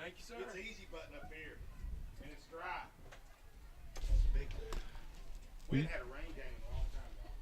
Thank you, sir. It's easy button up here, and it's dry. That's a big thing. We hadn't had a rain game in a long time, y'all.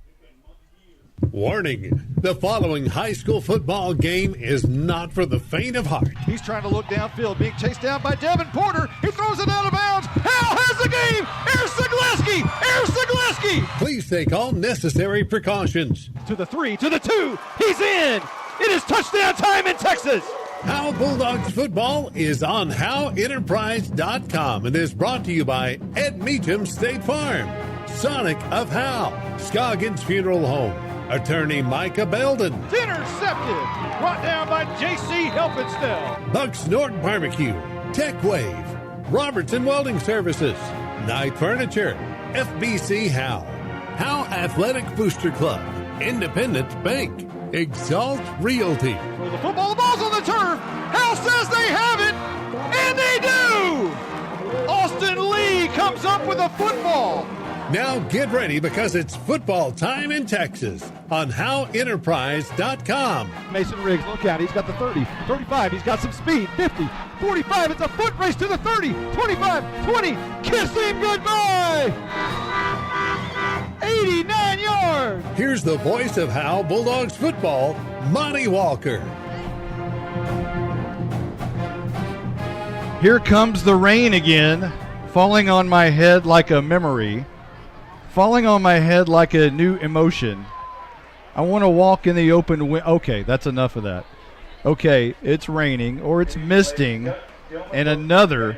It's been a month of years. Warning, the following high school football game is not for the faint of heart. He's trying to look downfield, being chased down by Devin Porter. He throws it out of bounds. Howe has the game. Here's Zagleski. Here's Zagleski. Please take all necessary precautions. To the 3, to the 2. He's in. It is touchdown time in Texas. Howe Bulldogs football is on HoweEnterprise.com and is brought to you by Ed Meacham State Farm, Sonic of Howe, Scoggins Funeral Home, Attorney Micah Belden, Intercepted. Brought down by J.C. Helpenstell. Bucks Norton Barbecue, Tech Wave, Robertson Welding Services, Knight Furniture, FBC Howe, Howe Athletic Booster Club, Independent Bank, Exalt Realty. For the football, the ball's on the turf. Howe says they have it, and they do. Austin Lee comes up with a football. Now get ready because it's football time in Texas on HoweEnterprise.com. Mason Riggs, look out. He's got the 30, 35. He's got some speed. 50, 45. It's a foot race to the 30, 25, 20. Kiss him goodbye. 89 yards. Here's the voice of Howe Bulldogs football, Monty Walker. Here comes the rain again, falling on my head like a memory, falling on my head like a new emotion. I want to walk in the open window. Okay, that's enough of that. Okay, it's raining or it's misting, and another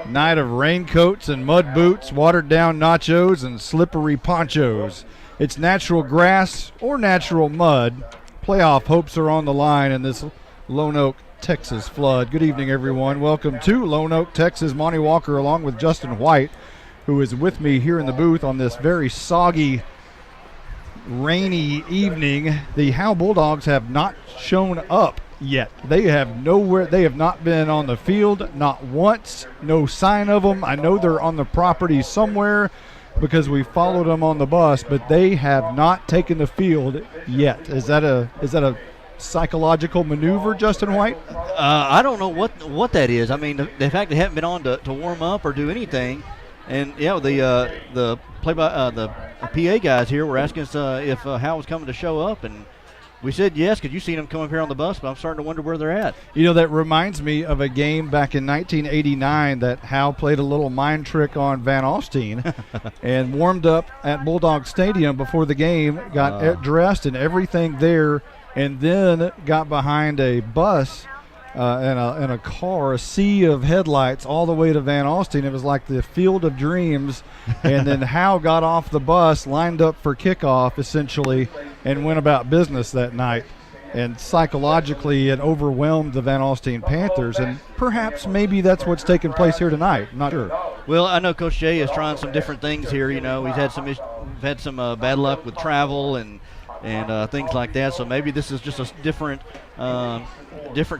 night of raincoats and mud boots, watered down nachos, and slippery ponchos. It's natural grass or natural mud. Playoff hopes are on the line in this Lone Oak, Texas flood. Good evening, everyone. Welcome to Lone Oak, Texas. Monty Walker along with Justin White, who is with me here in the booth on this very soggy, rainy evening. The Howe Bulldogs have not shown up yet. They have not been on the field, not once, no sign of them. I know they're on the property somewhere because we followed them on the bus, but they have not taken the field yet. Is that a psychological maneuver, Justin White? I don't know what that is. I mean, the fact they haven't been on to warm up or do anything, and the PA guys here were asking us if Howe was coming to show up, and we said yes because you've seen them come up here on the bus, but I'm starting to wonder where they're at. You know, that reminds me of a game back in 1989 that Howe played a little mind trick on Van Alstyne and warmed up at Bulldog Stadium before the game, got dressed and everything there, and then got behind a bus and a car, a sea of headlights all the way to Van Alstyne. It was like the Field of Dreams. And then Howe got off the bus, lined up for kickoff essentially, and went about business that night. And psychologically it overwhelmed the Van Alstyne Panthers, and perhaps maybe that's what's taking place here tonight. I'm not sure. Well, I know Coach Jay is trying some different things here. You know, we've had some bad luck with travel and things like that. So maybe this is just a different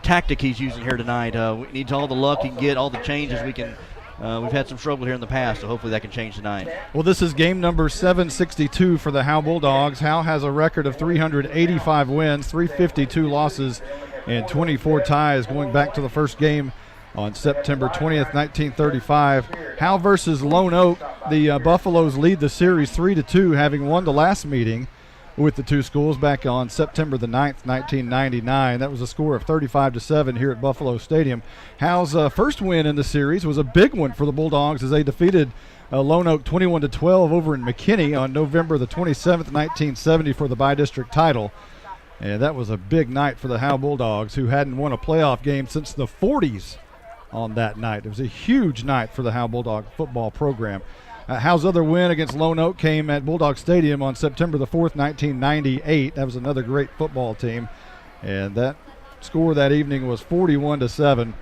tactic he's using here tonight. He needs all the luck he can get, all the changes we can. We've had some trouble here in the past, so hopefully that can change tonight. Well, this is game number 762 for the Howe Bulldogs. Howe has a record of 385 wins, 352 losses, and 24 ties going back to the first game on September 20th, 1935. Howe versus Lone Oak. The Buffaloes lead the series 3-2, having won the last meeting with the two schools back on September the 9th, 1999. That was a score of 35-7 here at Buffalo Stadium. Howe's first win in the series was a big one for the Bulldogs as they defeated Lone Oak 21-12 over in McKinney on November the 27th, 1970 for the bi-district title. And that was a big night for the Howe Bulldogs, who hadn't won a playoff game since the 40s on that night. It was a huge night for the Howe Bulldog football program. Howe's other win against Lone Oak came at Bulldog Stadium on September the 4th, 1998. That was another great football team. And that score that evening was 41-7.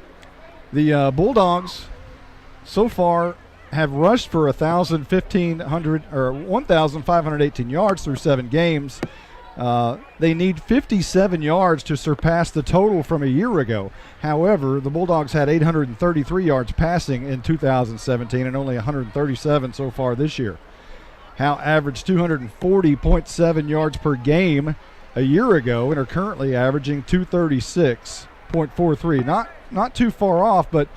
The Bulldogs so far have rushed for 1,518 yards through 7 games. They need 57 yards to surpass the total from a year ago. However, the Bulldogs had 833 yards passing in 2017 and only 137 so far this year. Howe averaged 240.7 yards per game a year ago and are currently averaging 236 .43. Not too far off, but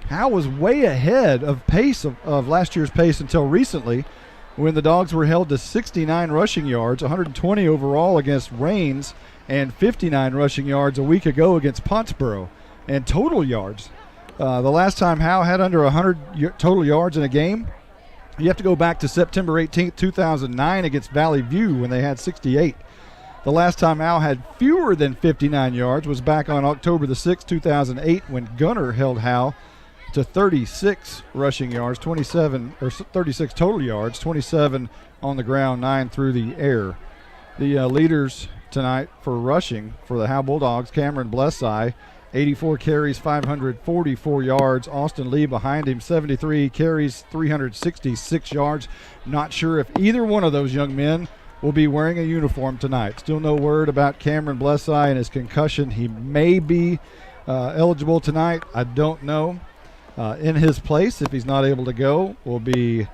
Howe was way ahead of pace of last year's pace until recently, when the Dogs were held to 69 rushing yards, 120 overall against Rains, and 59 rushing yards a week ago against Pottsboro. And total yards, the last time Howe had under 100 total yards in a game, you have to go back to September 18th, 2009 against Valley View when they had 68. The last time Howe had fewer than 59 yards was back on October the 6th, 2008 when Gunner held Howe to 36 rushing yards, 36 total yards, 27 on the ground, 9 through the air. The leaders tonight for rushing for the Howe Bulldogs, Cameron Blessai, 84 carries, 544 yards. Austin Lee behind him, 73 carries, 366 yards. Not sure if either one of those young men will be wearing a uniform tonight. Still no word about Cameron Blessai and his concussion. He may be eligible tonight. I don't know. In his place, if he's not able to go, will be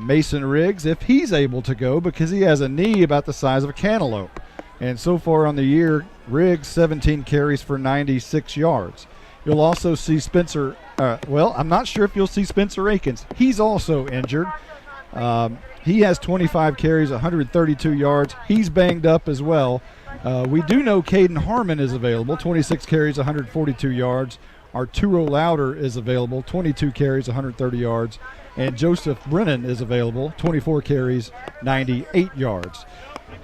Mason Riggs, if he's able to go, because he has a knee about the size of a cantaloupe. And so far on the year, Riggs, 17 carries for 96 yards. You'll also see Spencer, I'm not sure if you'll see Spencer Akins. He's also injured. He has 25 carries, 132 yards. He's banged up as well. We do know Caden Harmon is available, 26 carries, 142 yards. Arturo Lauder is available, 22 carries, 130 yards. And Joseph Brennan is available, 24 carries, 98 yards.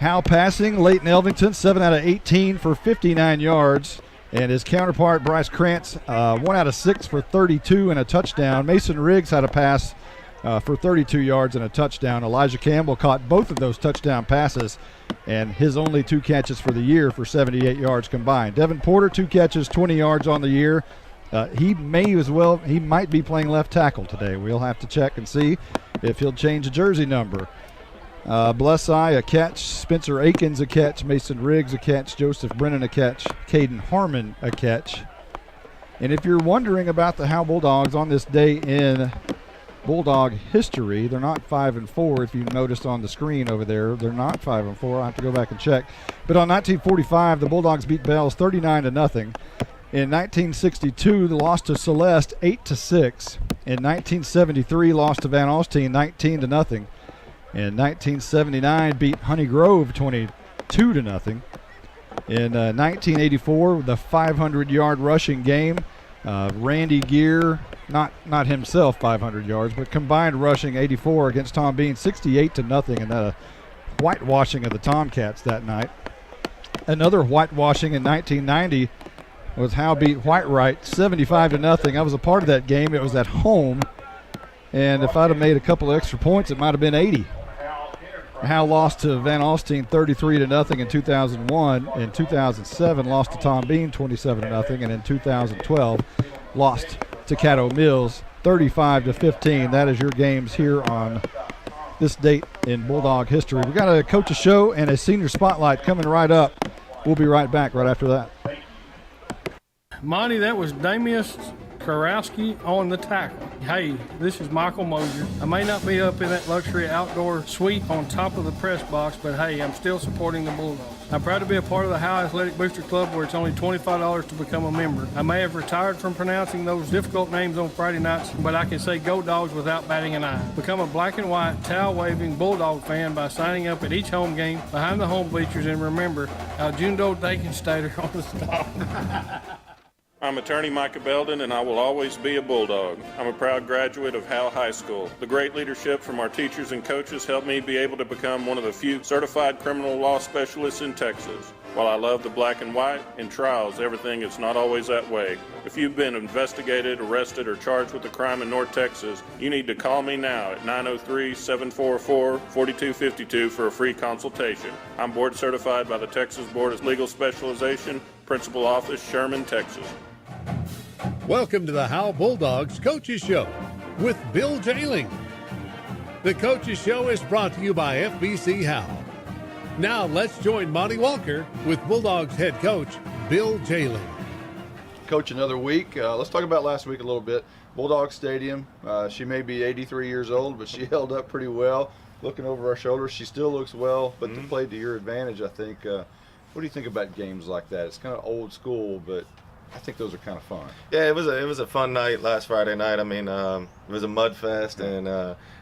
Howe passing, Leighton Elvington, 7 out of 18 for 59 yards. And his counterpart, Bryce Krantz, 1 out of 6 for 32 and a touchdown. Mason Riggs had a pass for 32 yards and a touchdown. Elijah Campbell caught both of those touchdown passes, and his only 2 catches for the year for 78 yards combined. Devin Porter, 2 catches, 20 yards on the year. He might be playing left tackle today. We'll have to check and see if he'll change the jersey number. Blessai, a catch. Spencer Akins, a catch. Mason Riggs, a catch. Joseph Brennan, a catch. Caden Harmon, a catch. And if you're wondering about the Howe Bulldogs on this day in Bulldog history, they're not 5-4. If you noticed on the screen over there, they're not 5-4. I'll have to go back and check. But on 1945, the Bulldogs beat Bells 39-0. In 1962, they lost to Celeste 8-6. In 1973, lost to Van Alstyne 19-0. In 1979, beat Honey Grove 22-0. In 1984, the 500-yard rushing game, Randy Gear, not himself 500 yards, but combined rushing 84 against Tom Bean, 68-0, and a whitewashing of the Tomcats that night. Another whitewashing in 1990 was Howe beat Whitewright 75-0. I was a part of that game. It was at home, and if I'd have made a couple of extra points, it might have been 80. Howe lost to Van Alstyne 33-0 in 2001. In 2007, lost to Tom Bean 27-0, and in 2012, lost to Caddo Mills 35-15. That is your games here on this date in Bulldog history. We got a coach's show and a senior spotlight coming right up. We'll be right back right after that. Monty, that was Damius Karowski on the tackle. Hey, this is Michael Mosier. I may not be up in that luxury outdoor suite on top of the press box, but hey, I'm still supporting the Bulldogs. I'm proud to be a part of the Howe Athletic Booster Club, where it's only $25 to become a member. I may have retired from pronouncing those difficult names on Friday nights, but I can say go Dogs without batting an eye. Become a black and white, towel-waving Bulldog fan by signing up at each home game, behind the home bleachers, and remember, Aljundo Dakenstater on the stop. I'm attorney Micah Belden, and I will always be a Bulldog. I'm a proud graduate of Howe High School. The great leadership from our teachers and coaches helped me be able to become one of the few certified criminal law specialists in Texas. While I love the black and white, in trials, everything is not always that way. If you've been investigated, arrested, or charged with a crime in North Texas, you need to call me now at 903-744-4252 for a free consultation. I'm board certified by the Texas Board of Legal Specialization, Principal Office, Sherman, Texas. Welcome to the Howe Bulldogs Coaches Show with Bill Jailing. The Coaches Show is brought to you by FBC Howe. Now let's join Monty Walker with Bulldogs head coach Bill Jailing. Coach, another week. Let's talk about last week a little bit. Bulldog Stadium. She may be 83 years old, but she held up pretty well. Looking over our shoulders, she still looks well, but they played to your advantage, I think. What do you think about games like that? It's kind of old school, but I think those are kind of fun. Yeah, it was a fun night last Friday night. I mean, it was a mud fest, and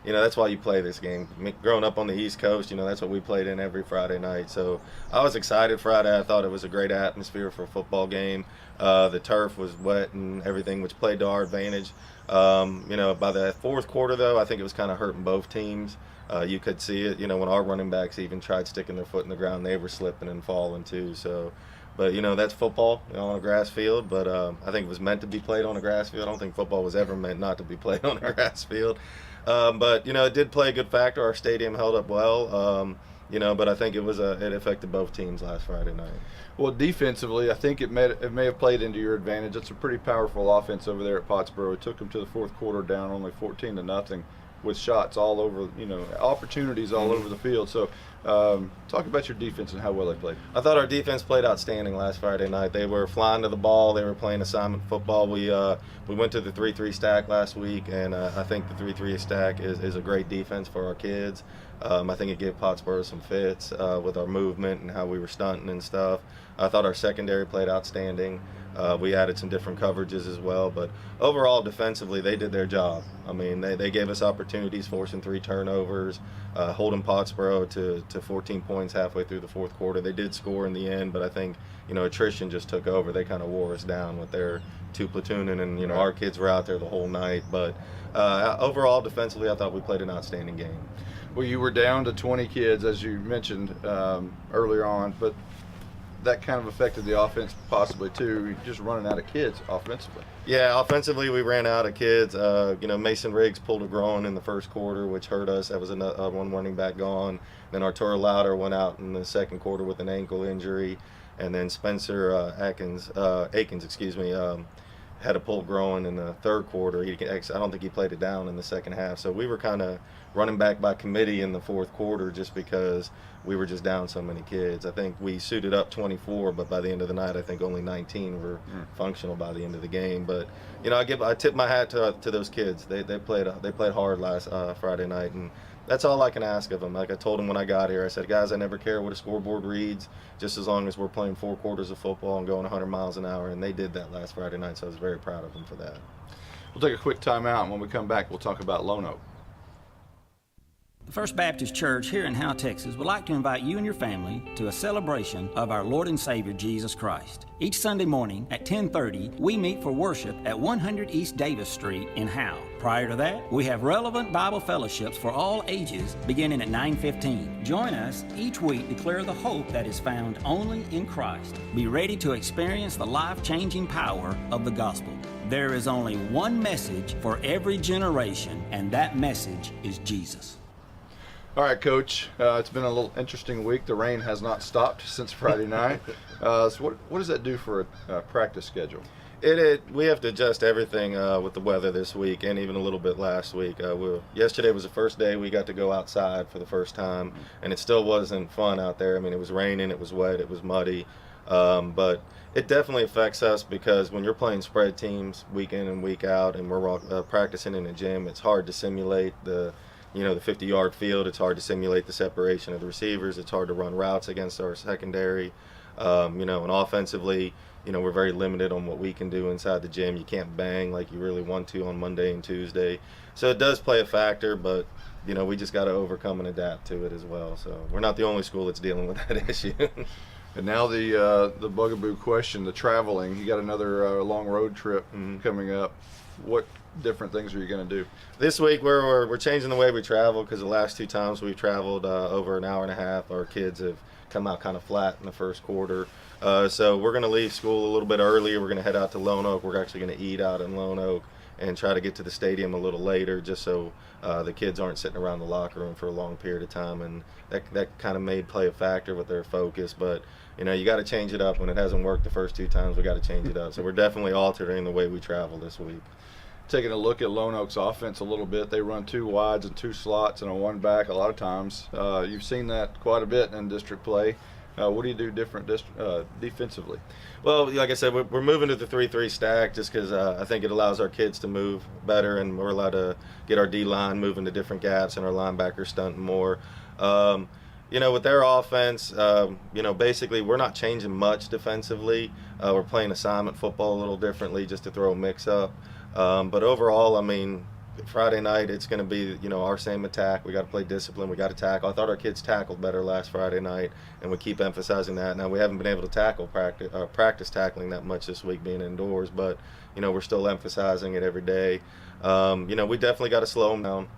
that's why you play this game. Growing up on the East Coast, that's what we played in every Friday night. So I was excited Friday. I thought it was a great atmosphere for a football game. The turf was wet and everything, which played to our advantage. By the fourth quarter, though, I think it was kind of hurting both teams. You could see it, when our running backs even tried sticking their foot in the ground, they were slipping and falling too. So, but that's football, on a grass field. But I think it was meant to be played on a grass field. I don't think football was ever meant not to be played on a grass field. But it did play a good factor. Our stadium held up well. But I think it affected both teams last Friday night. Well, defensively, I think it may have played into your advantage. It's a pretty powerful offense over there at Pottsboro. It took them to the fourth quarter down only 14-0 with shots all over, opportunities all over the field. So talk about your defense and how well they played. I thought our defense played outstanding last Friday night. They were flying to the ball. They were playing assignment football. We went to the 3-3 stack last week, and I think the 3-3 stack is a great defense for our kids. I think it gave Pottsboro some fits with our movement and how we were stunting and stuff. I thought our secondary played outstanding. We added some different coverages as well, but overall defensively they did their job. I mean, they gave us opportunities, forcing 3 turnovers, holding Pottsboro to 14 points halfway through the fourth quarter. They did score in the end, but I think attrition just took over. They kind of wore us down with their 2 platooning, and our kids were out there the whole night. But overall defensively, I thought we played an outstanding game. Well, you were down to 20 kids, as you mentioned earlier on, but that kind of affected the offense possibly too. You're just running out of kids offensively. Yeah, offensively we ran out of kids. Mason Riggs pulled a groin in the first quarter, which hurt us. That was one running back gone. Then Arturo Lauder went out in the second quarter with an ankle injury, and then Spencer Akins, had a pulled groin in the third quarter. I don't think he played it down in the second half. So we were kind of running back by committee in the fourth quarter just because we were just down so many kids. I think we suited up 24, but by the end of the night, I think only 19 were functional by the end of the game. But I tip my hat to those kids. They played hard last Friday night, and that's all I can ask of them. Like I told them when I got here, I said, guys, I never care what a scoreboard reads, just as long as we're playing 4 quarters of football and going 100 miles an hour. And they did that last Friday night, so I was very proud of them for that. We'll take a quick timeout, and when we come back, we'll talk about Lone Oak. The First Baptist Church here in Howe, Texas would like to invite you and your family to a celebration of our Lord and Savior Jesus Christ. Each Sunday morning at 10:30, we meet for worship at 100 East Davis Street in Howe. Prior to that, we have relevant Bible fellowships for all ages beginning at 9:15. Join us each week to declare the hope that is found only in Christ. Be ready to experience the life-changing power of the gospel. There is only one message for every generation, and that message is Jesus. All right, Coach. It's been a little interesting week. The rain has not stopped since Friday night. So what does that do for a practice schedule? We have to adjust everything with the weather this week and even a little bit last week. Yesterday was the first day we got to go outside for the first time, and it still wasn't fun out there. I mean, it was raining, it was wet, it was muddy, but it definitely affects us because when you're playing spread teams week in and week out, and we're practicing in the gym, it's hard to simulate the 50-yard field. It's hard to simulate the separation of the receivers. It's hard to run routes against our secondary. And offensively, we're very limited on what we can do inside the gym. You can't bang like you really want to on Monday and Tuesday. So it does play a factor, but, we just got to overcome and adapt to it as well. So we're not the only school that's dealing with that issue. And now the bugaboo question, the traveling. You got another long road trip coming up. What different things are you going to do? This week we're changing the way we travel because the last 2 times we've traveled over an hour and a half, our kids have come out kind of flat in the first quarter. So we're going to leave school a little bit earlier. We're going to head out to Lone Oak. We're actually going to eat out in Lone Oak and try to get to the stadium a little later just so the kids aren't sitting around the locker room for a long period of time. And that kind of may play a factor with their focus. But, you got to change it up. When it hasn't worked the first 2 times, we got to change it up. So we're definitely altering the way we travel this week. Taking a look at Lone Oak's offense a little bit, they run 2 wides and 2 slots and a 1 back a lot of times. You've seen that quite a bit in district play. What do you do different defensively? Well, like I said, we're moving to the 3-3 stack just because I think it allows our kids to move better, and we're allowed to get our D-line moving to different gaps and our linebackers stunting more. with their offense, basically we're not changing much defensively. We're playing assignment football a little differently just to throw a mix up. But overall, Friday night it's going to be, our same attack. We got to play discipline. We got to tackle. I thought our kids tackled better last Friday night, and we keep emphasizing that. Now we haven't been able to practice tackling that much this week being indoors, but we're still emphasizing it every day. We definitely got to slow them down.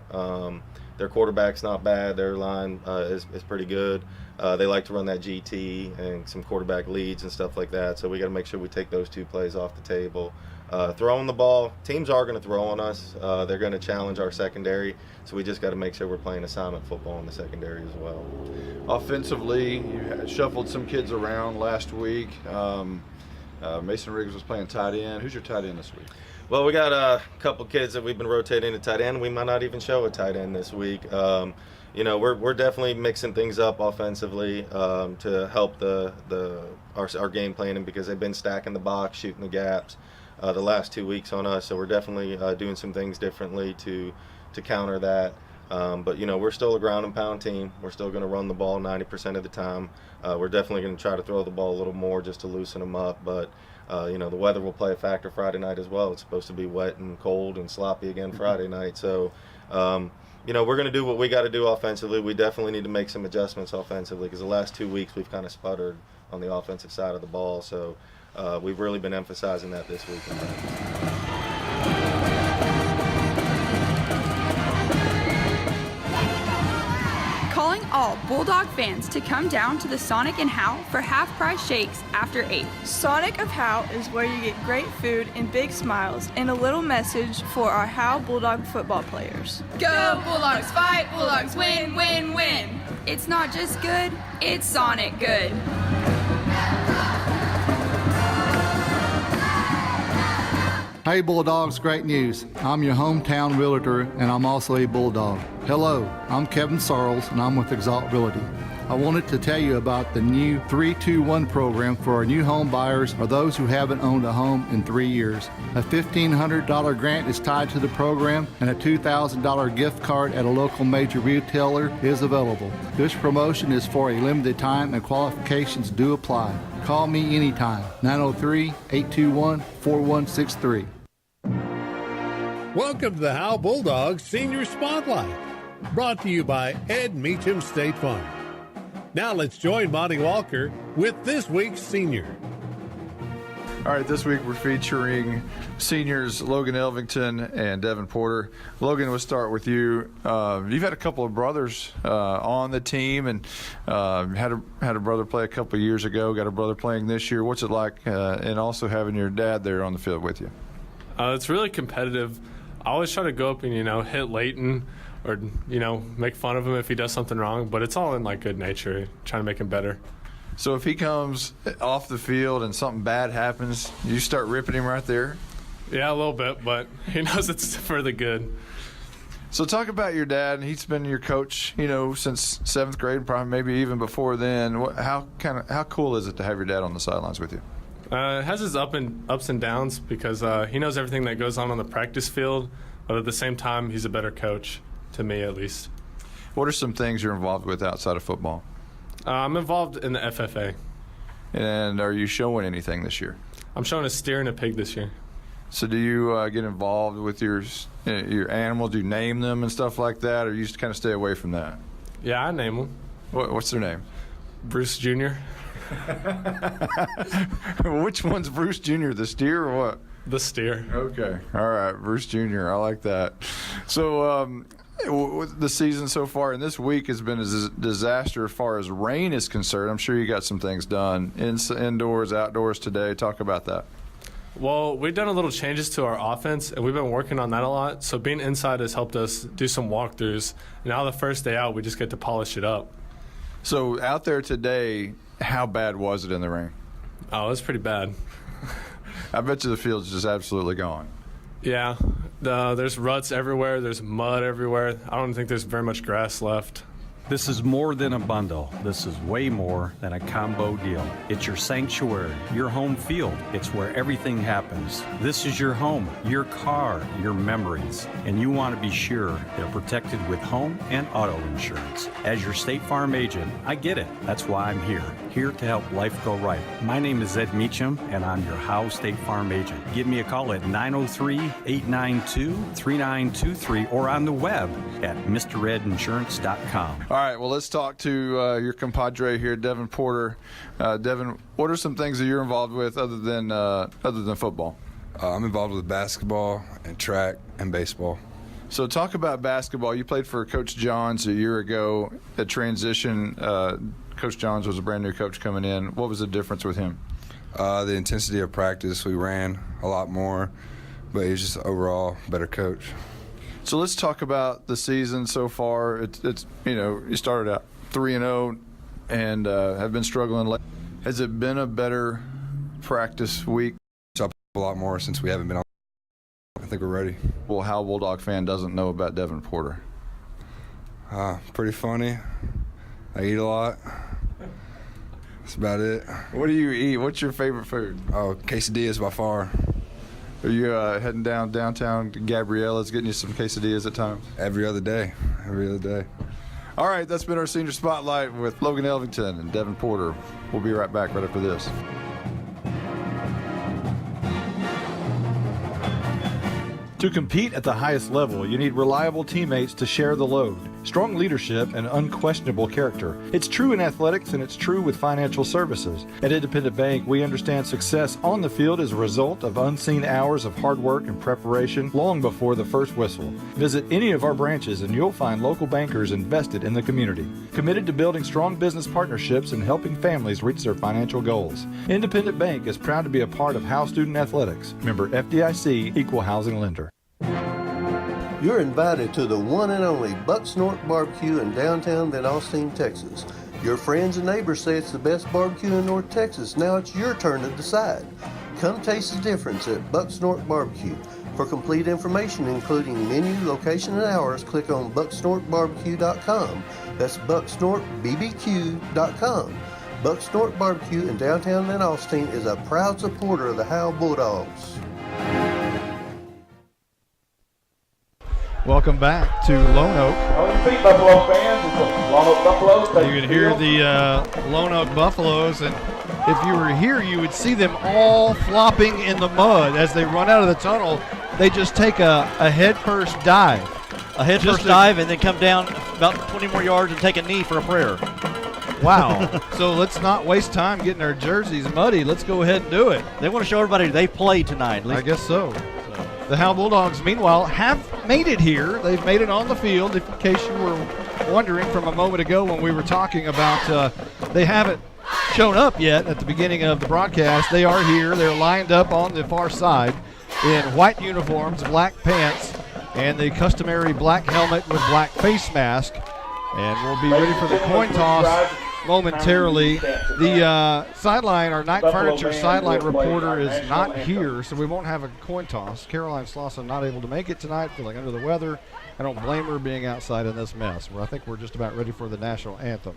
Their quarterback's not bad. Their line is pretty good. They like to run that GT and some quarterback leads and stuff like that. So we got to make sure we take those 2 plays off the table. Throwing the ball, teams are going to throw on us. They're going to challenge our secondary. So we just got to make sure we're playing assignment football in the secondary as well. Offensively, you shuffled some kids around last week. Mason Riggs was playing tight end. Who's your tight end this week? Well, we got a couple kids that we've been rotating to tight end. We might not even show a tight end this week. We're definitely mixing things up offensively to help our game planning because they've been stacking the box, shooting the gaps the last 2 weeks on us. So we're definitely doing some things differently to counter that. But we're still a ground and pound team. We're still going to run the ball 90% of the time. We're definitely going to try to throw the ball a little more just to loosen them up. But the weather will play a factor Friday night as well. It's supposed to be wet and cold and sloppy again Friday night. So, we're going to do what we got to do offensively. We definitely need to make some adjustments offensively because the last 2 weeks we've kind of sputtered on the offensive side of the ball. So we've really been emphasizing that this week. Calling all Bulldog fans to come down to the Sonic and Howe for half-price shakes after 8. Sonic of Howe is where you get great food and big smiles and a little message for our Howe Bulldog football players. Go Bulldogs, fight Bulldogs, win, win, win. It's not just good, it's Sonic good. Hey Bulldogs, great news. I'm your hometown realtor and I'm also a Bulldog. Hello, I'm Kevin Sarles and I'm with Exalt Realty. I wanted to tell you about the new 321 program for our new home buyers or those who haven't owned a home in 3 years. A $1,500 grant is tied to the program and a $2,000 gift card at a local major retailer is available. This promotion is for a limited time and qualifications do apply. Call me anytime, 903-821-4163. Welcome to the Howe Bulldogs Senior Spotlight, brought to you by Ed Meacham State Farm. Now let's join Monty Walker with this week's senior. All right, this week we're featuring seniors Logan Elvington and Devin Porter. Logan, we'll start with you. You've had a couple of brothers on the team, and had a brother play a couple of years ago. Got a brother playing this year. What's it like, and also having your dad there on the field with you? It's really competitive. I always try to go up and hit Leighton, or make fun of him if he does something wrong. But it's all in good nature, trying to make him better. So if he comes off the field and something bad happens, you start ripping him right there? Yeah, a little bit, but he knows it's for the good. So talk about your dad. He's been your coach, since 7th grade, probably maybe even before then. How cool is it to have your dad on the sidelines with you? It has its ups and downs because he knows everything that goes on the practice field, but at the same time, he's a better coach, to me at least. What are some things you're involved with outside of football? I'm involved in the FFA. And are you showing anything this year? I'm showing a steer and a pig this year. So do you get involved with your animals? Do you name them and stuff like that, or you just kind of stay away from that? Yeah, I name them. What's their name? Bruce Jr. Which one's Bruce Jr., the steer or what? The steer. Okay. All right, Bruce Jr. I like that. So the season so far and this week has been a disaster as far as rain is concerned. I'm sure you got some things done indoors, outdoors today. Talk about that. Well, we've done a little changes to our offense, and we've been working on that a lot. So being inside has helped us do some walkthroughs. Now the first day out, we just get to polish it up. So out there today, how bad was it in the rain? Oh, it was pretty bad. I bet you the field's just absolutely gone. Yeah, there's ruts everywhere. There's mud everywhere. I don't think there's very much grass left. This is more than a bundle. This is way more than a combo deal. It's your sanctuary, your home field. It's where everything happens. This is your home, your car, your memories. And you want to be sure they're protected with home and auto insurance. As your State Farm agent, I get it. That's why I'm here to help life go right. My name is Ed Meacham, and I'm your Howe State Farm agent. Give me a call at 903-892-3923 or on the web at MrEdInsurance.com. All right, well, let's talk to your compadre here, Devin Porter. Devin, what are some things that you're involved with other than football? I'm involved with basketball and track and baseball. So talk about basketball. You played for Coach Johns a year ago at transition. Coach Johns was a brand new coach coming in. What was the difference with him? The intensity of practice. We ran a lot more, but he's just overall better coach. So let's talk about the season so far. It's you started out 3-0 and have been struggling. Has it been a better practice week? It's up a lot more since we haven't been on. I think we're ready. Well, how Bulldog fan doesn't know about Devin Porter? Pretty funny. I eat a lot. That's about it. What do you eat? What's your favorite food? Oh, quesadillas by far. Are you heading downtown to Gabriella's, getting you some quesadillas at times? Every other day. All right, that's been our Senior Spotlight with Logan Elvington and Devin Porter. We'll be right back right after this. To compete at the highest level, you need reliable teammates to share the load, strong leadership, and unquestionable character. It's true in athletics, and it's true with financial services. At Independent Bank, we understand success on the field is a result of unseen hours of hard work and preparation long before the first whistle. Visit any of our branches, and you'll find local bankers invested in the community, committed to building strong business partnerships and helping families reach their financial goals. Independent Bank is proud to be a part of Howe Student Athletics. Member FDIC, Equal Housing Lender. You're invited to the one and only Buck Snort Barbecue in downtown Van Alstyne, Texas. Your friends and neighbors say it's the best barbecue in North Texas. Now it's your turn to decide. Come taste the difference at Buck Snort Barbecue. For complete information, including menu, location, and hours, click on bucksnortbarbecue.com. That's bucksnortbbq.com. Buck Snort Barbecue in downtown Van Alstyne is a proud supporter of the Howe Bulldogs. Welcome back to Lone Oak. Buffalo fans, Lone Oak Buffaloes. You can hear the Lone Oak Buffaloes, and if you were here, you would see them all flopping in the mud as they run out of the tunnel. They just take a head-first dive. A head-first dive and then come down about 20 more yards and take a knee for a prayer. Wow. So let's not waste time getting our jerseys muddy. Let's go ahead and do it. They want to show everybody they played tonight. I guess so. The Howe Bulldogs, meanwhile, have made it here. They've made it on the field. In case you were wondering from a moment ago when we were talking about they haven't shown up yet at the beginning of the broadcast. They are here. They're lined up on the far side in white uniforms, black pants, and the customary black helmet with black face mask. And we'll be ready for the coin toss momentarily. The sideline, our Night Furniture sideline reporter is not here, so we won't have a coin toss. Caroline Slauson not able to make it tonight, feeling under the weather. I don't blame her being outside in this mess. I think we're just about ready for the national anthem.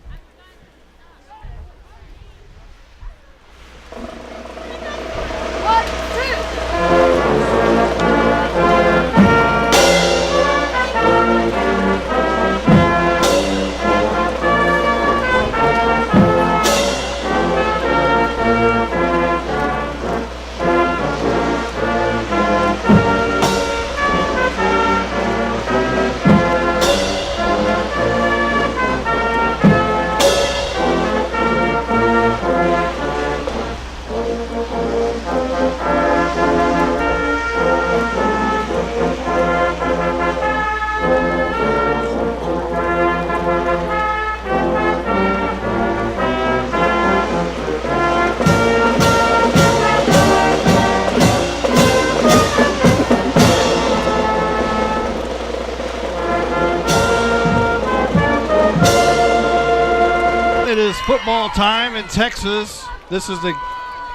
It is football time in Texas. This is the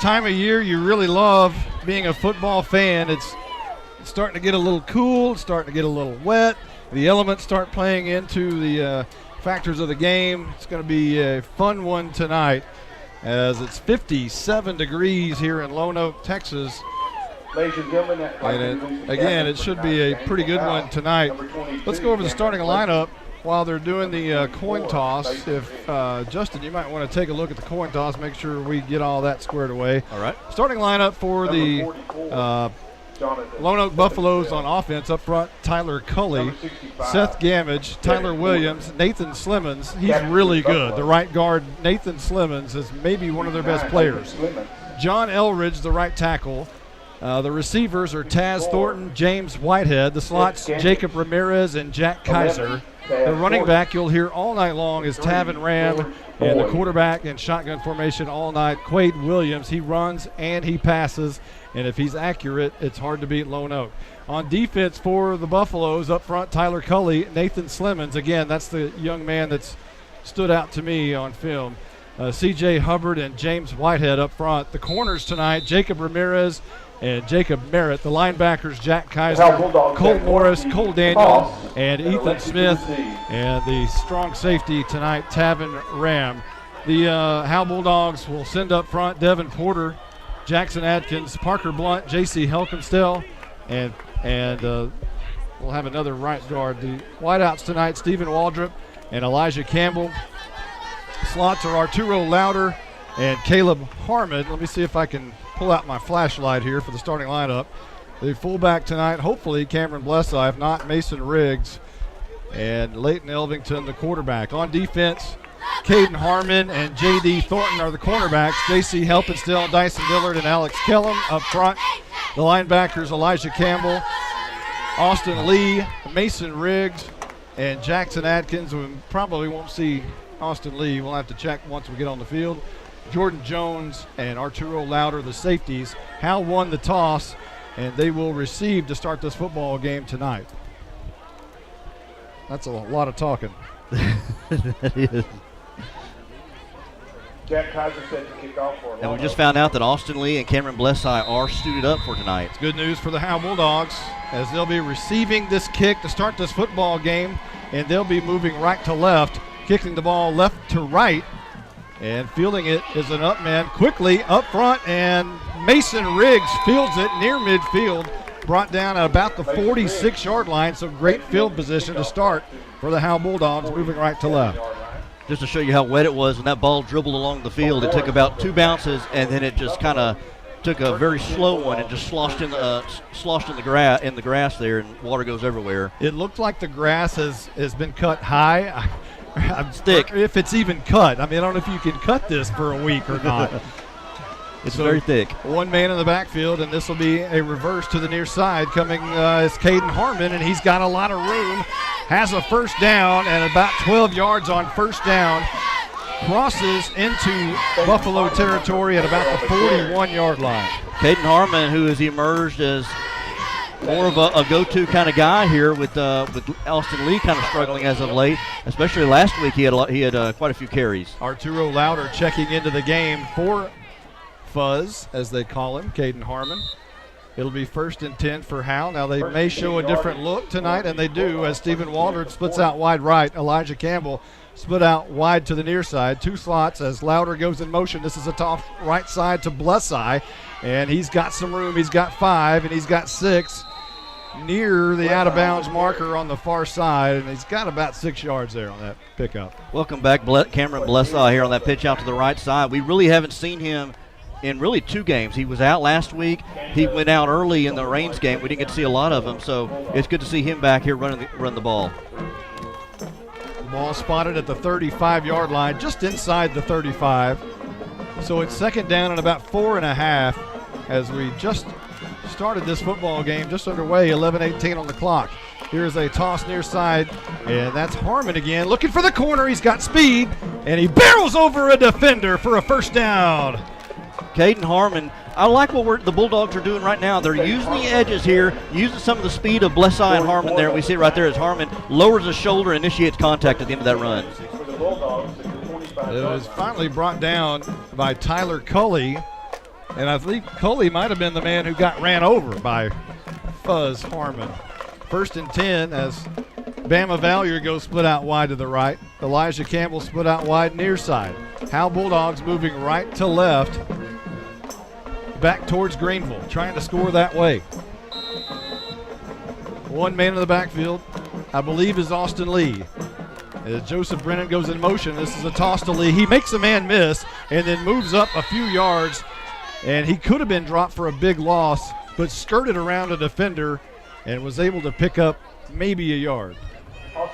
time of year you really love being a football fan. It's starting to get a little cool, it's starting to get a little wet. The elements start playing into the factors of the game. It's going to be a fun one tonight as it's 57 degrees here in Lone Oak, Texas. And again, it should be a pretty good one tonight. Let's go over the starting lineup while they're doing the coin toss. If Justin, you might want to take a look at the coin toss, make sure we get all that squared away. All right. Starting lineup for the Lone Oak Buffaloes on offense. Up front, Tyler Cully, Seth Gamage, Tyler Williams, Nathan Slimmons. He's really good. The right guard, Nathan Slimmons, is maybe one of their best players. John Elridge, the right tackle. The receivers are Taz Thornton, James Whitehead. The slots, Jacob Ramirez and Jack Kaiser. The running back you'll hear all night long is Tavin Ram, and the quarterback in shotgun formation all night, Quade Williams. He runs and he passes, and if he's accurate, it's hard to beat Lone Oak. On defense for the Buffaloes, up front, Tyler Cully, Nathan Slimmons. Again, that's the young man that's stood out to me on film. C.J. Hubbard and James Whitehead up front. The corners tonight, Jacob Ramirez and Jacob Merritt. The linebackers, Jack Kaiser, Cole Morris, Cole Daniel, and Ethan Smith. And the strong safety tonight, Tavin Ram. The Howe Bulldogs will send up front Devin Porter, Jackson Adkins, Parker Blunt, J.C. Helkenstell, and we'll have another right guard. The wideouts tonight, Stephen Waldrop and Elijah Campbell. Slots are Arturo Louder and Caleb Harmon. Let me see if I can pull out my flashlight here for the starting lineup. The fullback tonight, hopefully Cameron Blessi, if not Mason Riggs, and Leighton Elvington, the quarterback. On defense, Caden Harmon and J.D. Thornton are the cornerbacks. J.C. Helpenstill, Dyson Dillard, and Alex Kellum up front. The linebackers, Elijah Campbell, Austin Lee, Mason Riggs, and Jackson Adkins. We probably won't see Austin Lee. We'll have to check once we get on the field. Jordan Jones and Arturo Louder, the safeties. Howe won the toss, and they will receive to start this football game tonight. That's a lot of talking. That is. Jack Kaiser said to kick off for a And we just found out that Austin Lee and Cameron Blessi are suited up for tonight. It's good news for the Howe Bulldogs as they'll be receiving this kick to start this football game, and they'll be moving right to left, kicking the ball left to right. And fielding it is an up man quickly up front, and Mason Riggs fields it near midfield, brought down at about the 46-yard line, so great field position to start for the Howe Bulldogs, moving right to left. Just to show you how wet it was when that ball dribbled along the field, it took about 2 bounces, and then it just kind of took a very slow one and just sloshed in the grass there, and water goes everywhere. It looked like the grass has been cut high. It's thick. If it's even cut. I mean, I don't know if you can cut this for a week or not. It's very thick. One man in the backfield, and this will be a reverse to the near side. Coming is Caden Harmon, and he's got a lot of room. Has a first down and about 12 yards on first down. Crosses into Buffalo territory at about the 41-yard line. Caden Harmon, who has emerged as more of a go-to kind of guy here with Austin Lee kind of struggling as of late, especially last week he had quite a few carries. Arturo Louder checking into the game for Fuzz, as they call him, Caden Harmon. It'll be 1st and 10 for Howe. Now they may show a different look tonight, and they do, as Stephen Waldron splits out wide right. Elijah Campbell split out wide to the near side. 2 slots as Louder goes in motion. This is a toss right side to Blessi, and he's got some room. He's got 5, and he's got 6 near the out-of-bounds marker on the far side, and he's got about 6 yards there on that pickup. Welcome back, Cameron Blessi here on that pitch out to the right side. We really haven't seen him in really 2 games. He was out last week. He went out early in the Reigns game. We didn't get to see a lot of him, so it's good to see him back here run the ball. Ball spotted at the 35-yard line, just inside the 35. So it's 2nd down and about 4.5 as we just started this football game, just underway, 11:18 on the clock. Here's a toss near side, and that's Harmon again, looking for the corner. He's got speed, and he barrels over a defender for a first down. Caden Harmon, I like what the Bulldogs are doing right now. They're using the edges here, using some of the speed of Blessi and Harmon there. We see it right there as Harmon lowers his shoulder and initiates contact at the end of that run. It was finally brought down by Tyler Cully, and I think Cully might have been the man who got ran over by Fuzz Harmon. 1st and 10 as Bama Valier goes split out wide to the right. Elijah Campbell split out wide near side. Howe Bulldogs moving right to left, back towards Greenville, trying to score that way. One man in the backfield, I believe, is Austin Lee. As Joseph Brennan goes in motion, this is a toss to Lee. He makes a man miss and then moves up a few yards, and he could have been dropped for a big loss, but skirted around a defender and was able to pick up maybe a yard.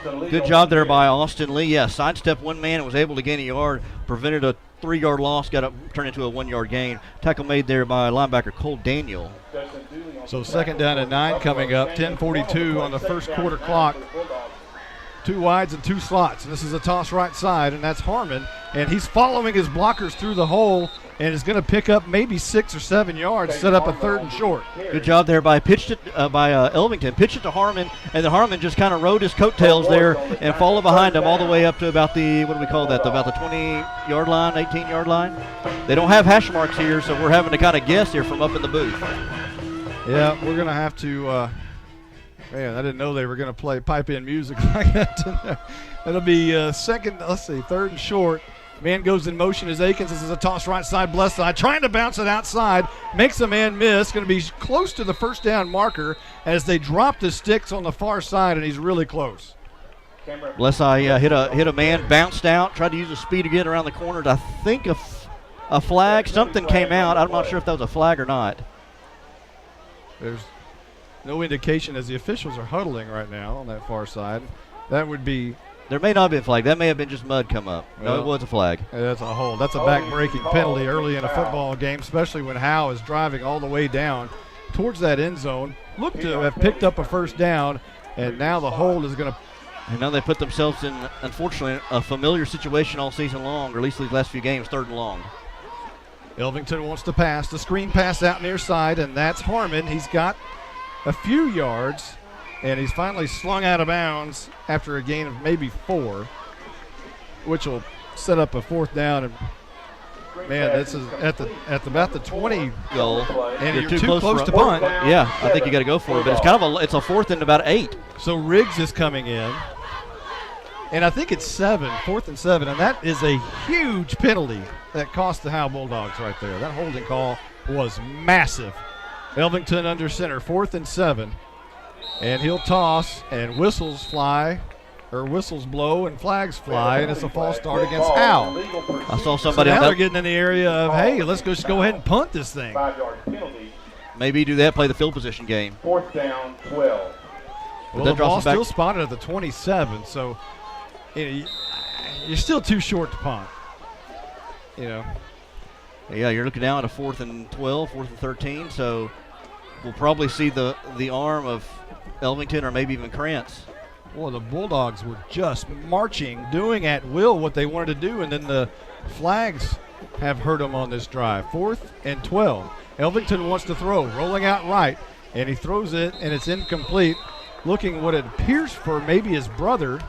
Good job there by Austin Lee. Yeah, sidestepped one man and was able to gain a yard, prevented a 3-yard loss, got up, turned into a 1-yard gain. Tackle made there by linebacker Cole Daniel. So 2nd down and 9 coming up, 10:42 on the first quarter clock. 2 wides and 2 slots. And this is a toss right side, and that's Harmon. And he's following his blockers through the hole and is going to pick up maybe 6 or 7 yards, set up a 3rd and short. Good job there by Elvington. Pitched it to Harmon, and then Harmon just kind of rode his coattails there and followed behind him all the way up to about the, what do we call that, about the 20-yard line, 18-yard line. They don't have hash marks here, so we're having to kind of guess here from up in the booth. Yeah, we're going to have to man, I didn't know they were going to play pipe-in music like that. It'll be 3rd and short. Man goes in motion as Akins. This is a toss right side, blessed side, trying to bounce it outside. Makes a man miss. Going to be close to the first down marker as they drop the sticks on the far side, and he's really close. Blesseye hit a man, bounced out, tried to use his speed to get around the corner. I think a flag, something came out. I'm not sure if that was a flag or not. There's no indication as the officials are huddling right now on that far side. That would be. There may not have been a flag. That may have been just mud come up. No, it was a flag. That's a hold. That's a back-breaking penalty early in a football game, especially when Howe is driving all the way down towards that end zone. Looked to have picked up a first down, and now the hold is going to. And now they put themselves in, unfortunately, a familiar situation all season long, or at least these last few games, 3rd and long. Elvington wants to pass. The screen pass out near side, and that's Harmon. He's got a few yards, and he's finally slung out of bounds after a gain of maybe 4, which will set up a 4th down. And man, this is at about the 20 goal, and you're too close to punt. Yeah, I think you got to go for it, but it's kind of it's a 4th and about 8. So Riggs is coming in, and I think it's 4th and 7, and that is a huge penalty that cost the Howe Bulldogs right there. That holding call was massive. Elvington under center, 4th and 7. And he'll toss, and whistles blow, and flags fly, and it's a false start against Howe. I saw somebody. So now they're getting in the area of, hey, let's just go ahead and punt this thing. Maybe do that, play the field position game. 4th down, 12. Well, the ball's still spotted at the 27, so you're still too short to punt. Yeah, you're looking now at a 4th and 12, 4th and 13, so we'll probably see the arm of Elvington or maybe even Krantz. Well, the Bulldogs were just marching, doing at will what they wanted to do, and then the flags have hurt them on this drive. 4th and 12. Elvington wants to throw, rolling out right, and he throws it, and it's incomplete. Looking what it appears for maybe his brother.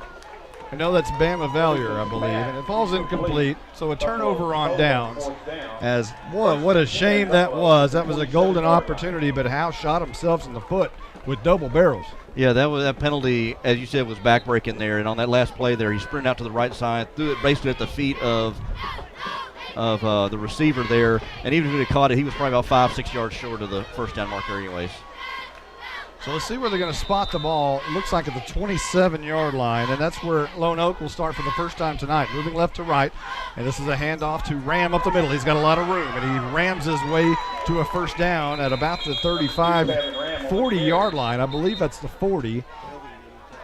I know that's Bama Valier, I believe, and it falls incomplete. So a turnover on downs. As boy, what a shame that was. That was a golden opportunity, but Howe shot himself in the foot with double barrels. Yeah, that penalty, as you said, was backbreaking there, and on that last play there, he sprinted out to the right side, threw it basically at the feet of the receiver there, and even if he had caught it, he was probably about 5-6 yards short of the first down marker anyways. So let's see where they're going to spot the ball. It looks like at the 27-yard line, and that's where Lone Oak will start for the first time tonight, moving left to right. And this is a handoff to Ram up the middle. He's got a lot of room, and he rams his way to a first down at about the 35, 40-yard line. I believe that's the 40.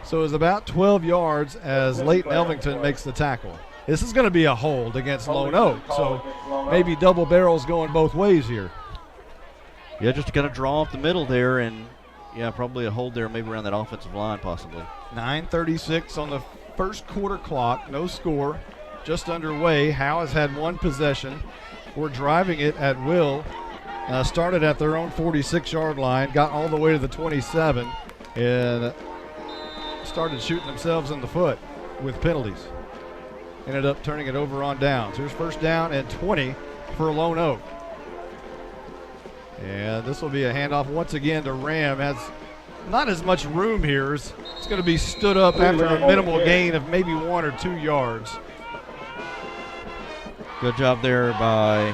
So it's about 12 yards as Leighton Elvington makes the tackle. This is going to be a hold against Lone Oak, so maybe double barrels going both ways here. Yeah, just got to draw off the middle there, and yeah, probably a hold there, maybe around that offensive line possibly. 9:36 on the first quarter clock, no score, just underway. Howe has had one possession. We're driving it at will. Started at their own 46-yard line, got all the way to the 27, and started shooting themselves in the foot with penalties. Ended up turning it over on downs. Here's first down and 20 for Lone Oak. And this will be a handoff once again to Ram as not as much room here. It's going to be stood up after a minimal gain of maybe 1 or 2 yards. Good job there by,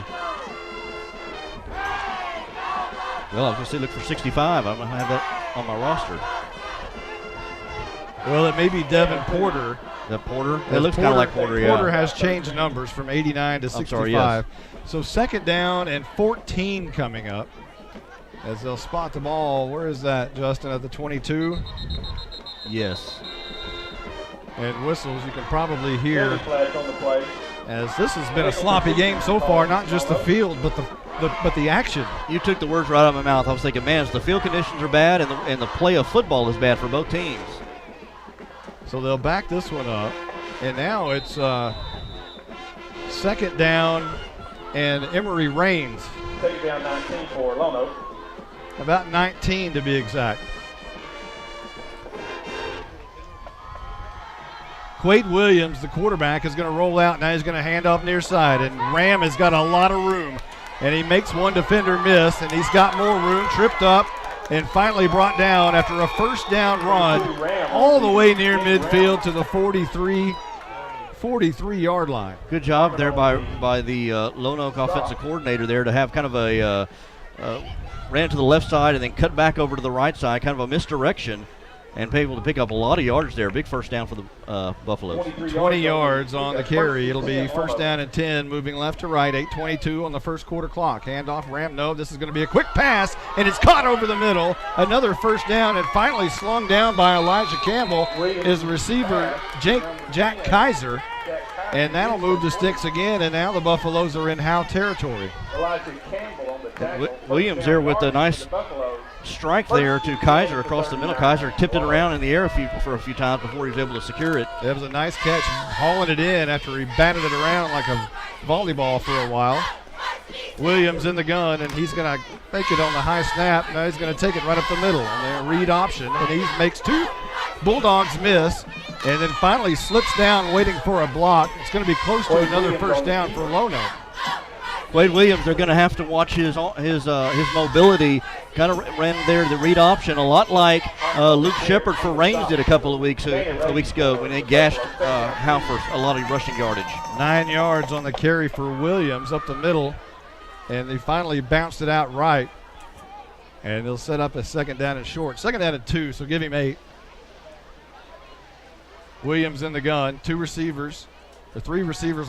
well, I was going to say look for 65. I'm going to have that on my roster. Well, it may be Devin Porter. That Porter? It looks kind of like Porter, yeah. Porter has changed numbers from 89 to 65. Sorry, yes. So second down and 14 coming up as they'll spot the ball. Where is that, Justin, at the 22? Yes. And whistles you can probably hear, as this has been a sloppy game so far, not just the field but the action. You took the words right out of my mouth. I was thinking, man, the field conditions are bad and the play of football is bad for both teams. So they'll back this one up, and now it's second down and Emory Raines. Take down 19 for Lono. About 19 to be exact. Quade Williams, the quarterback, is going to roll out. Now he's going to hand off near side, and Ram has got a lot of room. And he makes one defender miss, and he's got more room, tripped up, and finally brought down after a first down run all the way near midfield to the 43-yard line. Good job there by the Lone Oak offensive coordinator there to have kind of a ran to the left side and then cut back over to the right side, kind of a misdirection, and be able to pick up a lot of yards there. Big first down for the Buffaloes. 20 yards on the carry. It'll be first down and 10, moving left to right. 8:22 on the first quarter clock. Handoff, Ram. No, this is going to be a quick pass, and it's caught over the middle. Another first down, and finally slung down by Elijah Campbell is receiver Jack Kaiser. And that'll move the sticks again, and now the Buffaloes are in Howe territory. Williams there with a nice strike there to Kaiser across the middle. Kaiser tipped it around in the air for a few times before he was able to secure it. It was a nice catch, hauling it in after he batted it around like a volleyball for a while. Williams in the gun, and he's going to fake it on the high snap. Now he's going to take it right up the middle on the read option, and he makes 2 Bulldogs miss, and then finally slips down waiting for a block. It's going to be close to another first down for Lone Oak. Quade Williams, they're going to have to watch his mobility. Kind of ran there the read option, a lot like Luke Shepard for Raines did a couple of weeks ago when they gashed Howe for a lot of rushing yardage. 9 yards on the carry for Williams up the middle, and they finally bounced it out right. And they'll set up a second down and short. Second down and 2, so give him 8. Williams in the gun, 3 receivers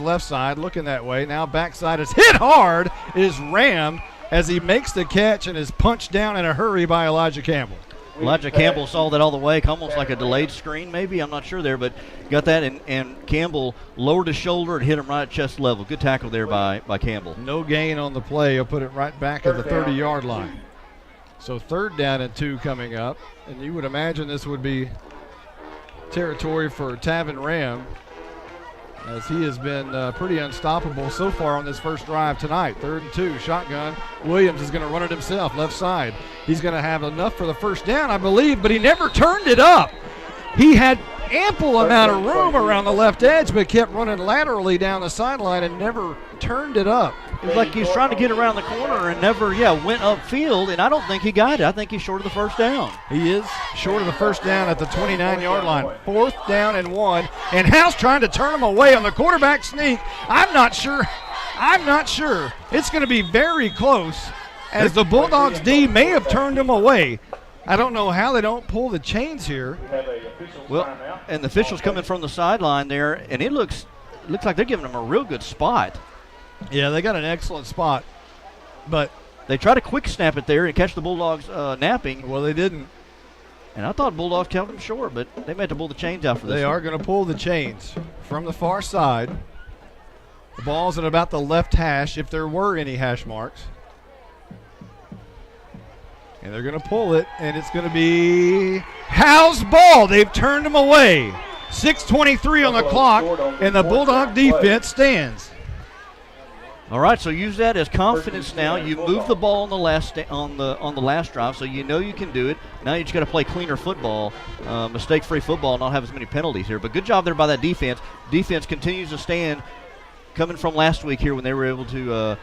left side, looking that way. Now backside is hit hard, is Ram as he makes the catch and is punched down in a hurry by Elijah Campbell. Elijah Campbell saw that all the way, almost like a delayed screen maybe, I'm not sure there, but got that, and Campbell lowered his shoulder and hit him right at chest level. Good tackle there by Campbell. No gain on the play. He'll put it right back at the 30-yard line. So third down and 2 coming up, and you would imagine this would be territory for Tavin Ram, as he has been pretty unstoppable so far on this first drive tonight. 3rd and 2, shotgun. Williams is going to run it himself, left side. He's going to have enough for the first down, I believe, but he never turned it up. He had ample amount of room around the left edge, but kept running laterally down the sideline and never turned it up. It was like he was trying to get around the corner and never, went upfield, and I don't think he got it. I think he's short of the first down. He is short of the first down at the 29-yard line. 4th down and 1, and Howe's trying to turn him away on the quarterback sneak. I'm not sure. It's going to be very close, as the Bulldogs D may have turned him away. I don't know how they don't pull the chains here. Well, and the officials coming from the sideline there, and it looks like they're giving him a real good spot. Yeah, they got an excellent spot, but they try to quick snap it there and catch the Bulldogs napping. Well, they didn't. And I thought Bulldogs kept them short, but they may have to pull the chains out for this. They are going to pull the chains from the far side. The ball's at about the left hash, if there were any hash marks. And they're going to pull it, and it's going to be Howe's ball. They've turned him away. 6:23 on the clock, and the Bulldog defense stands. All right, so use that as confidence now. You moved the ball on the last drive, so you know you can do it. Now you just got to play cleaner football, mistake-free football, not have as many penalties here. But good job there by that defense. Defense continues to stand, coming from last week here when they were able to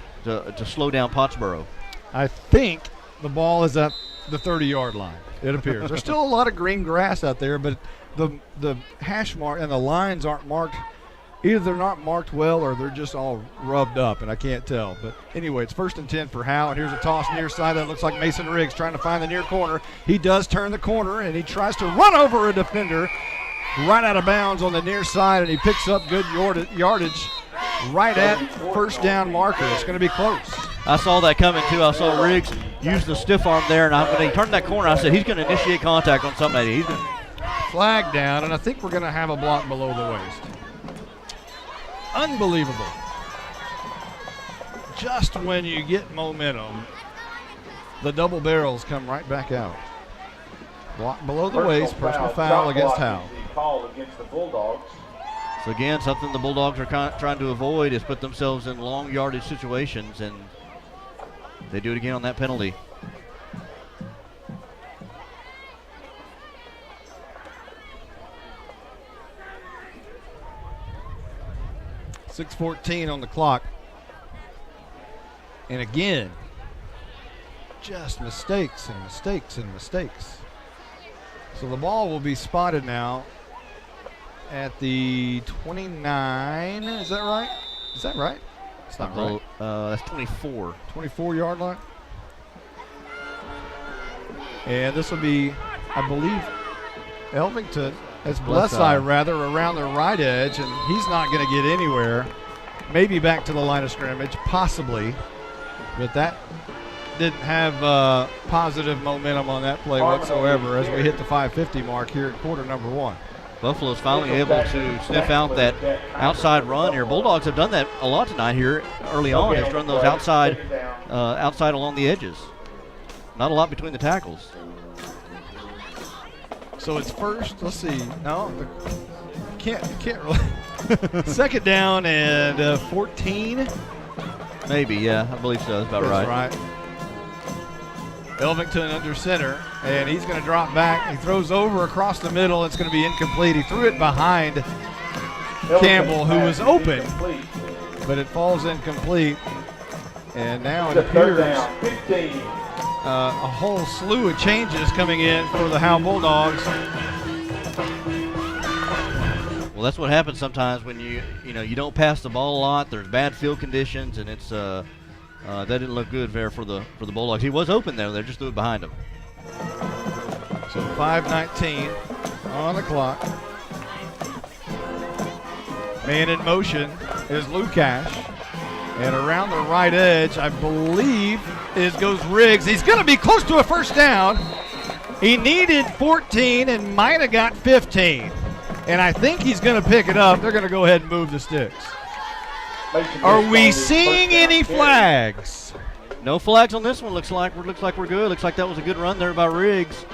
slow down Pottsboro. I think the ball is at the 30-yard line, it appears. There's still a lot of green grass out there, but the hash mark and the lines aren't marked. Either they're not marked well or they're just all rubbed up, and I can't tell. But anyway, it's 1st and 10 for Howe, and here's a toss near side. That looks like Mason Riggs trying to find the near corner. He does turn the corner, and he tries to run over a defender right out of bounds on the near side, and he picks up good yardage right at first down marker. It's going to be close. I saw that coming, too. I saw Riggs use the stiff arm there, and when he turned that corner, I said he's going to initiate contact on somebody. He's going flag down, and I think we're going to have a block below the waist. Unbelievable. Just when you get momentum, the double barrels come right back out. Block below the waist, personal foul against Howe. Called against the Bulldogs. So again, something the Bulldogs are trying to avoid is put themselves in long yardage situations, and they do it again on that penalty. .6:14 on the clock. And again, just mistakes and mistakes and mistakes. So the ball will be spotted now at the 29. Is that right? Is that right? It's not right. That's 24. 24-yard line. And this will be, I believe, Elvington. It's Blesseye, rather, around the right edge, and he's not going to get anywhere. Maybe back to the line of scrimmage, possibly. But that didn't have positive momentum on that play whatsoever as we hit the 5:50 mark here at quarter number 1. Buffalo's finally able to sniff out that outside run here. Bulldogs have done that a lot tonight here early on. Has run those outside along the edges. Not a lot between the tackles. So it's first, let's see, no, can't really. 2nd down and 14. Maybe, yeah, I believe so. That's about right. Elvington under center, and he's going to drop back. He throws over across the middle. It's going to be incomplete. He threw it behind Campbell, who was open, but it falls incomplete. And now it appears a whole slew of changes coming in for the Howe Bulldogs. Well, that's what happens sometimes when you don't pass the ball a lot. There's bad field conditions, and it's that didn't look good there for the Bulldogs. He was open there. They just threw it behind him. So 5:19 on the clock. Man in motion is Lukash. And around the right edge, I believe, goes Riggs. He's going to be close to a first down. He needed 14 and might have got 15. And I think he's going to pick it up. They're going to go ahead and move the sticks. Are we seeing any flags? No flags on this one. Looks like we're good. Looks like that was a good run there by Riggs.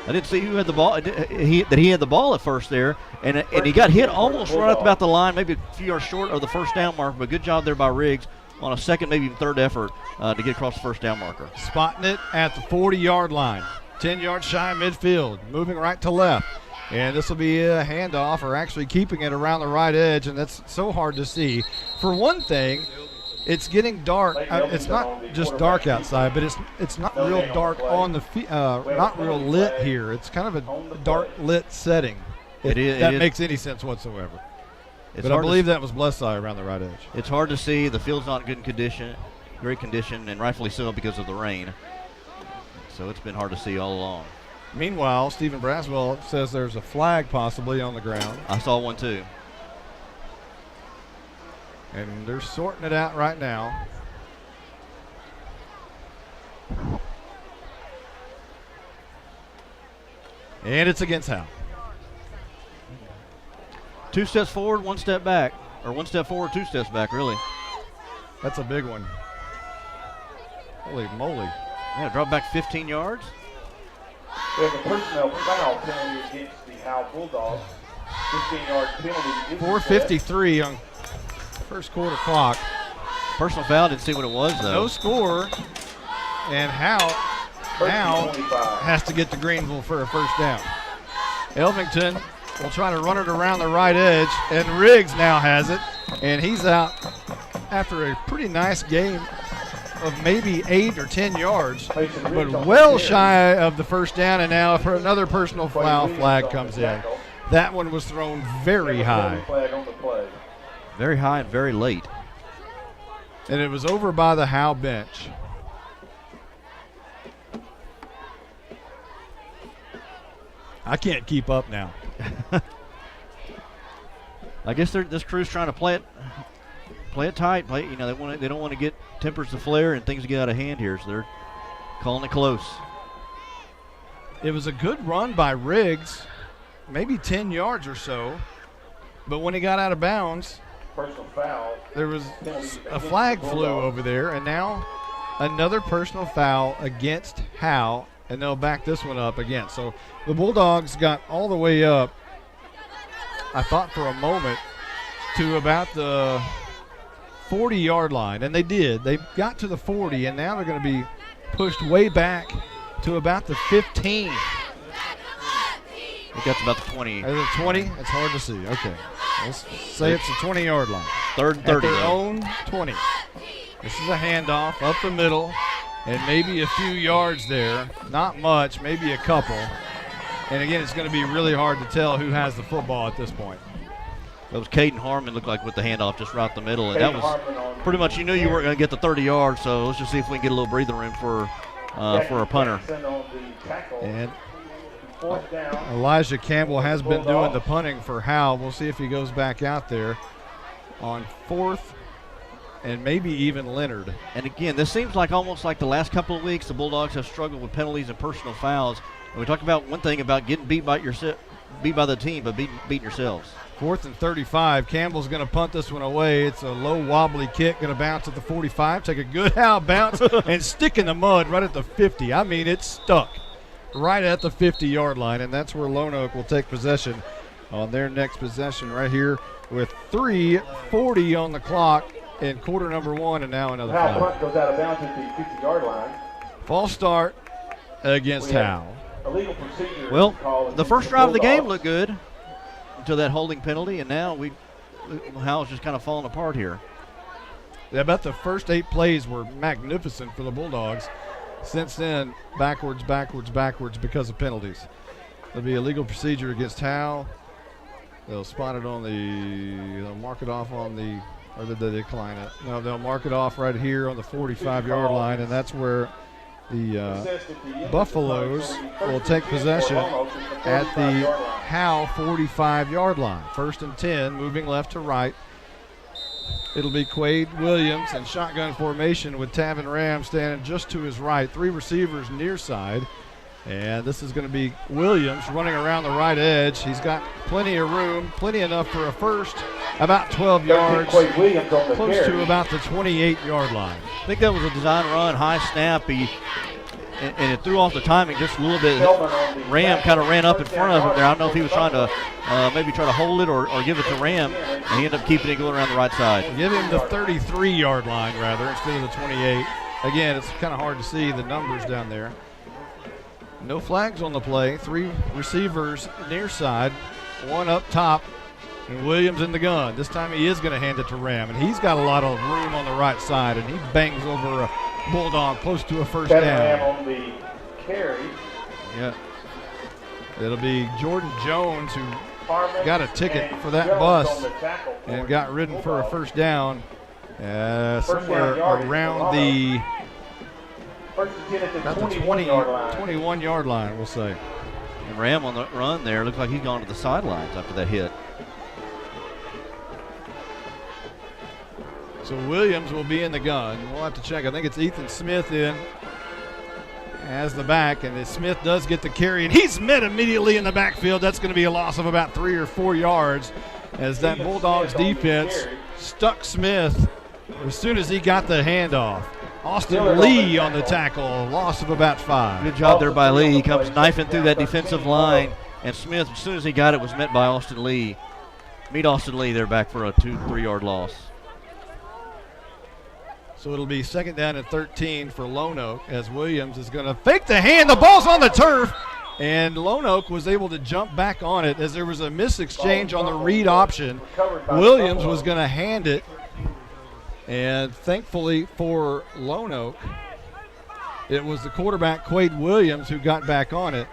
I didn't see who had the ball. He had the ball at first there, and he got hit almost right up about the line, maybe a few yards short of the first down mark. But good job there by Riggs on a second, maybe even third effort to get across the first down marker. Spotting it at the 40-yard line, 10 yards shy of midfield, moving right to left. And this will be a handoff, or actually keeping it around the right edge, and that's so hard to see. For one thing, it's getting dark. It's not just dark outside, but it's not real dark on the not real lit here. It's kind of a dark lit setting. If that makes any sense whatsoever. But I believe that was Blesseye around the right edge. It's hard to see. The field's not good condition, great condition, and rightfully so because of the rain. So it's been hard to see all along. Meanwhile, Stephen Braswell says there's a flag possibly on the ground. I saw one too. And they're sorting it out right now. And it's against Howe. 2 steps forward, 1 step back. Or 1 step forward, 2 steps back, really. That's a big one. Holy moly. Yeah, drop back 15 yards. We have a personnel foul penalty against the Howe Bulldogs. 15-yard penalty. 4:53 on first quarter clock. Personal foul, didn't see what it was, though. No score. And Howe now has to get to Greenville for a first down. Elvington will try to run it around the right edge, and Riggs now has it, and he's out after a pretty nice game of maybe 8 or 10 yards, but well shy of the first down. And now for another personal foul flag comes in. That one was thrown very high. Very high and very late. And it was over by the Howe bench. I can't keep up now. I guess this crew's trying to play it tight. They don't want to get tempers to flare and things to get out of hand here, so they're calling it close. It was a good run by Riggs, maybe 10 yards or so, but when he got out of bounds, personal foul. There was a flag flew over there, and now another personal foul against Howe, and they'll back this one up again. So the Bulldogs got all the way up, I thought for a moment, to about the 40-yard line, and they did. They got to the 40, and now they're going to be pushed way back to about the 15. I think that's about the 20. Is it 20? It's hard to see. Okay. Let's say it's the 20-yard line. Third and 30. At their own 20. This is a handoff up the middle, and maybe a few yards there. Not much, maybe a couple. And again, it's going to be really hard to tell who has the football at this point. That was Caden Harmon, looked like, with the handoff just right the middle. And that was pretty much, you knew you weren't going to get the 30 yards, so let's just see if we can get a little breathing room for a punter. And Elijah Campbell has been doing the punting for Howe. We'll see if he goes back out there on 4th and maybe even Leonard. And again, this seems like almost like the last couple of weeks the Bulldogs have struggled with penalties and personal fouls. And we talked about one thing about getting beat by the team, but beating yourselves. 4th and 35. Campbell's going to punt this one away. It's a low wobbly kick, going to bounce at the 45. Take a good Howe bounce and stick in the mud right at the 50. I mean, it's stuck right at the 50-yard line, and that's where Lone Oak will take possession on their next possession right here with 3:40 on the clock in quarter number 1, and now another Howe flag. punt goes out of bounds at the 50-yard line. False start against Howe. Illegal procedure. Well, the first drive of the game looked good until that holding penalty, and now Howe's just kind of falling apart here. Yeah, about the first 8 plays were magnificent for the Bulldogs. Since then, backwards because of penalties. There'll be a legal procedure against Howe. They'll spot it on they'll mark it off on the, or did they decline it? No, they'll mark it off right here on the 45-yard line, and that's where the Buffaloes will take possession at the Howe 45-yard line. 1st and 10, moving left to right. It'll be Quade Williams in shotgun formation with Tavin Ram standing just to his right. 3 receivers near side. And this is going to be Williams running around the right edge. He's got plenty of room, plenty enough for a first, about 12 yards, close to about the 28-yard line. I think that was a design run, high snap. And it threw off the timing just a little bit. Ram kind of ran up in front of him there. I don't know if he was trying to maybe try to hold it or give it to Ram, and he ended up keeping it going around the right side. Give him the 33-yard line, rather, instead of the 28. Again, it's kind of hard to see the numbers down there. No flags on the play. 3 receivers near side, 1 up top, and Williams in the gun. This time he is going to hand it to Ram, and he's got a lot of room on the right side, and he bangs over a Bulldog close to a first down. Ram on the carry. Yeah. It'll be Jordan Jones who got a ticket for that bus and got ridden for a first down somewhere around the 21-yard line, we'll say. And Ram on the run there looks like he's gone to the sidelines after that hit. So Williams will be in the gun. We'll have to check. I think it's Ethan Smith in as the back, and Smith does get the carry, and he's met immediately in the backfield. That's going to be a loss of about 3 or 4 yards as that Bulldogs defense stuck Smith as soon as he got the handoff. Austin Lee on the tackle, a loss of about 5. Good job there by Lee. He comes knifing through that defensive line, and Smith, as soon as he got it, was met by Austin Lee. Meet Austin Lee there back for a 2-3-yard loss. So it'll be 2nd down and 13 for Lone Oak as Williams is going to fake the hand. The ball's on the turf, and Lone Oak was able to jump back on it as there was a misexchange on the read option. Williams was going to hand it And thankfully for Lone Oak, it was the quarterback, Quade Williams, who got back on it.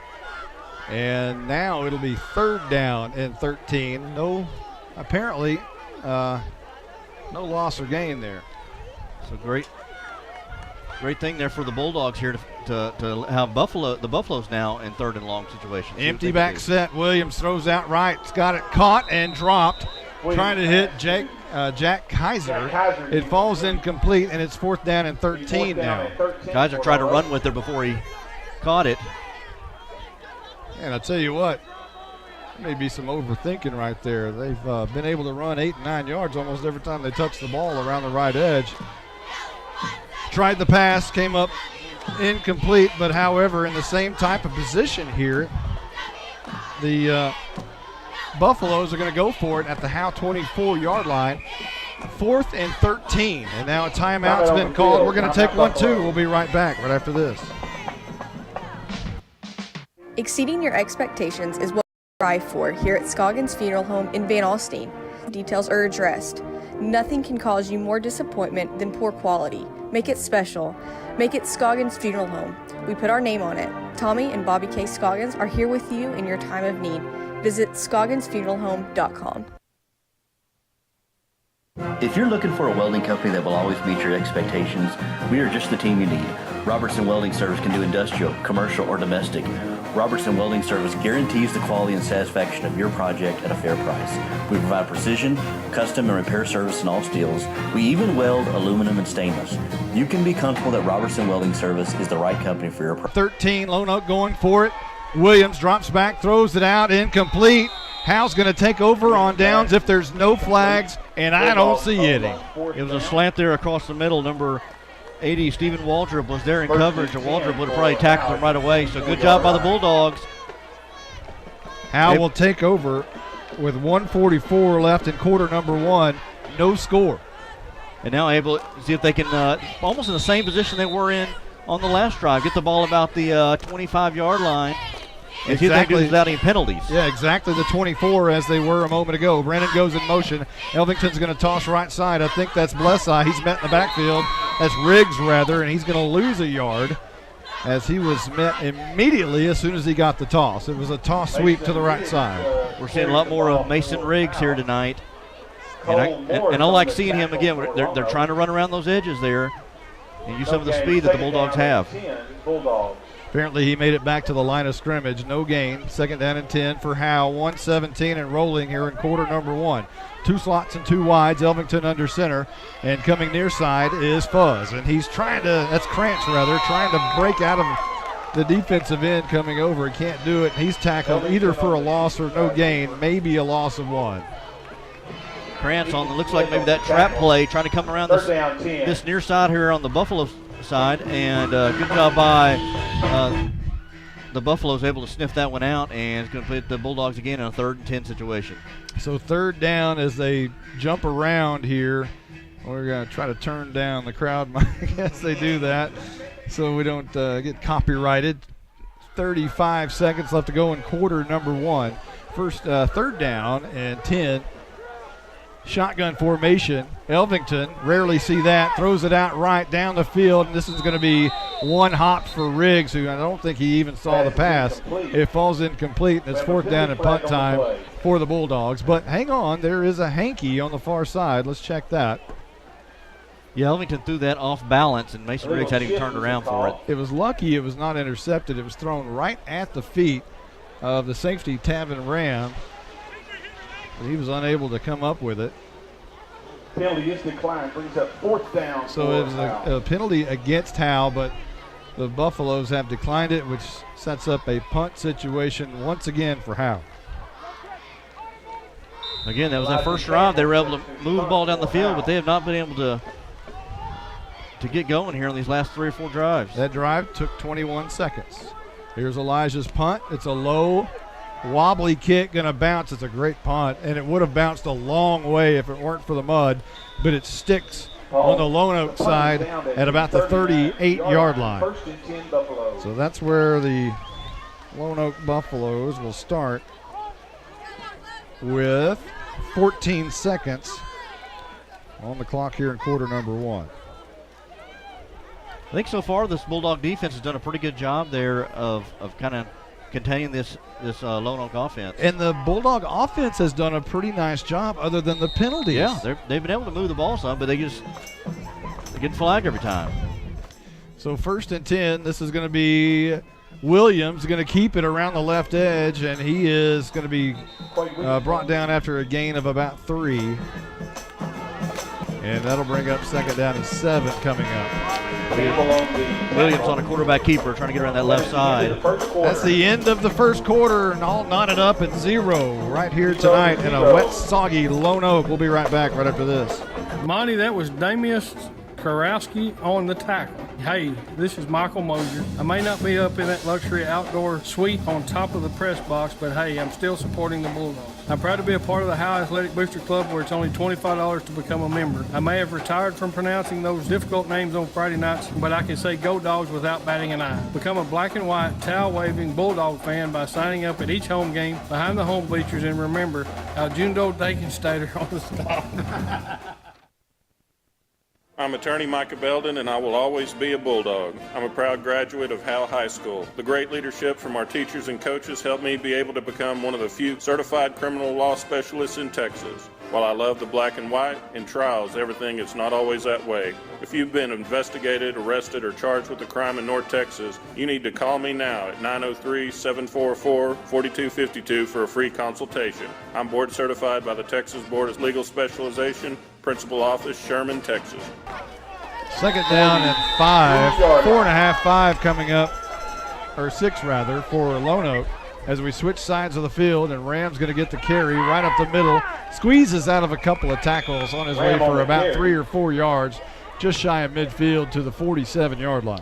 And now it'll be 3rd down and 13. Apparently, no loss or gain there. So great thing there for the Bulldogs here to have the Buffaloes now in 3rd and long situations. Empty back set. Williams throws out right. It's got it caught and dropped. Trying to hit Jack Kaiser. It falls incomplete, and it's 4th down and 13 now. Kaiser tried to run with it before he caught it. And I'll tell you what, maybe some overthinking right there. They've been able to run 8 and 9 yards almost every time they touch the ball around the right edge. Tried the pass, came up incomplete, but however, in the same type of position here, the Buffaloes are going to go for it at the Howe 24-yard line. 4th and 13, and now a timeout's been called. We're going to take one, too. We'll be right back right after this. Exceeding your expectations is what we strive for here at Scoggins Funeral Home in Van Alstyne. Details are addressed. Nothing can cause you more disappointment than poor quality. Make it special. Make it Scoggins Funeral Home. We put our name on it. Tommy and Bobby K. Scoggins are here with you in your time of need. Visit scogginsfuneralhome.com. If you're looking for a welding company that will always meet your expectations, we are just the team you need. Robertson Welding Service can do industrial, commercial, or domestic. Robertson Welding Service guarantees the quality and satisfaction of your project at a fair price. We provide precision, custom, and repair service in all steels. We even weld aluminum and stainless. You can be comfortable that Robertson Welding Service is the right company for your project. 13, Lone Oak going for it. Williams drops back, throws it out, incomplete. Howe's going to take over on downs if there's no flags, and I don't see any. It was a slant there across the middle. Number 80, Stephen Waldrop, was there in coverage, and Waldrop would have probably tackled him right away. So good job by the Bulldogs. Howe will take over with 1:44 left in quarter number 1. No score. And now able to see if they can, almost in the same position they were in on the last drive, get the ball about the 25-yard line. And see if they do this without any penalties. Yeah, exactly the 24 as they were a moment ago. Brennan goes in motion. Elvington's going to toss right side. I think that's Blessai. He's met in the backfield. That's Riggs, rather, and he's going to lose a yard as he was met immediately as soon as he got the toss. It was a toss sweep to the right side. We're seeing a lot more of Mason Riggs here tonight. And I like seeing him again. They're trying to run around those edges there and use some of the speed that the Bulldogs have. Apparently he made it back to the line of scrimmage. No gain. 2nd down and 10 for Howe. 1:17 and rolling here in quarter number 1. 2 slots and 2 wides. Elvington under center. And coming near side is Fuzz. And he's trying to, that's Krantz rather, trying to break out of the defensive end coming over. He can't do it. He's tackled either for a loss or no gain, maybe a loss of 1. Krantz on, looks like maybe that trap play, trying to come around this near side here on the Buffalo side, and good job by the Buffaloes, able to sniff that one out, and it's going to put the Bulldogs again in a 3rd and 10 situation. So 3rd down as they jump around here. We're going to try to turn down the crowd. I guess they do that so we don't get copyrighted. 35 seconds left to go in quarter number 1. First 3rd down and 10. Shotgun formation. Elvington, rarely see that, throws it out right down the field, and this is going to be one hop for Riggs, who I don't think he even saw the pass. It falls incomplete, and it's 4th down and punt time for the Bulldogs. But hang on, there is a hanky on the far side. Let's check that. Yeah, Elvington threw that off balance, and Mason Riggs had him turned around for it. It was lucky it was not intercepted. It was thrown right at the feet of the safety, Tavin Ram. But he was unable to come up with it. Penalty is declined, brings up 4th down. So it was a penalty against Howe, but the Buffaloes have declined it, which sets up a punt situation once again for Howe. Again, that was that first drive. They were able to move the ball down the field, but they have not been able to get going here on these last 3 or 4 drives. That drive took 21 seconds. Here's Elijah's punt. It's a low, wobbly kick, going to bounce. It's a great punt, and it would have bounced a long way if it weren't for the mud, but it sticks on the Lone Oak side at about the 38-yard line. So that's where the Lone Oak Buffaloes will start with 14 seconds on the clock here in quarter number 1. I think so far this Bulldog defense has done a pretty good job there of kind of containing this Lone Oak offense. And the Bulldog offense has done a pretty nice job other than the penalties. Yeah, they've been able to move the ball some, but they get flagged every time. So 1st and 10, this is going to be Williams going to keep it around the left edge, and he is going to be brought down after a gain of about 3. And that'll bring up 2nd down and 7 coming up. Williams on a quarterback keeper trying to get around that left side. That's the end of the first quarter, and all knotted up at 0 right here tonight in a wet, soggy Lone Oak. We'll be right back right after this. Monty, that was Damius Karowski on the tackle. Hey, this is Michael Mosier. I may not be up in that luxury outdoor suite on top of the press box, but hey, I'm still supporting the Bulldogs. I'm proud to be a part of the Howe Athletic Booster Club, where it's only $25 to become a member. I may have retired from pronouncing those difficult names on Friday nights, but I can say go Dogs without batting an eye. Become a black and white, towel-waving Bulldog fan by signing up at each home game behind the home bleachers, and remember, Aljundo Dakenstater on the stop. I'm attorney Micah Belden, and I will always be a Bulldog. I'm a proud graduate of Howe High School. The great leadership from our teachers and coaches helped me be able to become one of the few certified criminal law specialists in Texas. While I love the black and white, in trials, everything is not always that way. If you've been investigated, arrested, or charged with a crime in North Texas, you need to call me now at 903-744-4252 for a free consultation. I'm board certified by the Texas Board of Legal Specialization, Principal Office, Sherman, Texas. 2nd down and 5. 4.5, 5 coming up, or 6 rather, for Lone Oak as we switch sides of the field, and Ram's going to get the carry right up the middle. Squeezes out of a couple of tackles on his way for about 3 or 4 yards, just shy of midfield to the 47-yard line.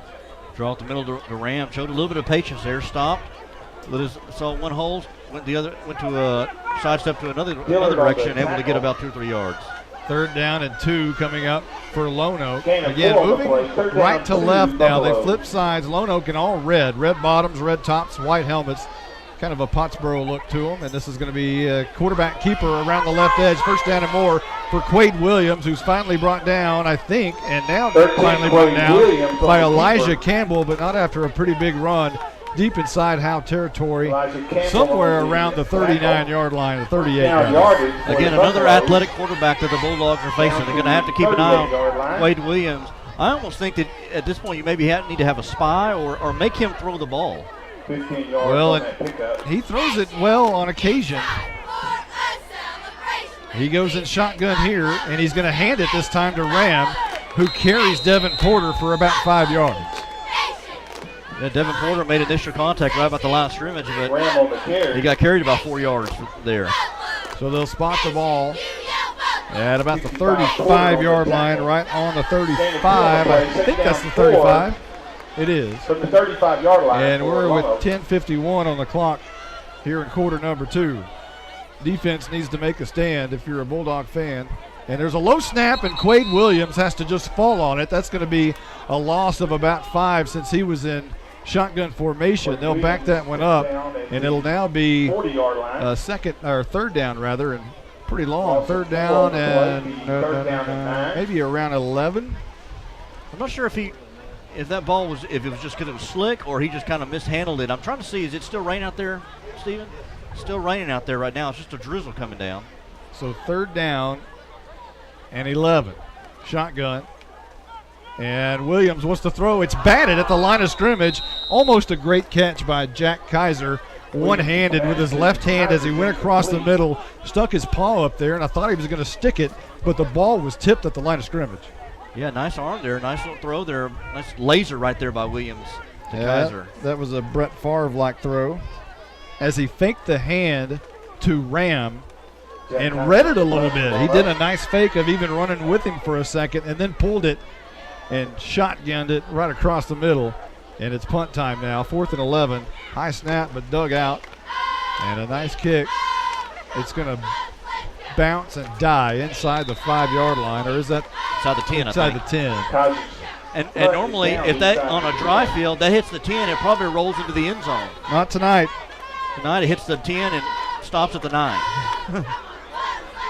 Draw up the middle to Ram. Showed a little bit of patience there. Stopped. Saw one hole. Went to a sidestep to another direction. Able to get about 2 or 3 yards. 3rd down and 2 coming up for Lone Oak. Again, moving right to left now. They flip sides. Lone Oak in all red. Red bottoms, red tops, white helmets. Kind of a Pottsboro look to them. And this is going to be a quarterback keeper around the left edge. 1st down and more for Quade Williams, who's finally brought down, I think, and now finally brought down by Elijah Campbell, but not after a pretty big run deep inside Howe territory, somewhere around the 39-yard line, the 38-yard line. Again, another athletic quarterback that the Bulldogs are facing. They're going to have to keep an eye on Quade Williams. I almost think that at this point you maybe need to have a spy or make him throw the ball. Well, and he throws it well on occasion. He goes in shotgun here, and he's going to hand it this time to Ram, who carries Devin Porter for about 5 yards. Yeah, Devin Porter made initial contact right about the line of scrimmage, but he got carried about 4 yards there. So they'll spot the ball at about the 35-yard line, right on the 35. I think that's the 35. It is. From the 35-yard line. And we're with 10:51 on the clock here in quarter number 2. Defense needs to make a stand if you're a Bulldog fan. And there's a low snap, and Quade Williams has to just fall on it. That's going to be a loss of about 5 since he was in shotgun formation. They'll back that one up, and it'll now be a 3rd down rather, and pretty long. 3rd down and maybe around 11. I'm not sure if that ball was, if it was just because it was slick or he just kind of mishandled it. I'm trying to see, is it still raining out there, Steven? It's still raining out there right now. It's just a drizzle coming down. So 3rd down and 11. Shotgun. And Williams wants to throw. It's batted at the line of scrimmage. Almost a great catch by Jack Kaiser. One-handed with his left hand as he went across the middle. Stuck his paw up there, and I thought he was going to stick it, but the ball was tipped at the line of scrimmage. Yeah, nice arm there. Nice little throw there. Nice laser right there by Williams to Kaiser. That was a Brett Favre-like throw. As he faked the hand to Ram and read it a little bit. He did a nice fake of even running with him for a second and then pulled it and shotgunned it right across the middle. And it's punt time now. 4th and 11. High snap, but dug out. And a nice kick. It's going to bounce and die inside the 5-yard line. Or is that inside the 10? Inside the 10. And normally, if that on a dry field, that hits the 10, it probably rolls into the end zone. Not tonight. Tonight it hits the 10 and stops at the 9.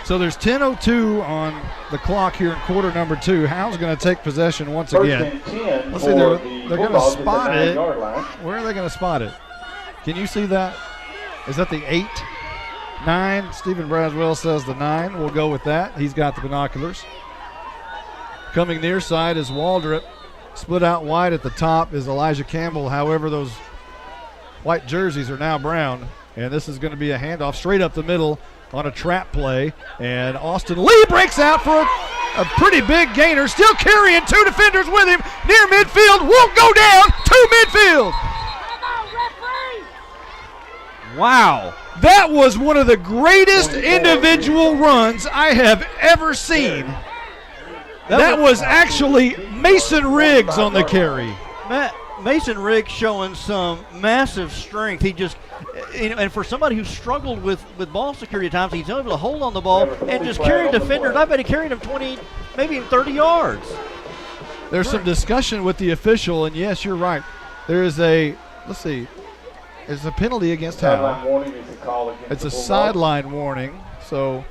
So there's 10:02 on the clock here in quarter number 2. Howe's going to take possession once again. Let's see, they're going to spot it. Where are they going to spot it? Can you see that? Is that the 8? 9? Stephen Braswell says the 9. We'll go with that. He's got the binoculars. Coming near side is Waldrop. Split out wide at the top is Elijah Campbell. However, those white jerseys are now brown. And this is going to be a handoff straight up the middle on a trap play. And Austin Lee breaks out for a pretty big gainer. Still carrying 2 defenders with him. Near midfield. Won't go down to midfield. Wow. That was one of the greatest individual runs I have ever seen. That was actually Mason Riggs on the carry. Mason Riggs showing some massive strength. He just, and for somebody who struggled with ball security at times, he's able to hold on the ball and just carry defenders. I bet he carried him 20, maybe even 30 yards. There's some discussion with the official, and yes, you're right. There is a, let's see, it's a penalty against Howe. It's a sideline warning, so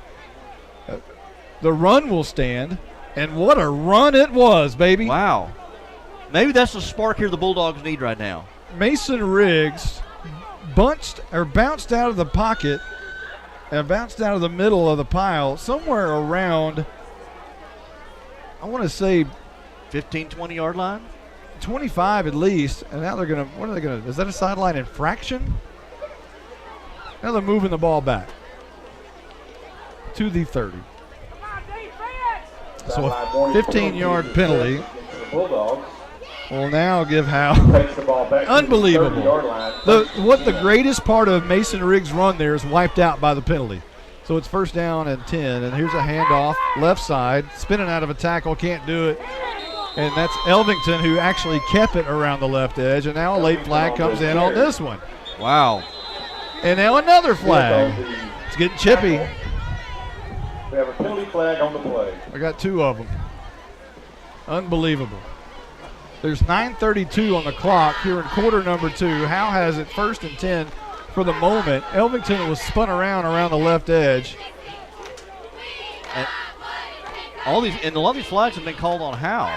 the run will stand, and what a run it was, baby. Wow. Maybe that's the spark here the Bulldogs need right now. Mason Riggs bounced out of the pocket and bounced out of the middle of the pile somewhere around, I want to say 15, 20-yard line? 25 at least, and now they're going to, what are they going to, is that a sideline infraction? Now they're moving the ball back to the 30. So a 15-yard penalty will now give Howe. Unbelievable. What the greatest part of Mason Riggs' run there is wiped out by the penalty. So it's first down and 10, and here's a handoff, left side, spinning out of a tackle, can't do it. And that's Elvington who actually kept it around the left edge, and now a late flag comes in on this one. Wow. And now another flag. It's getting chippy. We have a penalty flag on the play. I got 2 of them. Unbelievable. There's 9:32 on the clock here in quarter number 2. Howe has it first and 10 for the moment. Elvington was spun around the left edge. And a lot of these flags have been called on Howe.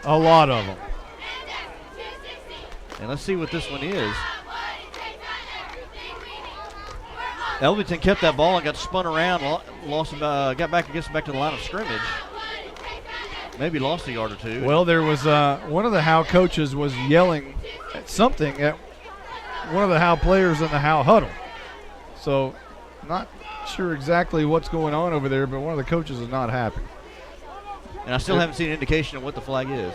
A lot of them. And let's see what this one is. Elvington kept that ball and got spun around, got back to the line of scrimmage. Maybe lost a yard or 2. Well, there was one of the Howe coaches was yelling at something at one of the Howe players in the Howe huddle. So not sure exactly what's going on over there, but one of the coaches is not happy. And I still haven't seen an indication of what the flag is.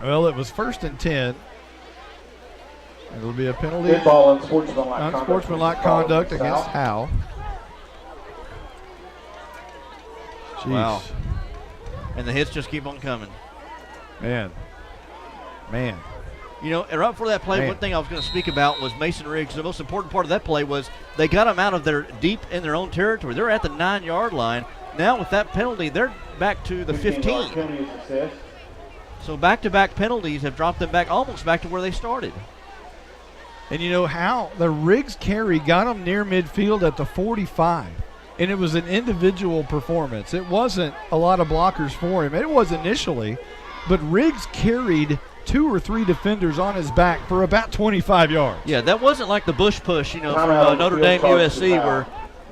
Well, it was first and 10. It'll be a penalty. Good ball, unsportsmanlike conduct against Howe. Jeez. Wow. And the hits just keep on coming. Man. You know, and right before that play, one thing I was going to speak about was Mason Riggs. The most important part of that play was they got him out of their deep in their own territory. They're at the 9-yard line. Now with that penalty, they're back to the 15. So back-to-back penalties have dropped them back almost back to where they started. And you know how the Riggs carry got them near midfield at the 45. And it was an individual performance. It wasn't a lot of blockers for him. It was initially, but Riggs carried 2 or 3 defenders on his back for about 25 yards. Yeah, that wasn't like the Bush push, from Notre Dame USC where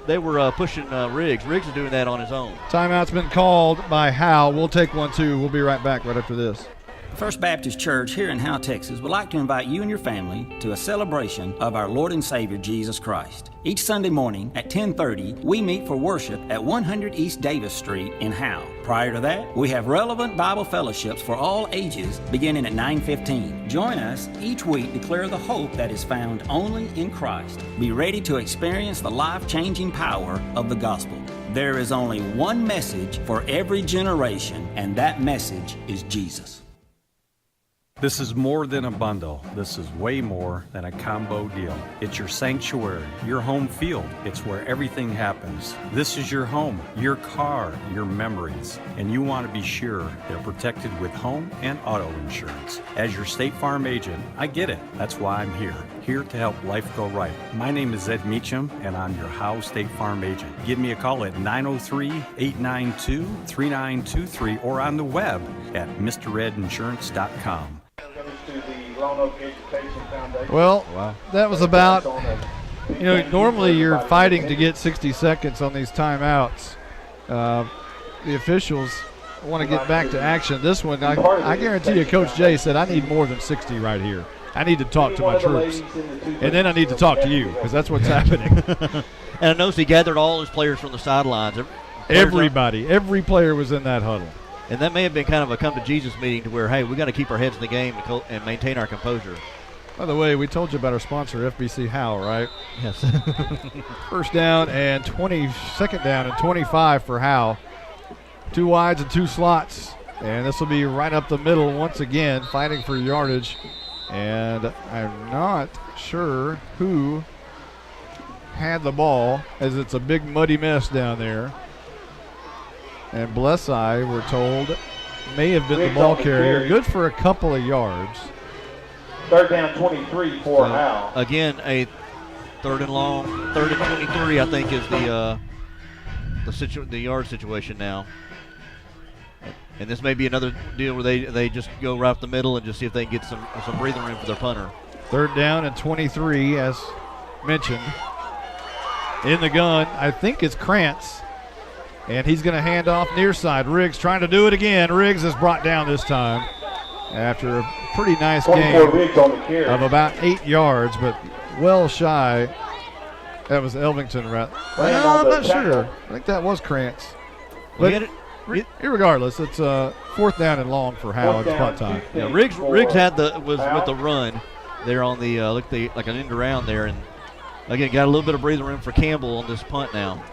they were pushing Riggs. Riggs is doing that on his own. Timeout's been called by Howe. We'll take one, too. We'll be right back right after this. First Baptist Church here in Howe, Texas would like to invite you and your family to a celebration of our Lord and Savior Jesus Christ. Each Sunday morning at 10:30, we meet for worship at 100 East Davis Street in Howe. Prior to that, we have relevant Bible fellowships for all ages beginning at 9:15. Join us each week, declare the hope that is found only in Christ. Be ready to experience the life-changing power of the gospel. There is only one message for every generation, and that message is Jesus. This is more than a bundle. This is way more than a combo deal. It's your sanctuary, your home field. It's where everything happens. This is your home, your car, your memories. And you want to be sure they're protected with home and auto insurance. As your State Farm agent, I get it. That's why I'm here to help life go right. My name is Ed Meacham, and I'm your Howe State Farm agent. Give me a call at 903-892-3923 or on the web at mredinsurance.com. Well, that was about, normally you're fighting to get 60 seconds on these timeouts. The officials want to get back to action. This one, I guarantee you, Coach Jay said, I need more than 60 right here. I need to talk to my troops. And then I need to talk to you, because that's what's happening. And I noticed he gathered all his players from the sidelines. Everybody, every player was in that huddle. And that may have been kind of a come-to-Jesus meeting to where, hey, we got to keep our heads in the game and maintain our composure. By the way, we told you about our sponsor, FBC Howe, right? Yes. First down and 20, second down and 25 for Howe. 2 wides and 2 slots. And this will be right up the middle once again, fighting for yardage. And I'm not sure who had the ball, as it's a big muddy mess down there. And Blesseye, we're told, may have been the ball carrier. Good for a couple of yards. Third down 23 for Howe. Again, a third and long, third and 23, I think, is the yard situation now. And this may be another deal where they just go right up the middle and just see if they can get some breathing room for their punter. Third down and 23, as mentioned. In the gun, I think it's Krantz. And he's going to hand off near side. Riggs trying to do it again. Riggs is brought down this time after a pretty nice game of about 8 yards, but well shy. That was Elvington, right? Well, I'm not sure. I think that was Krantz. But regardless, it's fourth down and long for Howe. It's punt time. Yeah, Riggs was with the run there on the like an end around there, and again got a little bit of breathing room for Campbell on this punt now.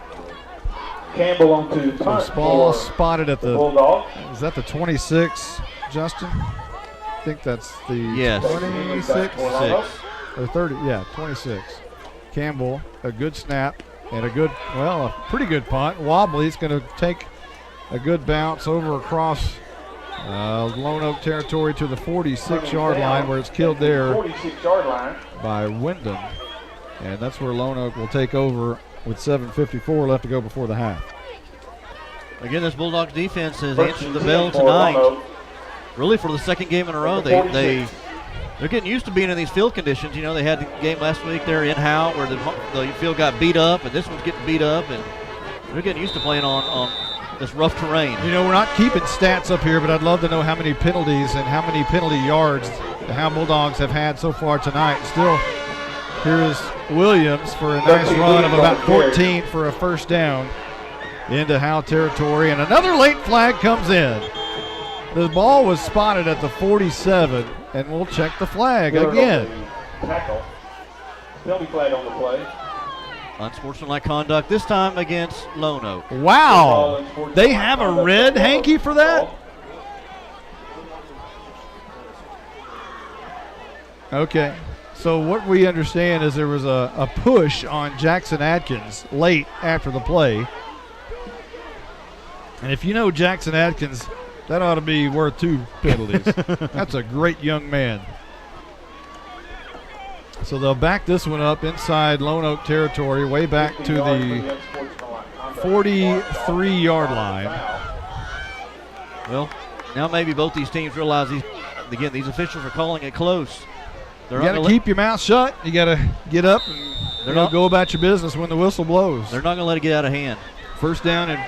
Campbell on to punt. So ball spotted at the Bulldogs. Is that the 26, Justin? I think that's the 26 or 30. Yeah, 26. Campbell, a good snap and a pretty good punt. Wobbly, it's going to take a good bounce over across Lone Oak territory to the 46-yard line, where it's killed there 46-yard line by Wyndham. And that's where Lone Oak will take over with 7:54 left to go before the half. Again, this Bulldogs defense has answered the bell tonight. Really, for the second game in a row, they're getting used to being in these field conditions. You know, they had the game last week there in Howe where the field got beat up, and this one's getting beat up, and they're getting used to playing on this rough terrain. You know, we're not keeping stats up here, but I'd love to know how many penalties and how many penalty yards the Howe Bulldogs have had so far tonight. Still, here is Williams for a nice run of about 14 for a first down into Howe territory, and another late flag comes in. The ball was spotted at the 47, and we'll check the flag again. Tackle. Penalty flag on the play. Unsportsmanlike conduct, this time against Lone Oak. Wow. They have a red hanky for that? Okay. So what we understand is there was a push on Jackson Atkins late after the play. And if you know Jackson Atkins, that ought to be worth 2 penalties. That's a great young man. So they'll back this one up inside Lone Oak territory, way back to the 43-yard line. Well, now maybe both these teams realize these officials are calling it close. You got to keep your mouth shut. You got to get up and go about your business when the whistle blows. They're not going to let it get out of hand. First down and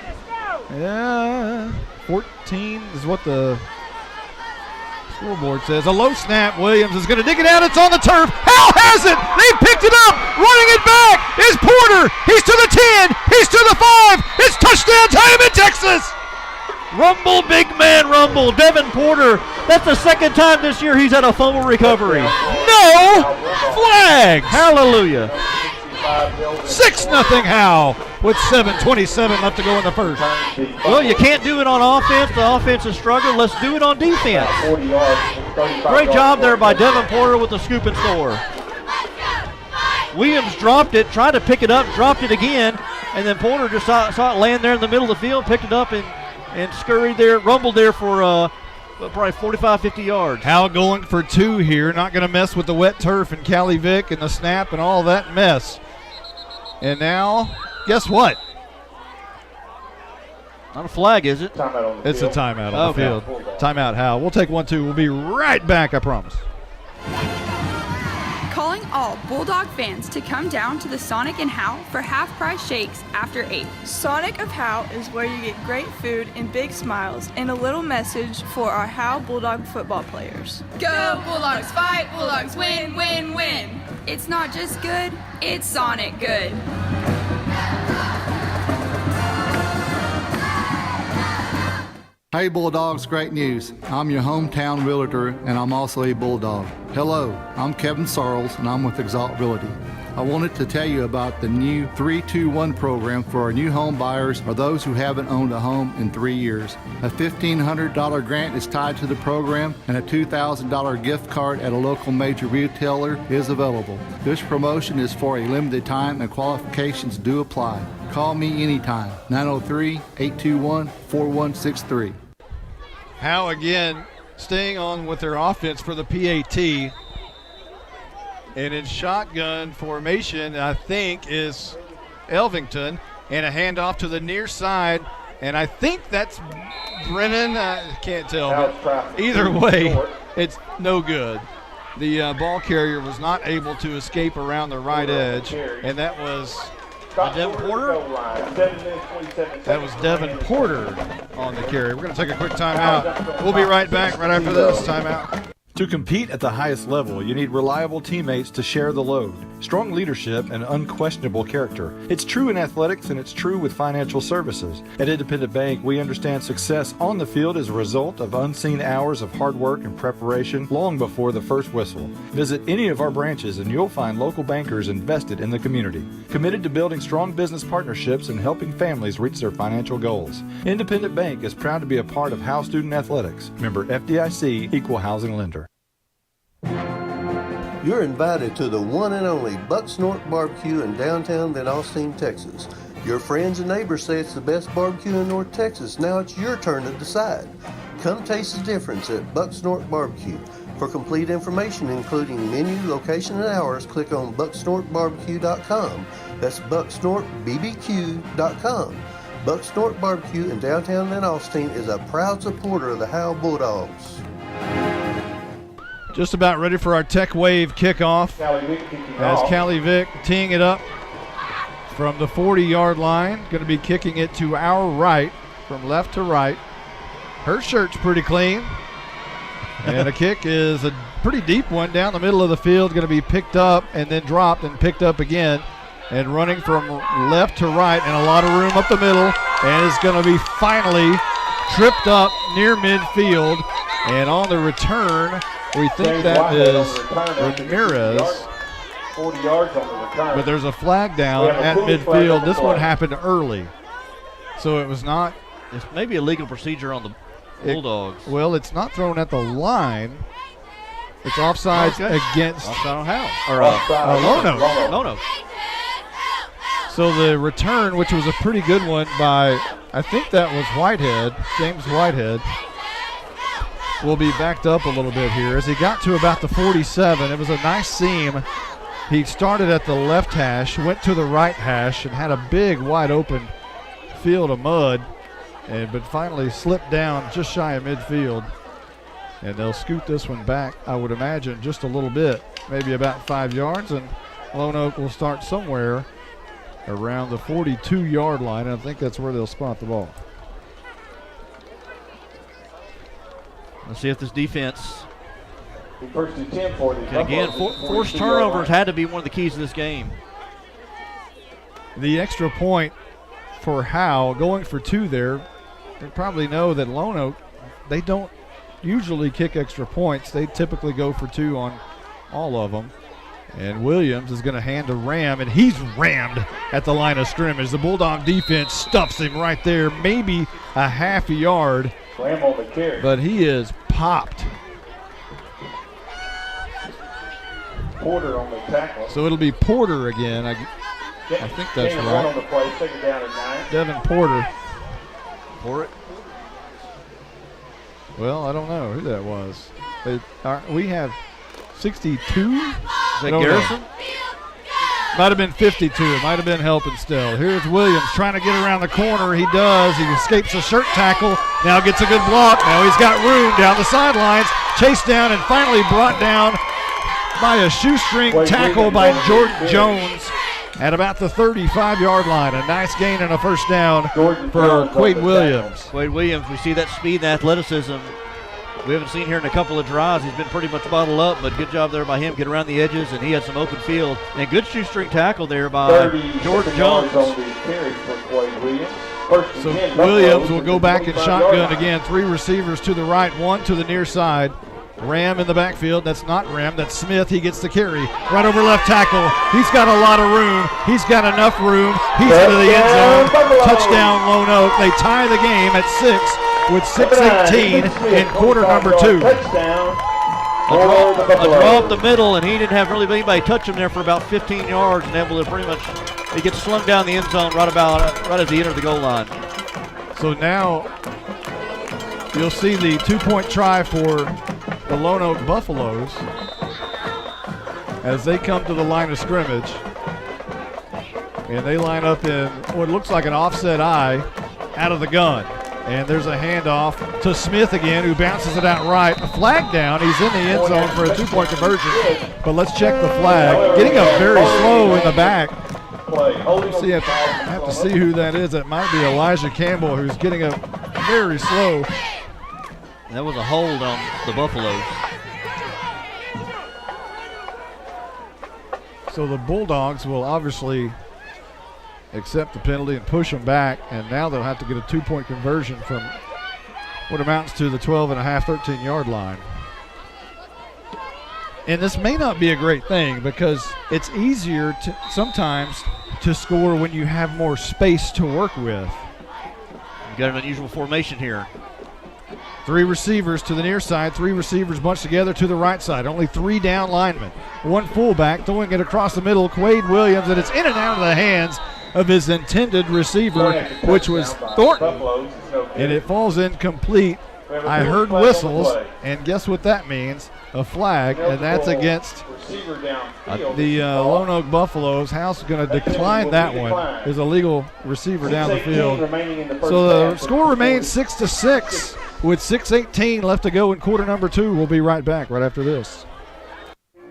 14 is what the scoreboard says. A low snap. Williams is going to dig it out. It's on the turf. Howe has it. They picked it up. Running it back is Porter. He's to the 10. He's to the 5. It's touchdown time in Texas. Rumble, big man, rumble. Devin Porter, that's the second time this year he's had a fumble recovery. No flags. Hallelujah. 6-0 Howe with 7:27 left to go in the first. Well, you can't do it on offense. The offense is struggling. Let's do it on defense. Great job there by Devin Porter with the scoop and score. Williams dropped it, tried to pick it up, dropped it again, and then Porter just saw it land there in the middle of the field, picked it up and scurried there, rumbled there for probably 45, 50 yards. Howe going for 2 here, not going to mess with the wet turf and Callie Vick and the snap and all that mess. And now, guess what? Not a flag, is it? It's a timeout on the field. Timeout, Howe. We'll take 1-2. We'll be right back, I promise. Calling all Bulldog fans to come down to the Sonic and Howe for half-price shakes after 8. Sonic of Howe is where you get great food and big smiles and a little message for our Howe Bulldog football players. Go Bulldogs, fight Bulldogs, win, win, win. It's not just good, it's Sonic good. Hey Bulldogs, great news. I'm your hometown realtor and I'm also a Bulldog. Hello, I'm Kevin Sarles and I'm with Exalt Realty. I wanted to tell you about the new 321 program for our new home buyers or those who haven't owned a home in 3 years. A $1,500 grant is tied to the program and a $2,000 gift card at a local major retailer is available. This promotion is for a limited time and qualifications do apply. Call me anytime, 903-821-4163. Howe again staying on with their offense for the PAT. And in shotgun formation, I think, is Elvington. And a handoff to the near side. And I think that's Brennan. I can't tell. But either way, it's no good. The ball carrier was not able to escape around the right edge. And that was Devin Porter? That was Devin Porter on the carry. We're going to take a quick timeout. We'll be right back right after this timeout. To compete at the highest level, you need reliable teammates to share the load, strong leadership, and unquestionable character. It's true in athletics, and it's true with financial services. At Independent Bank, we understand success on the field is a result of unseen hours of hard work and preparation long before the first whistle. Visit any of our branches, and you'll find local bankers invested in the community, committed to building strong business partnerships and helping families reach their financial goals. Independent Bank is proud to be a part of Howe Student Athletics. Member FDIC, Equal Housing Lender. You're invited to the one and only Buck Snort Barbecue in downtown Van Alstyne, Texas. Your friends and neighbors say it's the best barbecue in North Texas. Now it's your turn to decide. Come taste the difference at Buck Snort Barbecue. For complete information, including menu, location, and hours, click on bucksnortbarbecue.com. That's bucksnortbbq.com. Buck Snort Barbecue in downtown Van Alstyne is a proud supporter of the Howe Bulldogs. Just about ready for our Tech Wave kickoff as Callie Vick teeing it up from the 40-yard line. Going to be kicking it to our right from left to right. Her shirt's pretty clean. And the kick is a pretty deep one down the middle of the field. Going to be picked up and then dropped and picked up again. And running from left to right and a lot of room up the middle. And is going to be finally tripped up near midfield. And on the return, we think that is Ramirez. 40 yards on the return. But there's a flag down at midfield. This one happened early. So it was not. It's maybe a legal procedure on the Bulldogs. Well, it's not thrown at the line. It's offsides against offside on Howe. Or Lono. So the return, which was a pretty good one by, I think that was Whitehead, James Whitehead, will be backed up a little bit here. As he got to about the 47, it was a nice seam. He started at the left hash, went to the right hash, and had a big, wide open field of mud, but finally slipped down just shy of midfield. And they'll scoot this one back, I would imagine, just a little bit, maybe about 5 yards, and Lone Oak will start somewhere around the 42-yard line, and I think that's where they'll spot the ball. Let's see if this defense First and 10 for the can again forced turnovers had to be one of the keys to this game. The extra point for Howe, going for 2 there. They probably know that Lone Oak, they don't usually kick extra points. They typically go for 2 on all of them. And Williams is going to hand to Ram, and he's rammed at the line of scrimmage. The Bulldog defense stuffs him right there, maybe a half a yard. Ram on the carry. But he is popped. Porter on the tackle. So it'll be Porter again. I think that's right. On the play, second down and 9. Devin Porter. For it. Well, I don't know who that was. We have 62. Is that Garrison? Might have been 52. It might have been helping still. Here's Williams trying to get around the corner. He does. He escapes a shirt tackle. Now gets a good block. Now he's got room down the sidelines. Chased down and finally brought down by a shoestring tackle by Jordan Jones at about the 35-yard line. A nice gain and a first down for Quade Williams. Quade Williams, we see that speed and athleticism we haven't seen here in a couple of drives. He's been pretty much bottled up, but good job there by him. Get around the edges, and he had some open field. And good shoestring tackle there by Jordan Jones. So Williams will go back in shotgun again. 3 receivers to the right, 1 to the near side. Ram in the backfield. That's not Ram. That's Smith. He gets the carry. Right over left tackle. He's got a lot of room. He's got enough room. He's into the end zone. Touchdown, Lone Oak. They tie the game at 6 with 6:18 in quarter number 2. A draw up the middle, and he didn't have really anybody touch him there for about 15 yards, and able to pretty much, he gets slung down the end zone right as he entered the goal line. So now you'll see the 2-point try for the Lone Oak Buffaloes as they come to the line of scrimmage. And they line up in what looks like an offset eye out of the gun. And there's a handoff to Smith again, who bounces it out right. A flag down. He's in the end zone for a 2-point conversion. But let's check the flag. Getting up very slow in the back. See, I have to see who that is. That might be Elijah Campbell, who's getting up very slow. That was a hold on the Buffaloes. So the Bulldogs will obviously accept the penalty and push them back, and now they'll have to get a 2-point conversion from what amounts to the 12.5, 13-yard line. And this may not be a great thing because it's easier to sometimes to score when you have more space to work with. You got an unusual formation here. 3 receivers to the near side, 3 receivers bunched together to the right side. Only 3 down linemen. 1 fullback throwing it across the middle, Quade Williams, and it's in and out of the hands of his intended receiver, which was Thornton, and it falls incomplete. I heard whistles, and guess what that means? A flag, and that's against the Lone Oak Buffaloes. House is going to decline that one. There's a legal receiver down the field. So the score remains 6-6 with 6:18 left to go in quarter number 2. We'll be right back right after this.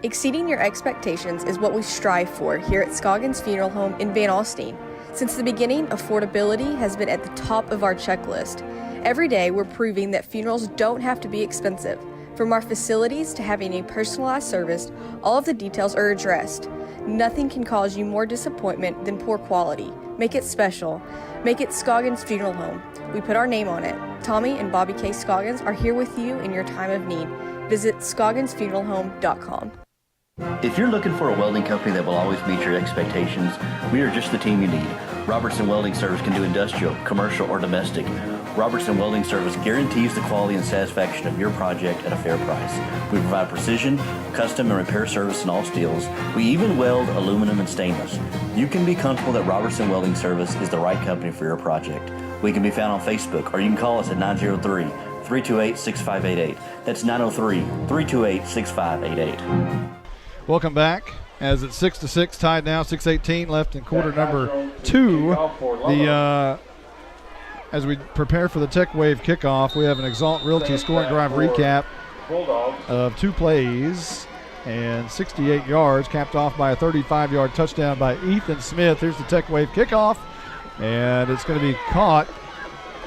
Exceeding your expectations is what we strive for here at Scoggins Funeral Home in Van Alstyne. Since the beginning, affordability has been at the top of our checklist. Every day, we're proving that funerals don't have to be expensive. From our facilities to having a personalized service, all of the details are addressed. Nothing can cause you more disappointment than poor quality. Make it special. Make it Scoggins Funeral Home. We put our name on it. Tommy and Bobby K. Scoggins are here with you in your time of need. Visit scogginsfuneralhome.com. If you're looking for a welding company that will always meet your expectations, we are just the team you need. Robertson Welding Service can do industrial, commercial, or domestic. Robertson Welding Service guarantees the quality and satisfaction of your project at a fair price. We provide precision, custom, and repair service in all steels. We even weld aluminum and stainless. You can be comfortable that Robertson Welding Service is the right company for your project. We can be found on Facebook, or you can call us at 903-328-6588. That's 903-328-6588. Welcome back. As it's 6-6, tied now, 6:18 left in quarter number 2. As we prepare for the Tech Wave kickoff, we have an Exalt Realty scoring drive recap of 2 plays and 68 yards, capped off by a 35-yard touchdown by Ethan Smith. Here's the Tech Wave kickoff, and it's going to be caught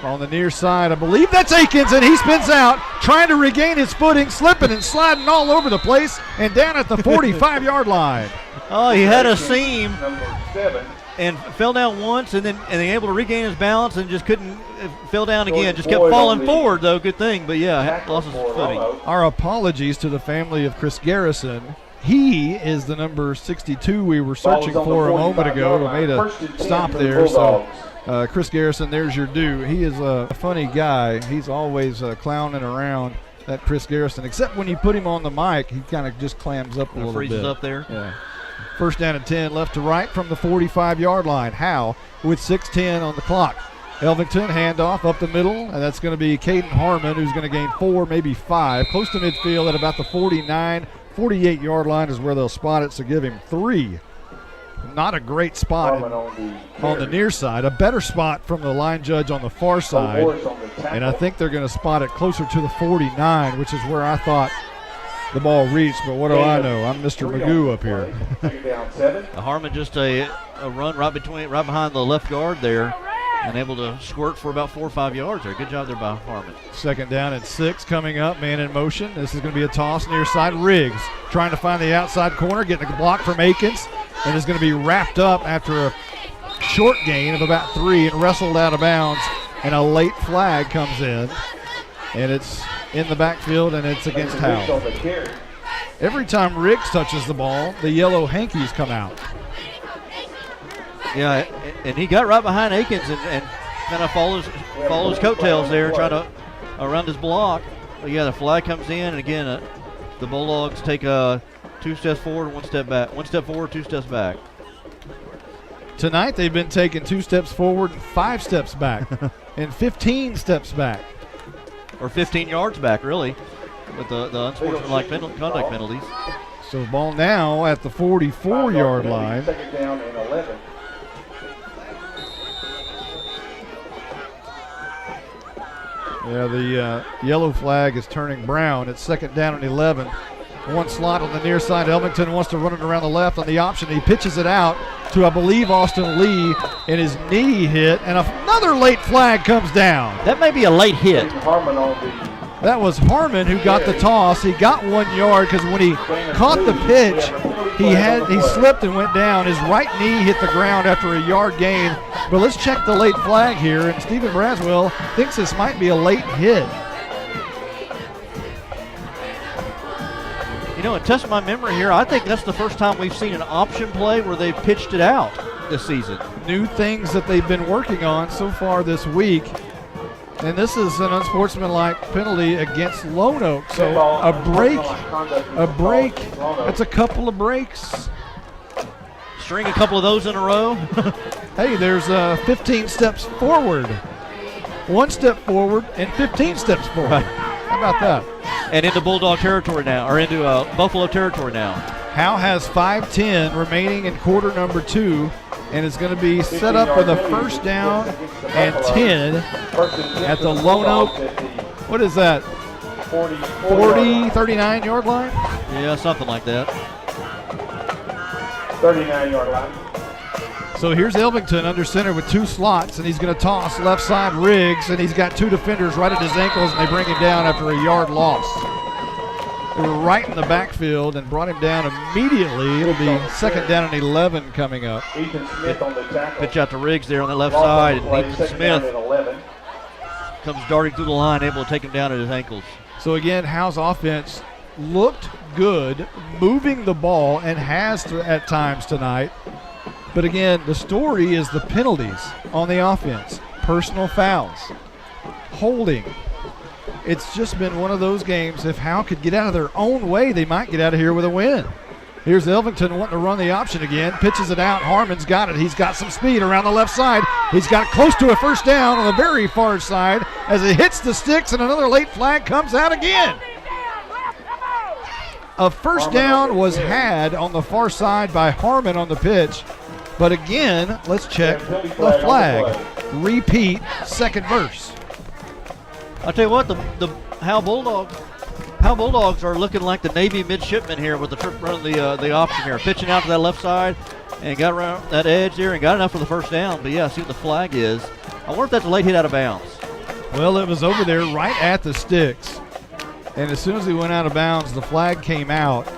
on the near side. I believe that's Akins, and he spins out, trying to regain his footing, slipping and sliding all over the place, and down at the 45-yard line. Oh, he had a seam and fell down once, and then able to regain his balance and just couldn't, fell down again. Just kept falling forward, though. Good thing, but yeah, lost his footing. Our apologies to the family of Chris Garrison, He is the number 62 we were searching for a moment ago. We made a stop there. So Chris Garrison, there's your due. He is a funny guy. He's always clowning around, that Chris Garrison, except when you put him on the mic, he kind of just clams up a little bit. Freezes up there. Yeah. First down and 10, left to right from the 45-yard line. Howe with 6:10 on the clock. Elvington handoff up the middle, and that's going to be Caden Harmon, who's going to gain 4, maybe 5. Close to midfield at about the 49, 48-yard line is where they'll spot it, so give him 3. Not a great spot on the near side. A better spot from the line judge on the far side. And I think they're going to spot it closer to the 49, which is where I thought the ball reached. But what do I know? I'm Mr. Magoo up here. Harmon just a run right behind the left guard there, and able to squirt for about 4 or 5 yards there. Good job there by Harmon. Second down and 6 coming up. Man in motion. This is going to be a toss near side. Riggs trying to find the outside corner, getting a block from Akins, and is going to be wrapped up after a short gain of about 3 and wrestled out of bounds. And a late flag comes in, and it's in the backfield, and it's against Howe. Every time Riggs touches the ball, the yellow hankies come out. Yeah, and he got right behind Akins and kind of follows coattails there, trying to around his block. But yeah, the flag comes in, and again, the Bulldogs take 2 steps forward, 1 step back. 1 step forward, 2 steps back. Tonight they've been taking 2 steps forward and 5 steps back and 15 steps back. Or 15 yards back, really, with the unsportsmanlike conduct penalties. So ball now at the 44-yard line. Second down and 11. Yeah, the yellow flag is turning brown. It's second down and 11. 1 slot on the near side. Elvington wants to run it around the left on the option. He pitches it out to, I believe, Austin Lee, and his knee hit, and another late flag comes down. That may be a late hit. That was Harmon who got the toss. He got 1 yard because when he caught the pitch, he slipped and went down. His right knee hit the ground after a yard gain. But let's check the late flag here, and Stephen Braswell thinks this might be a late hit. You know, and test my memory here, I think that's the first time we've seen an option play where they pitched it out this season. New things that they've been working on so far this week. And this is an unsportsmanlike penalty against Lone Oak. So a break, that's a couple of breaks. String a couple of those in a row. Hey, there's 15 steps forward. 1 step forward and 15 steps forward. Right. How about that? And into Bulldog territory now, or into Buffalo territory now. Howe has 5:10 remaining in quarter number 2, and it's going to be set up with a first down and 10 at the Lone Oak. What is that? 39-yard line? Yeah, something like that. 39-yard line. So here's Elvington under center with 2 slots, and he's going to toss left side Riggs, and he's got 2 defenders right at his ankles, and they bring him down after a yard loss. They were right in the backfield and brought him down immediately. It'll be second down and 11 coming up. Ethan Smith on the tackle. Pitch out to Riggs there on the left side, and Ethan Smith comes darting through the line, able to take him down at his ankles. So again, Howe's offense looked good, moving the ball, and has at times tonight. But again, the story is the penalties on the offense. Personal fouls, holding. It's just been one of those games. If Howe could get out of their own way, they might get out of here with a win. Here's Elvington wanting to run the option again. Pitches it out. Harmon's got it. He's got some speed around the left side. He's got close to a first down on the very far side as it hits the sticks, and another late flag comes out again. A first down was had on the far side by Harmon on the pitch. But again, let's check the flag. Repeat, second verse. I'll tell you what, the Howe Bulldogs are looking like the Navy midshipmen here with the trip running the option here. Pitching out to that left side and got around that edge there and got enough for the first down. But yeah, see what the flag is. I wonder if that's a late hit out of bounds. Well, it was over there right at the sticks. And as soon as he went out of bounds, the flag came out.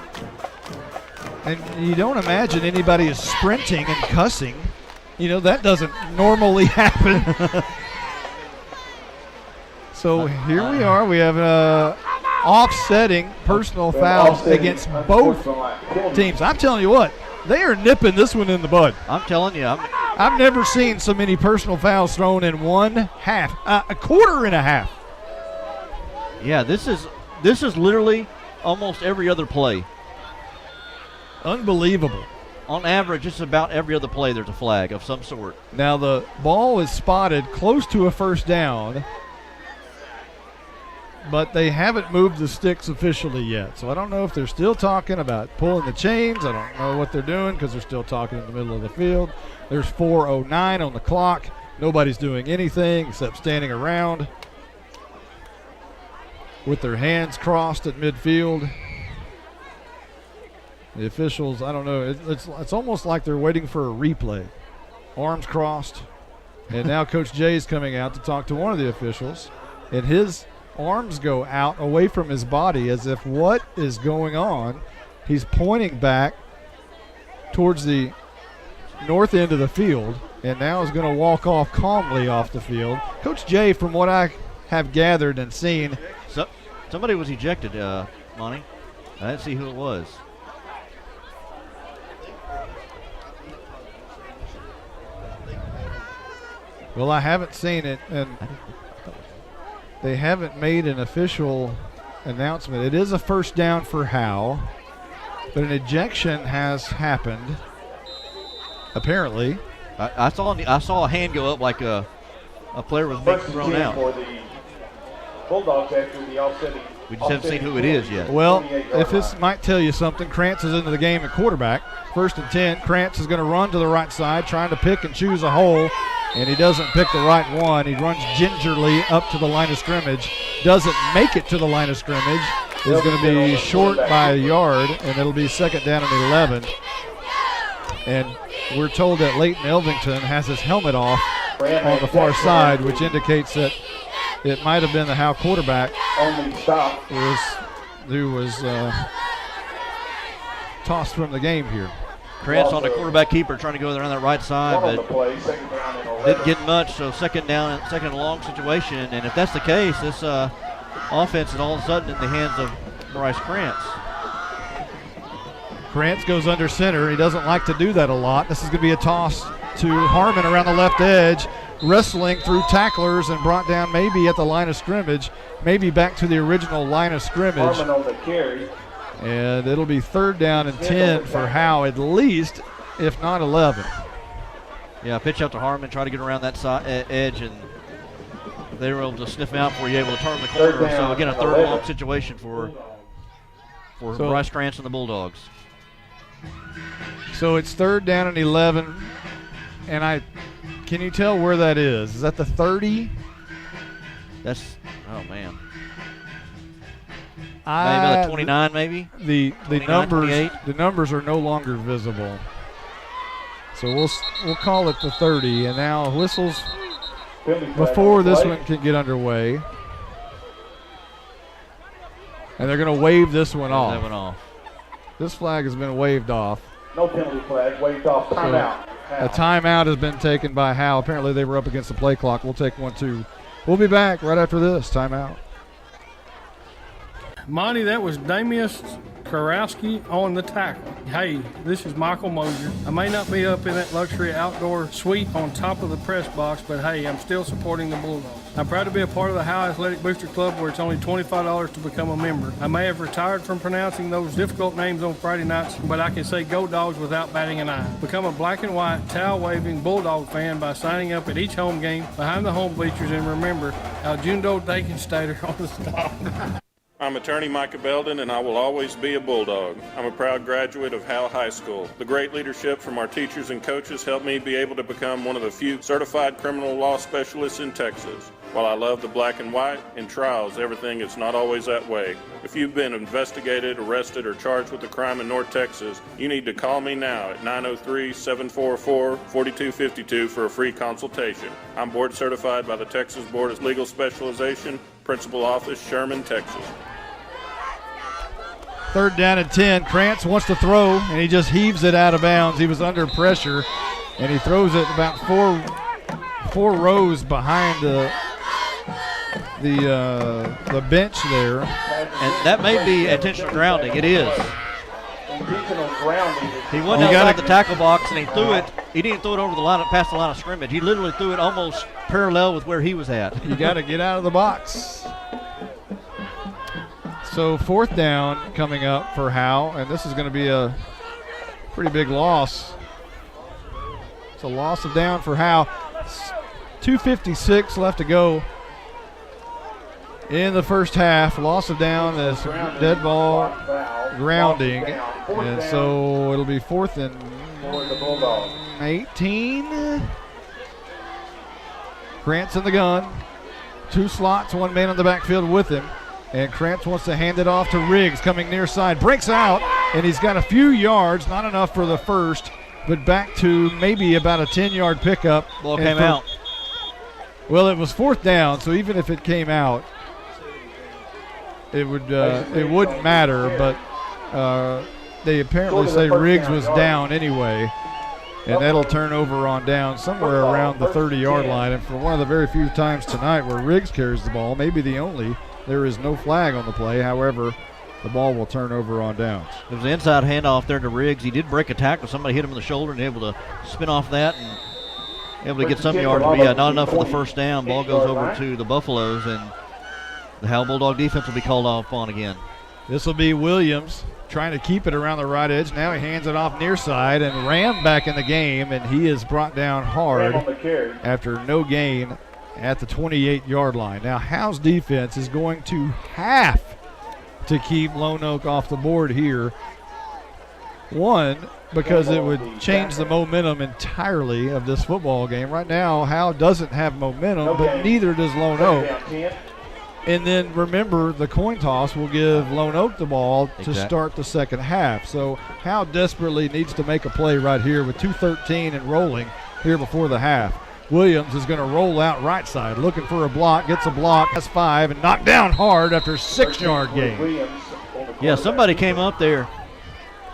And you don't imagine anybody is sprinting and cussing. You know, that doesn't normally happen. So here we are. We have offsetting personal fouls against both teams. I'm telling you what, they are nipping this one in the bud. I'm telling you. I've never seen so many personal fouls thrown in one half, a quarter and a half. Yeah, this is literally almost every other play. Unbelievable. On average, it's about every other play there's a flag of some sort. Now the ball is spotted close to a first down, but they haven't moved the sticks officially yet. So I don't know if they're still talking about pulling the chains. I don't know what they're doing because they're still talking in the middle of the field. There's 4:09 on the clock. Nobody's doing anything except standing around with their hands crossed at midfield. The officials, I don't know, it's almost like they're waiting for a replay. Arms crossed. And now Coach Jay is coming out to talk to one of the officials. And his arms go out away from his body as if what is going on? He's pointing back towards the north end of the field and now is going to walk off calmly off the field. Coach Jay, from what I have gathered and seen. Somebody was ejected, Monty. I didn't see who it was. Well, I haven't seen it, and they haven't made an official announcement. It is a first down for Howe, but an ejection has happened, apparently. I saw a hand go up like a player was being thrown out. For the Bulldogs after the offsetting. We just haven't seen who it is yet. Well, if this might tell you something, Krantz is into the game at quarterback. 1st and 10. Krantz is going to run to the right side, trying to pick and choose a hole, and he doesn't pick the right one. He runs gingerly up to the line of scrimmage, doesn't make it to the line of scrimmage. Is going to be short by a yard, and it'll be 2nd down and 11. And we're told that Leighton Elvington has his helmet off on the far side, which indicates that it might have been the Howe quarterback who was tossed from the game here. Krantz on the quarterback keeper trying to go around that right side, but didn't get much, so 2nd down, 2nd and long situation. And if that's the case, this offense is all of a sudden in the hands of Bryce Krantz. Krantz goes under center. He doesn't like to do that a lot. This is going to be a toss to Harmon around the left edge, wrestling through tacklers and brought down maybe at the line of scrimmage, maybe back to the original line of scrimmage. Harmon on the carry. And it'll be 3rd down and 10 for Howe at least, if not 11. Yeah, pitch out to Harmon, try to get around that side, edge, and they were able to sniff him out before he was able to turn the corner. So again, a 3rd and long situation for Bryce Krantz and the Bulldogs. So it's 3rd down and 11, and can you tell where that is? Is that the 30? That's, oh man. Maybe about 29, maybe. The 29, numbers 28. The numbers are no longer visible. So we'll call it the 30, and now whistles before this one can get underway. And they're going to wave this one off. That one off. This flag has been waved off. No penalty flag, waved off, timeout. A timeout has been taken by Howe. Apparently they were up against the play clock. We'll take one too. We'll be back right after this timeout. Monty, that was Damius Karowski on the tackle. Hey, this is Michael Mosier. I may not be up in that luxury outdoor suite on top of the press box, but hey, I'm still supporting the Bulldogs. I'm proud to be a part of the Howe Athletic Booster Club, where it's only $25 to become a member. I may have retired from pronouncing those difficult names on Friday nights, but I can say go Dogs without batting an eye. Become a black and white, towel-waving Bulldog fan by signing up at each home game behind the home bleachers, and remember, Aljundo Dakenstater on the stop. I'm attorney Micah Belden, and I will always be a Bulldog. I'm a proud graduate of Howe High School. The great leadership from our teachers and coaches helped me be able to become one of the few certified criminal law specialists in Texas. While I love the black and white, in trials, everything is not always that way. If you've been investigated, arrested, or charged with a crime in North Texas, you need to call me now at 903-744-4252 for a free consultation. I'm board certified by the Texas Board of Legal Specialization, Principal Office, Sherman, Texas. 3rd down and 10. Krantz wants to throw, and he just heaves it out of bounds. He was under pressure, and he throws it about four rows behind the bench there. And that may be intentional grounding. It is. Intentional grounding. He went outside the tackle box and he threw it. He didn't throw it over the line, past the line of scrimmage. He literally threw it almost parallel with where he was at. You got to get out of the box. So 4th down coming up for Howe, and this is going to be a pretty big loss. It's a loss of down for Howe. 2:56 left to go in the first half. Loss of down is dead ball grounding, and so it'll be 4th and 18. Krantz in the gun. 2 slots, 1 man on the backfield with him. And Krantz wants to hand it off to Riggs, coming near side. Breaks out, and he's got a few yards, not enough for the first, but back to maybe about a 10-yard pickup. Ball came out. Well, it was 4th down, so even if it came out, it wouldn't matter. But they apparently say Riggs was down anyway, and that'll turn over on down somewhere around the 30-yard line. And for one of the very few times tonight where Riggs carries the ball, maybe the only, there is no flag on the play. However, the ball will turn over on downs. There was an inside handoff there to Riggs. He did break a tackle. Somebody hit him in the shoulder and able to spin off that and able to get some yards. But yeah, not enough for the first down. Ball goes over to the Buffaloes, and the Howe Bulldog defense will be called off on again. This will be Williams trying to keep it around the right edge. Now he hands it off near side, and Ram back in the game, and he is brought down hard after no gain at the 28-yard line. Now Howe's defense is going to have to keep Lone Oak off the board here. One, because it would change the momentum entirely of this football game. Right now, Howe doesn't have momentum, but neither does Lone Oak. And then remember, the coin toss will give Lone Oak the ball to start the second half. So Howe desperately needs to make a play right here with 2:13 and rolling here before the half. Williams is going to roll out right side, looking for a block, gets a block, has 5, and knocked down hard after a 6-yard gain. Yeah, somebody came up there.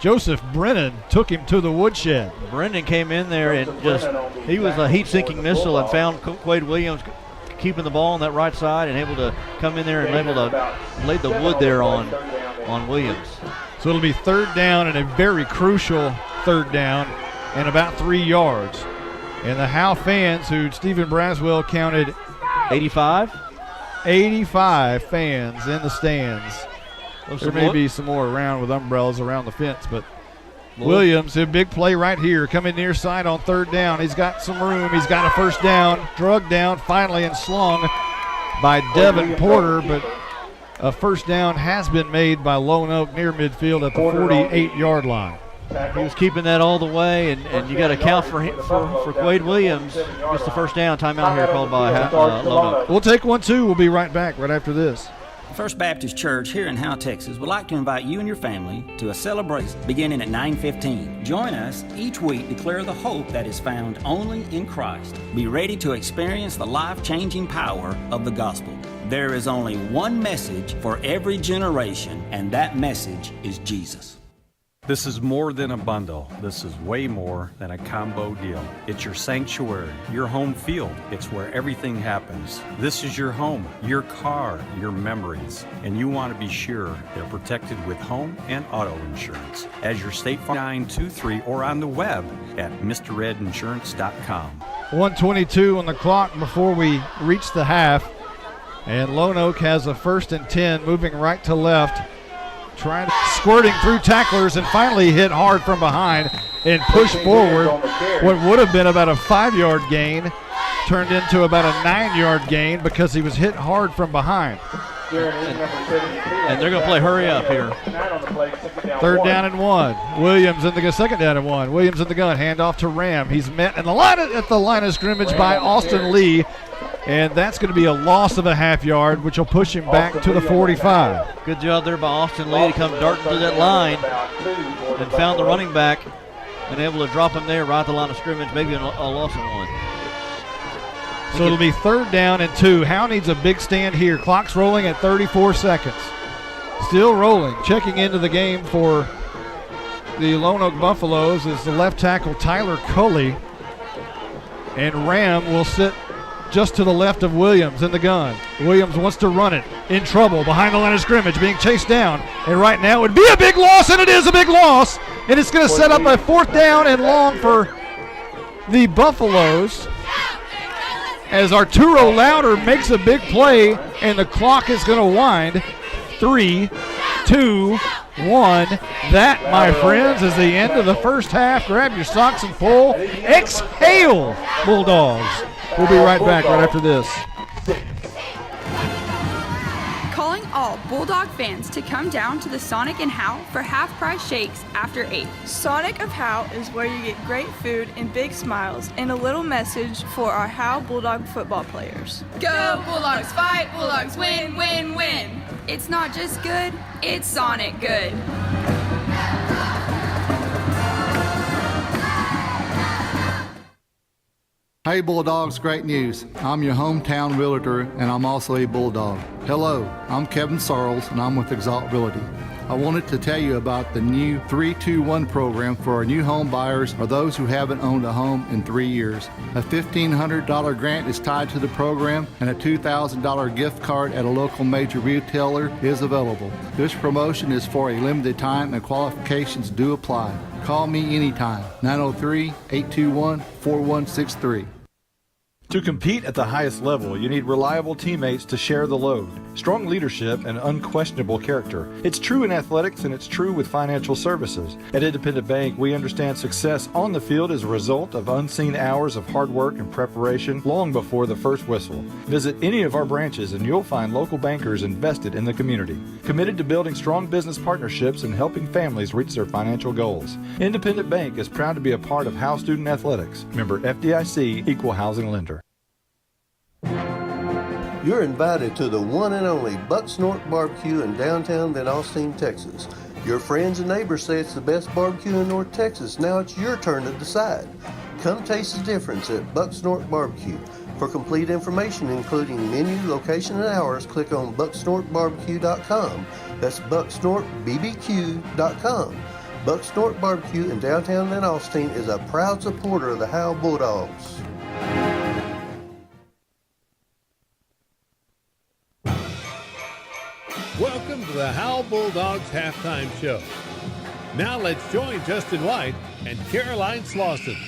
Joseph Brennan took him to the woodshed. Brennan came in there and he was a heat-sinking missile and found Quade Williams keeping the ball on that right side and able to come in there and able to lay the wood there on Williams. So it'll be 3rd down and a very crucial 3rd down and about 3 yards. And the Howe fans, who Stephen Braswell counted 85 fans in the stands. There may be some more around with umbrellas around the fence, but Williams, a big play right here, coming near side on 3rd down. He's got some room. He's got a first down, drugged down finally and slung by Devin Porter, but a first down has been made by Lone Oak near midfield at the 48-yard line. He was keeping that all the way, and you got to count for Quade Williams. Just the first down. Timeout here called by Lone Oak. We'll take one, too. We'll be right back right after this. First Baptist Church here in Howe, Texas would like to invite you and your family to a celebration beginning at 9:15. Join us each week to declare the hope that is found only in Christ. Be ready to experience the life-changing power of the gospel. There is only one message for every generation, and that message is Jesus. This is more than a bundle. This is way more than a combo deal. It's your sanctuary, your home field. It's where everything happens. This is your home, your car, your memories. And you want to be sure they're protected with home and auto insurance. As your State Farm 923 or on the web at MrRedInsurance.com. 1:22 on the clock before we reach the half. And Lone Oak has a 1st and 10, moving right to left. Squirting through tacklers and finally hit hard from behind and pushed forward. What would have been about a 5-yard gain turned into about a 9-yard gain because he was hit hard from behind. And they're going to play hurry up here. 3rd down and 1. Williams in the 2nd down and 1. Williams in the gun. Hand off to Ram. He's met at the line of scrimmage by Austin Lee. And that's going to be a loss of a half yard, which will push him back to the 45. Good job there by Austin Lee to come darting through that line and found the running back and able to drop him there right at the line of scrimmage, maybe a loss of 1. So it'll be 3rd down and 2. Howe needs a big stand here. Clock's rolling at 34 seconds. Still rolling. Checking into the game for the Lone Oak Buffaloes is the left tackle Tyler Culley. And Ram will sit just to the left of Williams in the gun. Williams wants to run it, in trouble, behind the line of scrimmage, being chased down. And right now it would be a big loss, and it is a big loss. And it's going to set up a 4th down and long for the Buffaloes as Arturo Louder makes a big play, and the clock is going to wind. 3, 2, 1. That, my friends, is the end of the first half. Grab your socks and pull. Exhale, Bulldogs. We'll be right back right after this. Calling all Bulldog fans to come down to the Sonic and Howe for half-price shakes after 8. Sonic of Howe is where you get great food and big smiles and a little message for our Howe Bulldog football players. Go Bulldogs, fight Bulldogs, win, win, win. It's not just good, it's Sonic good. Hey Bulldogs, great news. I'm your hometown realtor and I'm also a Bulldog. Hello, I'm Kevin Sarles and I'm with Exalt Realty. I wanted to tell you about the new 321 program for our new home buyers or those who haven't owned a home in 3 years. A $1,500 grant is tied to the program and a $2,000 gift card at a local major retailer is available. This promotion is for a limited time and qualifications do apply. Call me anytime, 903-821-4163. To compete at the highest level, you need reliable teammates to share the load, strong leadership, and unquestionable character. It's true in athletics, and it's true with financial services. At Independent Bank, we understand success on the field is a result of unseen hours of hard work and preparation long before the first whistle. Visit any of our branches, and you'll find local bankers invested in the community, committed to building strong business partnerships and helping families reach their financial goals. Independent Bank is proud to be a part of Howe Student Athletics. Member FDIC, Equal Housing Lender. You're invited to the one and only Buck Snort Barbecue in downtown Van Alstyne, Texas. Your friends and neighbors say it's the best barbecue in North Texas. Now it's your turn to decide. Come taste the difference at Buck Snort Barbecue. For complete information, including menu, location, and hours, click on bucksnortbarbecue.com. That's bucksnortbbq.com. Buck Snort Barbecue in downtown Van Alstyne is a proud supporter of the Howe Bulldogs. Welcome to the Howe Bulldogs halftime show. Now let's join Justin White and Caroline Slauson.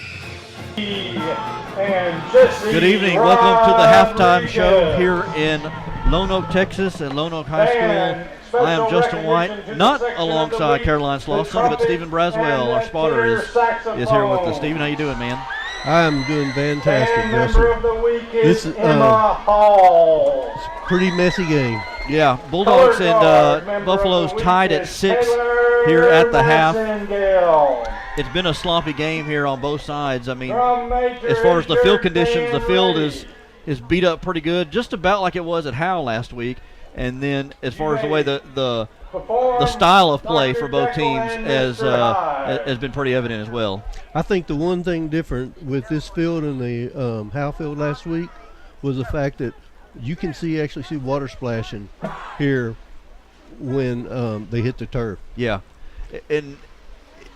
Good evening. Welcome to the halftime show here in Lone Oak, Texas at Lone Oak High School. I am Justin White, not alongside Caroline Slauson, but Stephen Braswell, our spotter, is here with us. Stephen, how you doing, man? I'm doing fantastic, Justin. This is pretty messy game. Yeah, Bulldogs and Buffaloes tied at 6 here at the half. It's been a sloppy game here on both sides. I mean, as far as the field conditions, the field is beat up pretty good, just about like it was at Howe last week. And then as far as the way the style of play for both teams has been pretty evident as well. I think the one thing different with this field and the Howe field last week was the fact that you can actually see water splashing here when they hit the turf. Yeah, and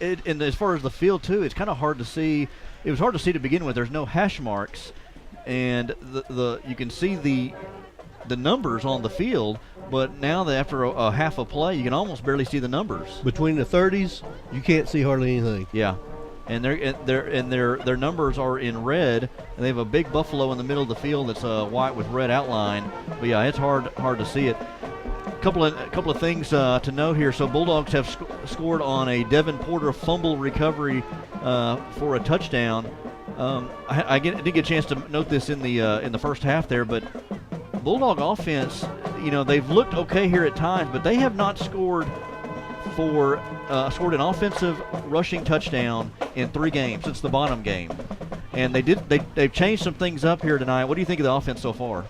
as far as the field too, it's kind of hard to see. It was hard to see to begin with. There's no hash marks, and you can see the numbers on the field, but now that after a half a play, you can almost barely see the numbers. Between the 30s, you can't see hardly anything. Yeah. And their numbers are in red, and they have a big buffalo in the middle of the field that's white with red outline. But yeah, it's hard to see it. A couple of things to know here. So Bulldogs have scored on a Devin Porter fumble recovery for a touchdown. I didn't get a chance to note this in the first half there, but Bulldog offense, they've looked okay here at times, but they have not scored an offensive rushing touchdown in 3 games since the bottom game, and they've changed some things up here tonight. What do you think of the offense so far?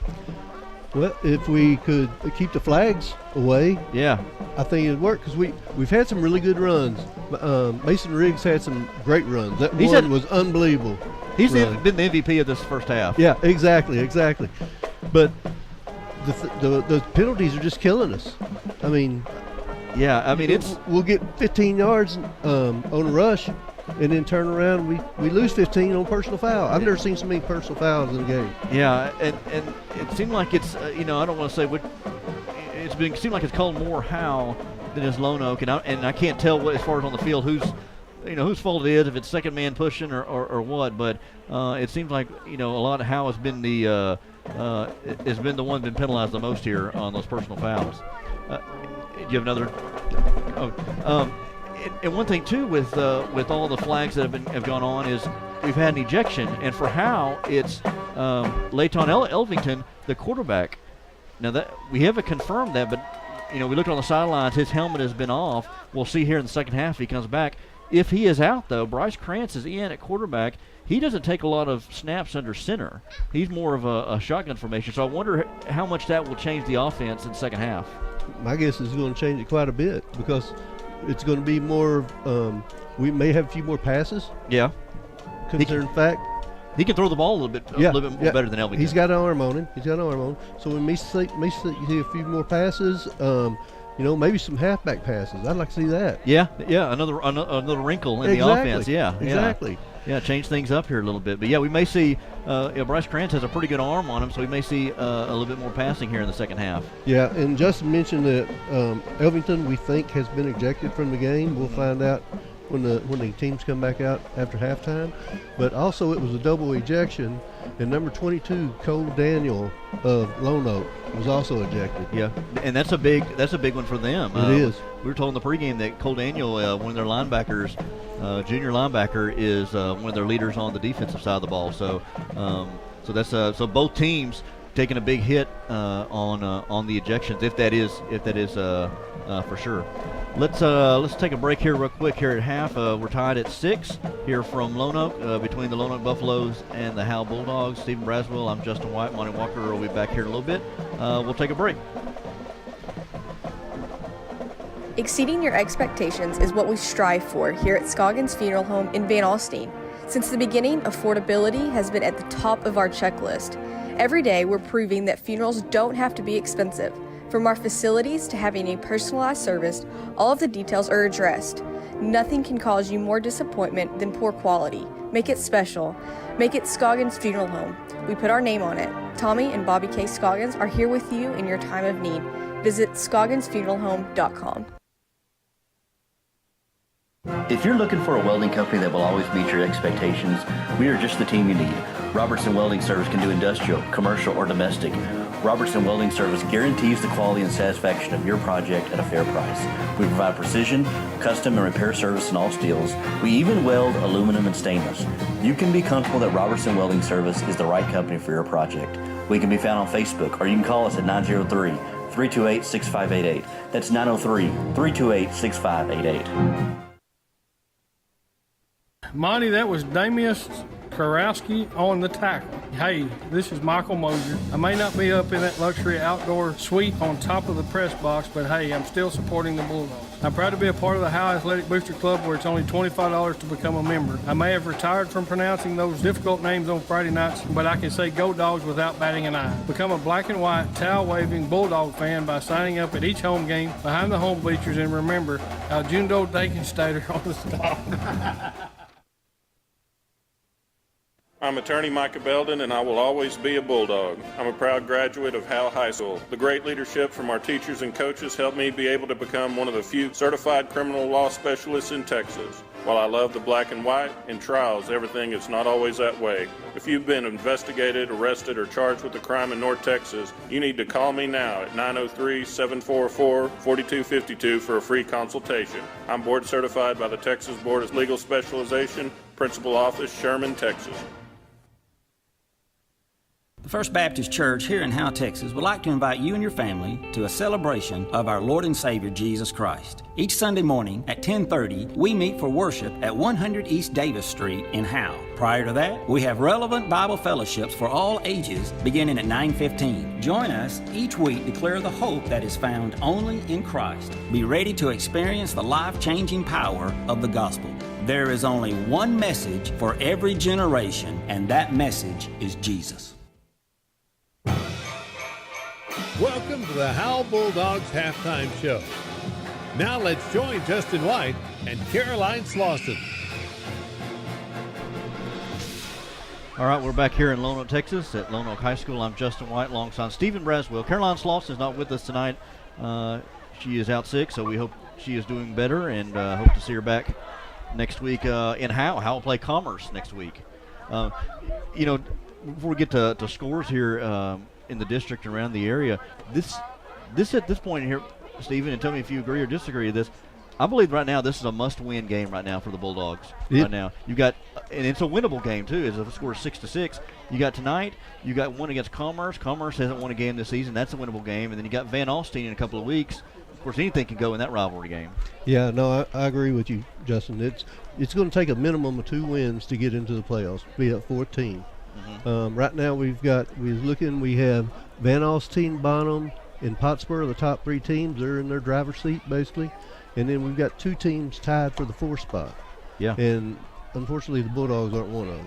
Well, if we could keep the flags away, yeah, I think it'd work because we've had some really good runs. Mason Riggs had some great runs. That one was unbelievable. He's been the MVP of this first half. Yeah, exactly. But the penalties are just killing us. I mean. Yeah, I mean we'll get 15 yards on a rush, and then turn around and we lose 15 on personal foul. I've never seen so many personal fouls in a game. Yeah, and it seemed like it's I don't want to say what it seemed like it's called more Howe than is Lone Oak, and I can't tell what as far as on the field whose fault it is, if it's second man pushing or what, but it seems like a lot of Howe has been the one been penalized the most here on those personal fouls. Do you have another? Oh, and one thing too with all the flags that have gone on is we've had an ejection, and for Howe it's Layton Elvington, the quarterback. Now that we haven't confirmed that, but we looked on the sidelines. His helmet has been off. We'll see here in the second half if he comes back. If he is out, though, Bryce Krantz is in at quarterback. He doesn't take a lot of snaps under center. He's more of a shotgun formation. So I wonder how much that will change the offense in the second half. My guess is going to change it quite a bit because it's going to be more. We may have a few more passes. Yeah. Considering fact. He can throw the ball a little bit more better than Elvington. He's got an arm on him. So we may see a few more passes. Maybe some halfback passes. I'd like to see that. Yeah. Another wrinkle in the offense. Yeah, exactly. Yeah, change things up here a little bit. But yeah, we may see. Bryce Krantz has a pretty good arm on him, so we may see a little bit more passing here in the second half. Yeah, and Justin mentioned that Elvington we think has been ejected from the game. We'll find out when the teams come back out after halftime. But also it was a double ejection, and number 22 Cole Daniel of Lone Oak was also ejected. Yeah, and that's a big one for them. It is. We were told in the pregame that Cole Daniel, one of their linebackers, junior linebacker, is one of their leaders on the defensive side of the ball. So that's so both teams taking a big hit on the ejections if that is for sure. Let's take a break here real quick here at half. We're tied at 6 here from Lone Oak between the Lone Oak Buffaloes and the Howe Bulldogs. Stephen Braswell, I'm Justin White, Monty Walker will be back here in a little bit. We'll take a break. Exceeding your expectations is what we strive for here at Scoggins Funeral Home in Van Alstyne. Since the beginning, affordability has been at the top of our checklist. Every day, we're proving that funerals don't have to be expensive. From our facilities to having a personalized service, all of the details are addressed. Nothing can cause you more disappointment than poor quality. Make it special. Make it Scoggins Funeral Home. We put our name on it. Tommy and Bobby K. Scoggins are here with you in your time of need. Visit scogginsfuneralhome.com. If you're looking for a welding company that will always meet your expectations, we are just the team you need. Robertson Welding Service can do industrial, commercial, or domestic. Robertson Welding Service guarantees the quality and satisfaction of your project at a fair price. We provide precision, custom, and repair service in all steels. We even weld aluminum and stainless. You can be comfortable that Robertson Welding Service is the right company for your project. We can be found on Facebook, or you can call us at 903-328-6588. That's 903-328-6588. Monty, that was Damius Karowski on the tackle. Hey, this is Michael Mosier. I may not be up in that luxury outdoor suite on top of the press box, but hey, I'm still supporting the Bulldogs. I'm proud to be a part of the Howe Athletic Booster Club, where it's only $25 to become a member. I may have retired from pronouncing those difficult names on Friday nights, but I can say go Dogs without batting an eye. Become a black and white, towel-waving Bulldog fan by signing up at each home game behind the home bleachers, and remember, Aljundo Dakenstater on the stop. I'm attorney Micah Belden, and I will always be a Bulldog. I'm a proud graduate of Howe High School. The great leadership from our teachers and coaches helped me be able to become one of the few certified criminal law specialists in Texas. While I love the black and white, in trials, everything is not always that way. If you've been investigated, arrested, or charged with a crime in North Texas, you need to call me now at 903-744-4252 for a free consultation. I'm board certified by the Texas Board of Legal Specialization, Principal Office, Sherman, Texas. The First Baptist Church here in Howe, Texas would like to invite you and your family to a celebration of our Lord and Savior Jesus Christ. Each Sunday morning at 10:30, we meet for worship at 100 East Davis Street in Howe. Prior to that, we have relevant Bible fellowships for all ages beginning at 9:15. Join us each week to declare the hope that is found only in Christ. Be ready to experience the life-changing power of the gospel. There is only one message for every generation, and that message is Jesus. Welcome to the Howe Bulldogs halftime show. Now let's join Justin White and Caroline Slauson. All right, we're back here in Lone Oak, Texas at Lone Oak High School. I'm Justin White alongside Stephen Braswell. Caroline Slauson is not with us tonight. She is out sick, so we hope she is doing better and hope to see her back next week in Howe. Howe will play Commerce next week. Before we get to scores here in the district and around the area, this at this point here, Stephen, and tell me if you agree or disagree with this, I believe right now this is a must-win game right now for the Bulldogs. Right now, you got, and it's a winnable game too. As if it scores 6-6, you got tonight. You got one against Commerce. Commerce hasn't won a game this season. That's a winnable game. And then you got Van Alstyne in a couple of weeks. Of course, anything can go in that rivalry game. Yeah, no, I agree with you, Justin. It's going to take a minimum of 2 wins to get into the playoffs. Be at 14. Right now we have Van Alstyne, Bonham, and Pottsboro, the top 3 teams. They're in their driver's seat basically. And then we've got 2 teams tied for the 4th spot. Yeah. And unfortunately, the Bulldogs aren't one of them.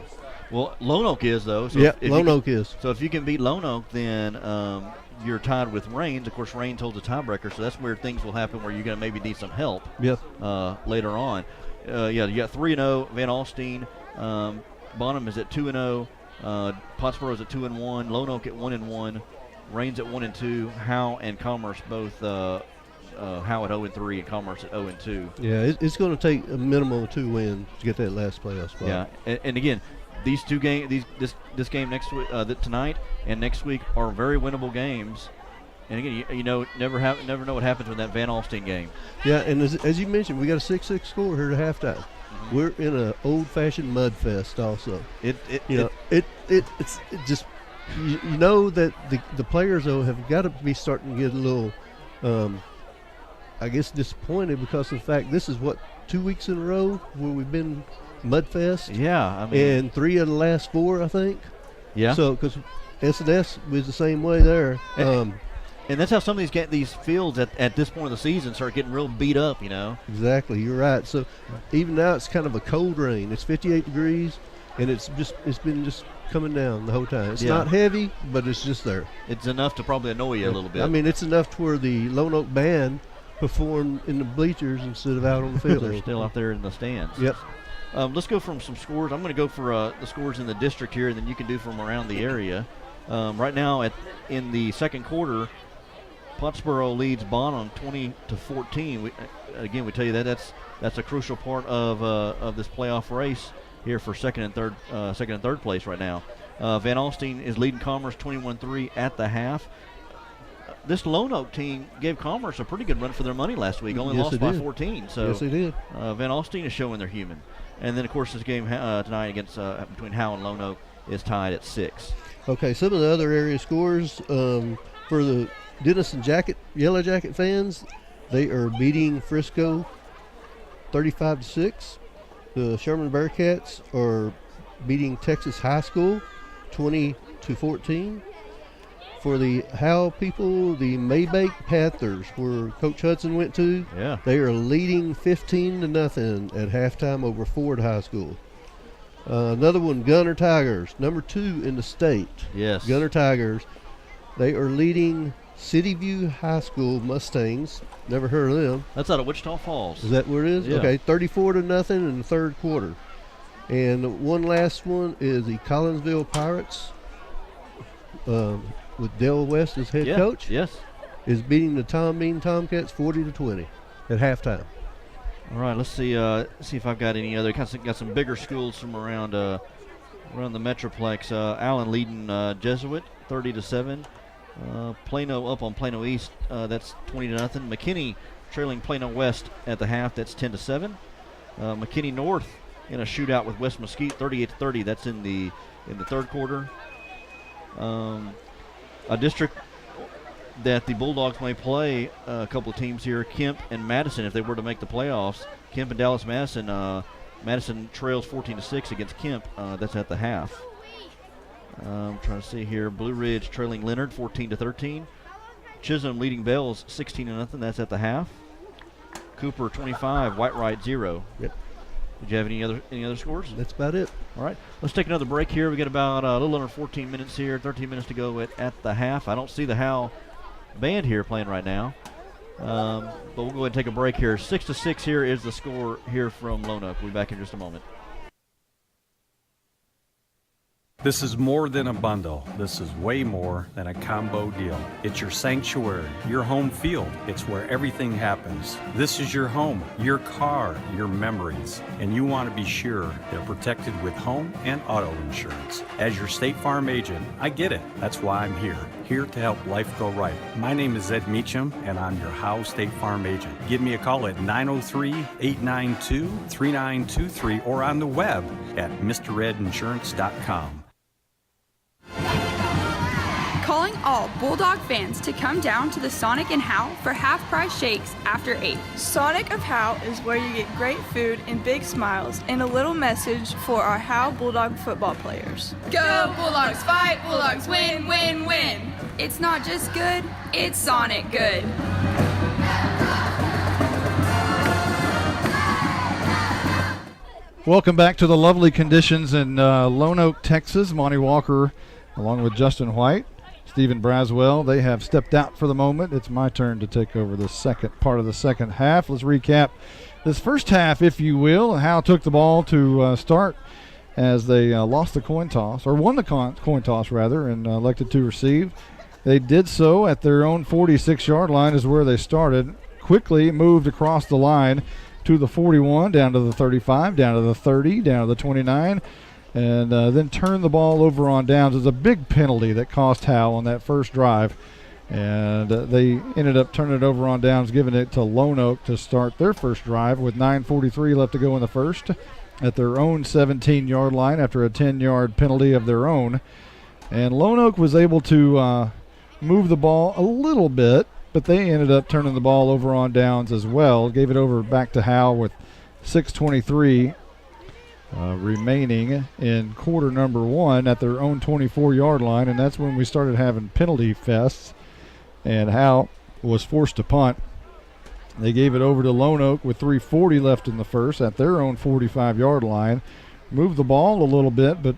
Well, Lone Oak is, though. So Lone Oak is. So if you can beat Lone Oak, then you're tied with Rains. Of course, Rains holds a tiebreaker, so that's where things will happen where you're going to maybe need some help later on. You got 3-0, Van Alstyne. Bonham is at 2-0. Pottsboro is at 2-1. Lone Oak at 1-1. Rains at 1-2. Howe and Commerce both Howe at 0-3 and Commerce at 0-2. Yeah, it's going to take a minimum of 2 wins to get that last playoff spot. Yeah, and again, these 2 games, this game next week, tonight and next week are very winnable games. And again, you never know what happens with that Van Alstyne game. Yeah, and as you mentioned, we got a 6-6 score here at halftime. Mm-hmm. We're in an old-fashioned mud fest, also. It's just you know that the players though have got to be starting to get a little. I guess disappointed because of the fact this is 2 weeks in a row where we've been Mudfest. Yeah, I mean, and 3 of the last 4, I think. Yeah. So because S&S was the same way there. And that's how some of these fields at this point of the season start getting real beat up. Exactly, you're right. So even now it's kind of a cold rain. It's 58 degrees, and it's been just coming down the whole time. It's not heavy, but it's just there. It's enough to probably annoy you a little bit. I mean, it's enough to where the Lone Oak band perform in the bleachers instead of out on the field. They're still out there in the stands. Yep. Let's go from some scores. I'm going to go for the scores in the district here, and then you can do from around the area. Right now, in the second quarter, Pottsboro leads Bonham 20-14. We tell you that's a crucial part of this playoff race here for second and third place right now. Van Alstyne is leading Commerce 21-3 at the half. This Lone Oak team gave Commerce a pretty good run for their money last week. Only lost by 14. So yes, they did. Van Alstyne is showing they're human. And then, of course, this game tonight against between Howe and Lone Oak is tied at 6. Okay, some of the other area scores for the Denison Yellow Jacket fans, they are beating Frisco 35-6. The Sherman Bearcats are beating Texas High School 20-14. For the Howe people, the Maybank Panthers, where Coach Hudson went to, they are leading 15-0 at halftime over Ford High School. Another one, Gunner Tigers, number 2 in the state. Yes. Gunner Tigers, they are leading City View High School Mustangs. Never heard of them. That's out of Wichita Falls. Is that where it is? Yeah. Okay, 34-0 in the third quarter. And one last one is the Collinsville Pirates. With Dale West as head coach, is beating the Tom Bean Tomcats 40-20 at halftime. All right, let's see if I've got any other. Got some bigger schools from around the Metroplex. Allen leading Jesuit 30-7. Plano up on Plano East. That's 20-0. McKinney trailing Plano West at the half. That's 10-7. McKinney North in a shootout with West Mesquite 38-30. That's in the third quarter. A district that the Bulldogs may play a couple of teams here, Kemp and Madison, if they were to make the playoffs. Kemp and Dallas Madison. Madison trails 14-6 against Kemp. That's at the half. I'm trying to see here. Blue Ridge trailing Leonard 14-13. Chisholm leading Bells 16-0. That's at the half. Cooper 25. Whitewright 0. Yep. Did you have any other scores? That's about it. All right. Let's take another break here. We got about a little under 14 minutes here. 13 minutes to go at the half. I don't see the Howe band here playing right now. But we'll go ahead and take a break here. 6-6 here is the score here from Lone Oak. We'll be back in just a moment. This is more than a bundle. This is way more than a combo deal. It's your sanctuary, your home field. It's where everything happens. This is your home, your car, your memories. And you want to be sure they're protected with home and auto insurance. As your State Farm agent, I get it. That's why I'm here to help life go right. My name is Ed Meacham, and I'm your Howe State Farm agent. Give me a call at 903-892-3923 or on the web at mredinsurance.com. Calling all Bulldog fans to come down to the Sonic and Howe for half-price shakes after 8. Sonic of Howe is where you get great food and big smiles and a little message for our Howe Bulldog football players. Go Bulldogs, fight Bulldogs, win, win, win. It's not just good, it's Sonic good. Welcome back to the lovely conditions in Lone Oak, Texas. Monty Walker, along with Justin White, Stephen Braswell, they have stepped out for the moment. It's my turn to take over the second part of the second half. Let's recap this first half, if you will. Howe took the ball to start as they lost the coin toss, or won the coin toss, rather, and elected to receive. They did so at their own 46-yard line is where they started. Quickly moved across the line to the 41, down to the 35, down to the 30, down to the 29, and then turned the ball over on downs. It was a big penalty that cost Howe on that first drive, and they ended up turning it over on downs, giving it to Lone Oak to start their first drive with 9:43 left to go in the first at their own 17-yard line after a 10-yard penalty of their own. And Lone Oak was able to move the ball a little bit, but they ended up turning the ball over on downs as well. Gave it over back to Howe with 6:23 remaining in quarter number one at their own 24-yard line, and that's when we started having penalty fests, and Howe was forced to punt. They gave it over to Lone Oak with 3:40 left in the first at their own 45-yard line. Moved the ball a little bit, but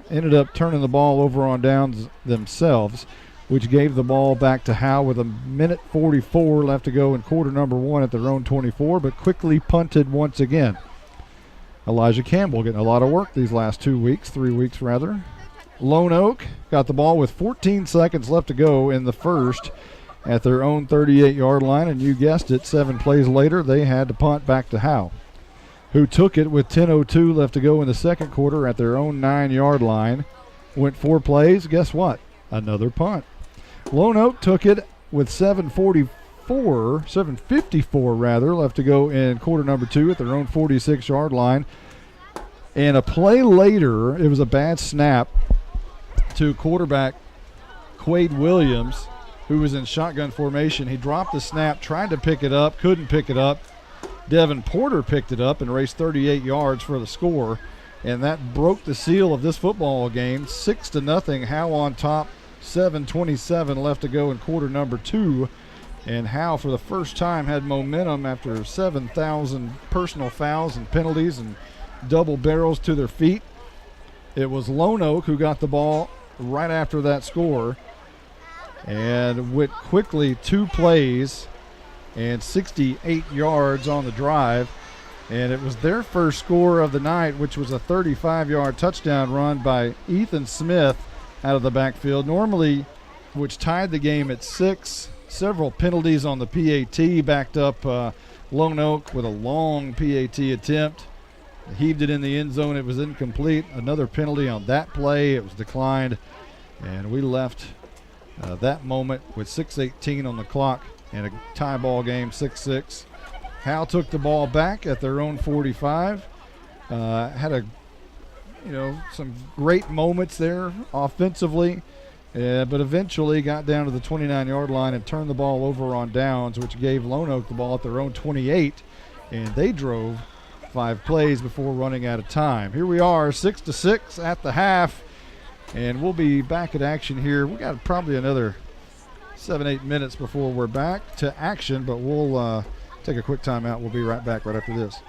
ended up turning the ball over on downs themselves, which gave the ball back to Howe with 1:44 left to go in quarter number one at their own 24, but quickly punted once again. Elijah Campbell getting a lot of work these last 3 weeks rather. Lone Oak got the ball with 14 seconds left to go in the first at their own 38-yard line, and you guessed it, 7 plays later, they had to punt back to Howe, who took it with 10:02 left to go in the second quarter at their own 9-yard line. Went 4 plays, guess what? Another punt. Lone Oak took it with 7:54 rather, left to go in quarter number two at their own 46-yard line. And a play later, it was a bad snap to quarterback Quade Williams, who was in shotgun formation. He dropped the snap, tried to pick it up, couldn't pick it up. Devin Porter picked it up and raced 38 yards for the score, and that broke the seal of this football game. 6-0, Howe on top, 7:27 left to go in quarter number two, and Howe for the first time had momentum after 7,000 personal fouls and penalties and double barrels to their feet. It was Lone Oak who got the ball right after that score and went quickly 2 plays and 68 yards on the drive, and it was their first score of the night, which was a 35-yard touchdown run by Ethan Smith out of the backfield, normally, which tied the game at 6. Several penalties on the PAT backed up Lone Oak with a long PAT attempt. Heaved it in the end zone. It was incomplete. Another penalty on that play. It was declined, and we left that moment with 6:18 on the clock and a tie ball game, 6-6. Howe took the ball back at their own 45. Had some great moments there offensively, but eventually got down to the 29-yard line and turned the ball over on downs, which gave Lone Oak the ball at their own 28, and they drove 5 plays before running out of time. Here we are, 6-6 at the half, and we'll be back at action here. We got probably another 7-8 minutes before we're back to action, but we'll take a quick timeout. We'll be right back right after this.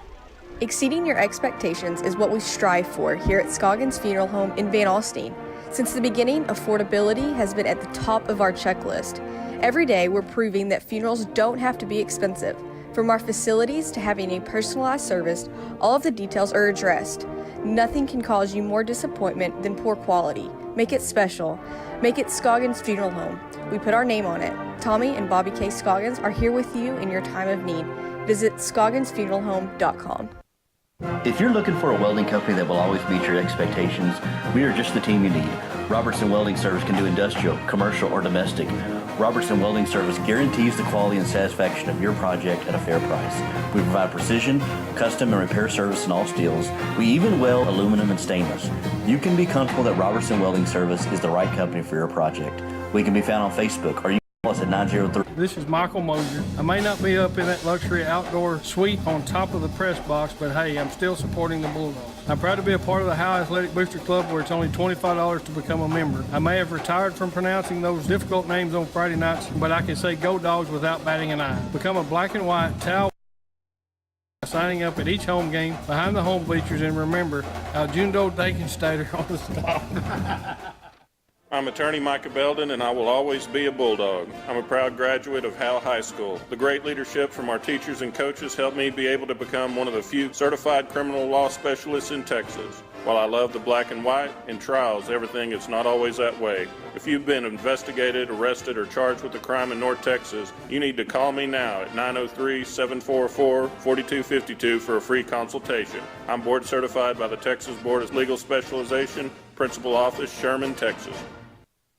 Exceeding your expectations is what we strive for here at Scoggins Funeral Home in Van Alstyne. Since the beginning, affordability has been at the top of our checklist. Every day, we're proving that funerals don't have to be expensive. From our facilities to having a personalized service, all of the details are addressed. Nothing can cause you more disappointment than poor quality. Make it special. Make it Scoggins Funeral Home. We put our name on it. Tommy and Bobby K. Scoggins are here with you in your time of need. Visit scogginsfuneralhome.com. If you're looking for a welding company that will always meet your expectations, we are just the team you need. Robertson Welding Service can do industrial, commercial, or domestic. Robertson Welding Service guarantees the quality and satisfaction of your project at a fair price. We provide precision, custom, and repair service in all steels. We even weld aluminum and stainless. You can be comfortable that Robertson Welding Service is the right company for your project. We can be found on Facebook, or you can call us at 903. This is Michael Mosier. I may not be up in that luxury outdoor suite on top of the press box, but hey, I'm still supporting the Bulldogs. I'm proud to be a part of the Howe Athletic Booster Club, where it's only $25 to become a member. I may have retired from pronouncing those difficult names on Friday nights, but I can say go Dogs without batting an eye. Become a black and white towel signing up at each home game behind the home bleachers, and remember, Aljundo Dakenstater on the stop. I'm attorney Micah Belden, and I will always be a Bulldog. I'm a proud graduate of Howe High School. The great leadership from our teachers and coaches helped me be able to become one of the few certified criminal law specialists in Texas. While I love the black and white, in trials, everything is not always that way. If you've been investigated, arrested, or charged with a crime in North Texas, you need to call me now at 903-744-4252 for a free consultation. I'm board certified by the Texas Board of Legal Specialization, Principal Office, Sherman, Texas.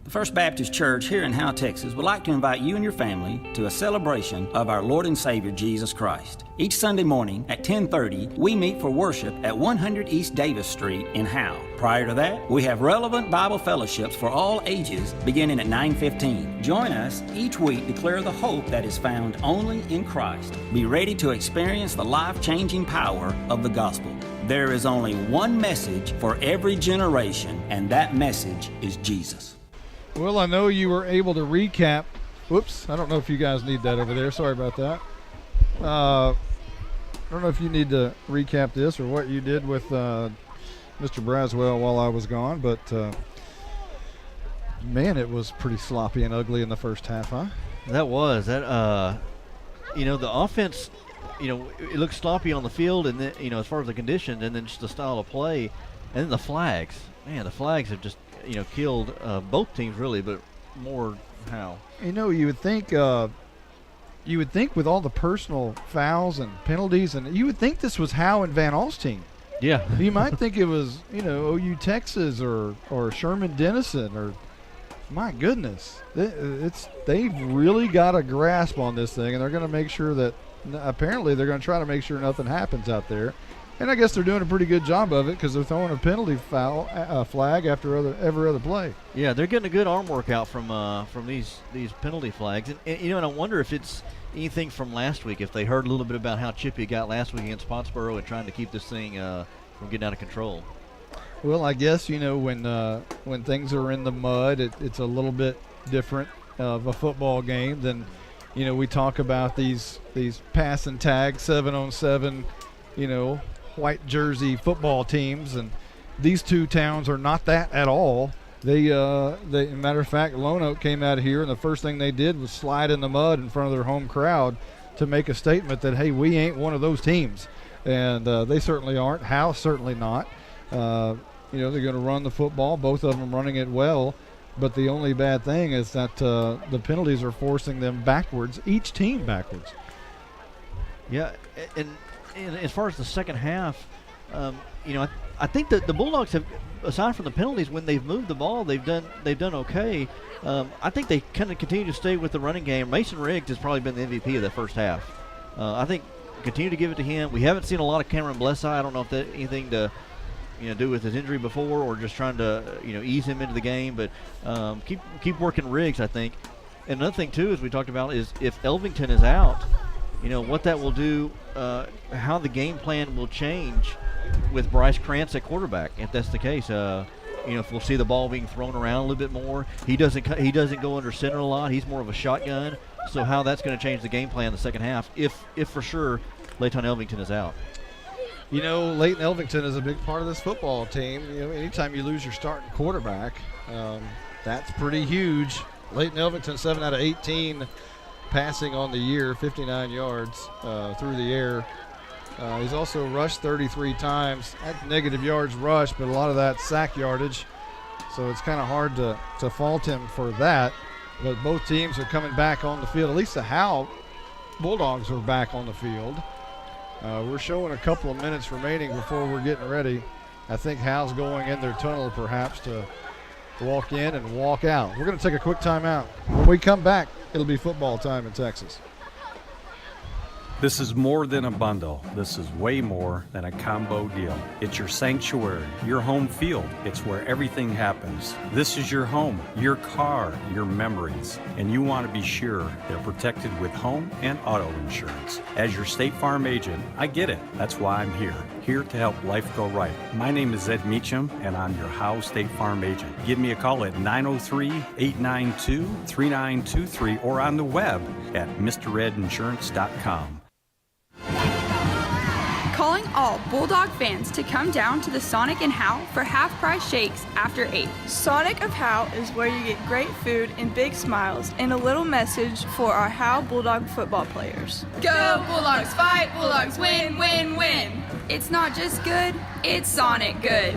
The First Baptist Church here in Howe, Texas would like to invite you and your family to a celebration of our Lord and Savior Jesus Christ. Each Sunday morning at 10:30, we meet for worship at 100 East Davis Street in Howe. Prior to that, we have relevant Bible fellowships for all ages beginning at 9:15. Join us each week to declare the hope that is found only in Christ. Be ready to experience the life-changing power of the gospel. There is only one message for every generation, and that message is Jesus. Well, I know you were able to recap. Whoops, I don't know if you guys need that over there. Sorry about that. I don't know if you need to recap this or what you did with Mr. Braswell while I was gone, but man, it was pretty sloppy and ugly in the first half, huh? That was. The offense, it looked sloppy on the field, and then, as far as the conditions, and then just the style of play, and then the flags. Man, the flags have just, killed both teams really, but more Howe. You would think with all the personal fouls and penalties, and you would think this was Howe and Van Alstyne. Yeah. You might think it was, OU Texas or Sherman Denison, or my goodness. They've really got a grasp on this thing, and they're going to make sure that, apparently they're going to try to make sure nothing happens out there. And I guess they're doing a pretty good job of it, because they're throwing a penalty flag after every other play. Yeah, they're getting a good arm workout from these penalty flags. And I wonder if it's anything from last week, if they heard a little bit about how chippy it got last week against Pottsboro and trying to keep this thing from getting out of control. Well, I guess, when things are in the mud, it's a little bit different of a football game than, we talk about these pass and tag 7-on-7, white jersey football teams, and these two towns are not that at all. They matter of fact, Lone Oak came out of here, and the first thing they did was slide in the mud in front of their home crowd to make a statement that, hey, we ain't one of those teams, and they certainly aren't. Howe certainly not. They're going to run the football, both of them running it well, but the only bad thing is that the penalties are forcing them backwards, each team backwards. Yeah, and as far as the second half, I think that the Bulldogs have, aside from the penalties, when they've moved the ball, they've done okay. I think they kind of continue to stay with the running game. Mason Riggs has probably been the MVP of the first half. I think continue to give it to him. We haven't seen a lot of Cameron Blessai. I don't know if that anything to do with his injury before, or just trying to ease him into the game. But keep working Riggs, I think. And another thing too, as we talked about, is if Elvington is out, what that will do, how the game plan will change with Bryce Krantz at quarterback. If that's the case, if we'll see the ball being thrown around a little bit more. He doesn't go under center a lot. He's more of a shotgun. So how that's going to change the game plan in the second half, if for sure Leighton Elvington is out. Leighton Elvington is a big part of this football team. Anytime you lose your starting quarterback, that's pretty huge. Leighton Elvington, 7 out of 18 passing on the year, 59 yards through the air. He's also rushed 33 times. That's negative yards rushed, but a lot of that sack yardage. So it's kind of hard to fault him for that. But both teams are coming back on the field. At least the Howe Bulldogs are back on the field. We're showing a couple of minutes remaining before we're getting ready. I think Howe's going in their tunnel perhaps to walk in and walk out. We're going to take a quick timeout. When we come back, it'll be football time in Texas. This is more than a bundle. This is way more than a combo deal. It's your sanctuary, your home field. It's where everything happens. This is your home, your car, your memories. And you want to be sure they're protected with home and auto insurance. As your State Farm agent, I get it. That's why I'm here to help life go right. My name is Ed Meacham, and I'm your Howe State Farm agent. Give me a call at 903-892-3923 or on the web at MrRedInsurance.com. Calling all Bulldog fans to come down to the Sonic and Howe for half-price shakes after 8. Sonic of Howe is where you get great food and big smiles and a little message for our Howe Bulldog football players. Go Bulldogs, fight Bulldogs, win, win, win. It's not just good, it's Sonic good.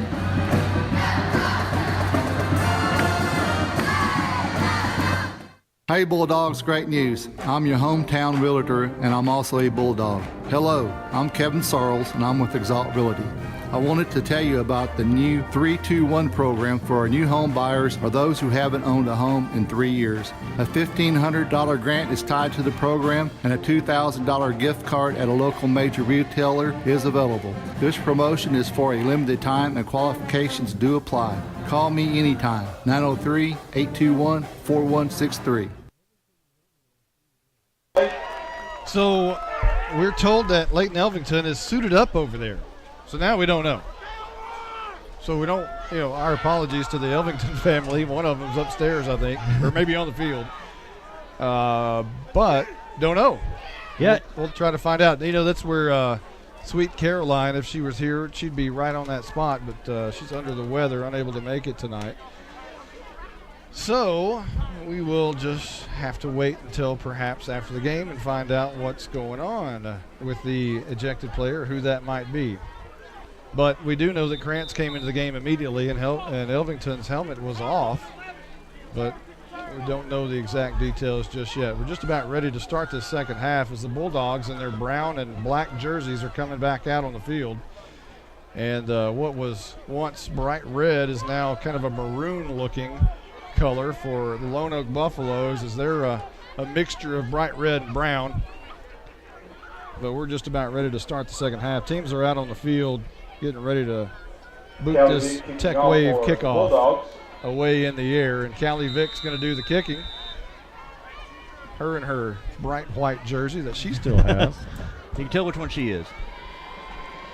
Hey Bulldogs, great news. I'm your hometown realtor and I'm also a Bulldog. Hello, I'm Kevin Sarles and I'm with Exalt Realty. I wanted to tell you about the new 321 program for our new home buyers or those who haven't owned a home in 3 years. A $1,500 grant is tied to the program and a $2,000 gift card at a local major retailer is available. This promotion is for a limited time and qualifications do apply. Call me anytime, 903-821-4163. So we're told that Leighton Elvington is suited up over there. So now we don't know. So we don't, our apologies to the Elvington family. One of them's upstairs, I think, or maybe on the field. But don't know. Yeah. We'll try to find out. That's where Sweet Caroline, if she was here, she'd be right on that spot. But she's under the weather, unable to make it tonight. So we will just have to wait until perhaps after the game and find out what's going on with the ejected player, who that might be. But we do know that Krantz came into the game immediately and Elvington's helmet was off. But we don't know the exact details just yet. We're just about ready to start this second half as the Bulldogs in their brown and black jerseys are coming back out on the field. And what was once bright red is now kind of a maroon-looking color for the Lone Oak Buffaloes, as they're a mixture of bright red and brown. But we're just about ready to start the second half. Teams are out on the field getting ready to boot this Tech Wave kickoff away in the air. And Callie Vick's going to do the kicking. Her in her bright white jersey that she still has. You can tell which one she is.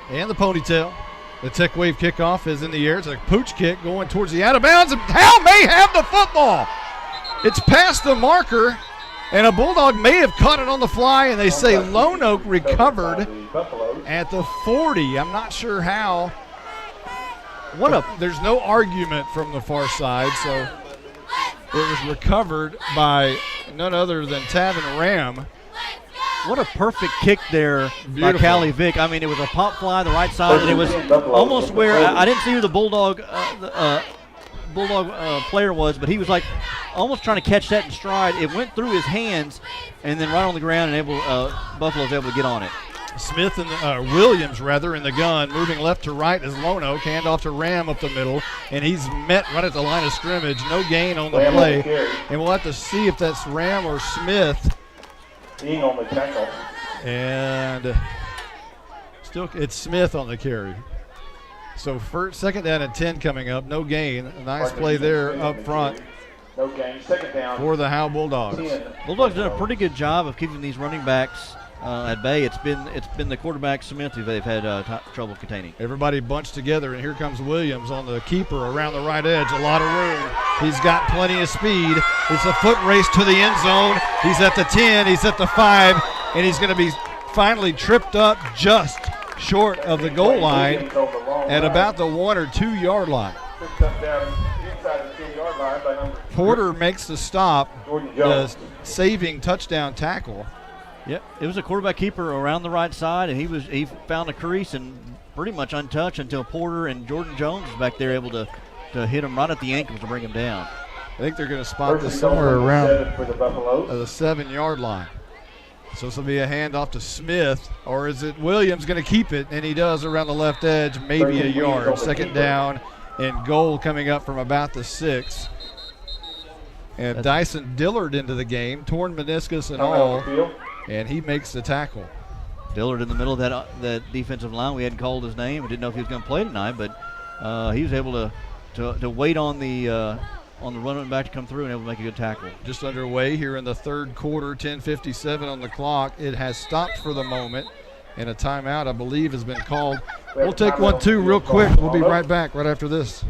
And the ponytail. The Tech Wave kickoff is in the air. It's a pooch kick going towards the out of bounds. And Howe may have the football. It's past the marker, and a Bulldog may have caught it on the fly, and they say Lone Oak recovered at the 40. I'm not sure how. There's no argument from the far side, so it was recovered by none other than Tavin Ram. What a perfect kick there by Beautiful. Callie Vick. I mean, it was a pop fly on the right side, and it was almost where I didn't see who the Bulldog player was, but he was like almost trying to catch that in stride. It went through his hands, and then right on the ground, and Buffalo's able to get on it. Smith and Williams in the gun, moving left to right as Lone Oak, hand off to Ram up the middle, and he's met right at the line of scrimmage. No gain on the play, and we'll have to see if that's Ram or Smith. Being on the tackle. And still, it's Smith on the carry. So second down and 10 coming up. No gain. A nice play there up front. No gain. Second down. For the Howe Bulldogs. Bulldogs done a pretty good job of keeping these running backs at bay. It's been the quarterback Smith who they've had trouble containing. Everybody bunched together, and here comes Williams on the keeper around the right edge. A lot of room. He's got plenty of speed. It's a foot race to the end zone. He's at the 10. He's at the 5, and he's going to be finally tripped up just short of the goal line at about the 1 or 2 yard line. Porter makes the stop, the saving touchdown tackle, Yep, it was a quarterback keeper around the right side, and he found a crease and pretty much untouched until Porter and Jordan Jones was back there able to hit him right at the ankles to bring him down. I think they're going to spot this somewhere around the 7-yard line. So this will be a handoff to Smith, or is it Williams going to keep it? And he does around the left edge, maybe a yard. Second down and goal coming up from about the 6. And Dyson Dillard into the game, torn meniscus and all, and he makes the tackle. Dillard in the middle of that defensive line. We hadn't called his name. We didn't know if he was going to play tonight, but he was able to wait on the running back to come through and able to make a good tackle. Just underway here in the third quarter, 10:57 on the clock. It has stopped for the moment, and a timeout, I believe, has been called. We'll take 1-2 real quick. We'll be right back right after this.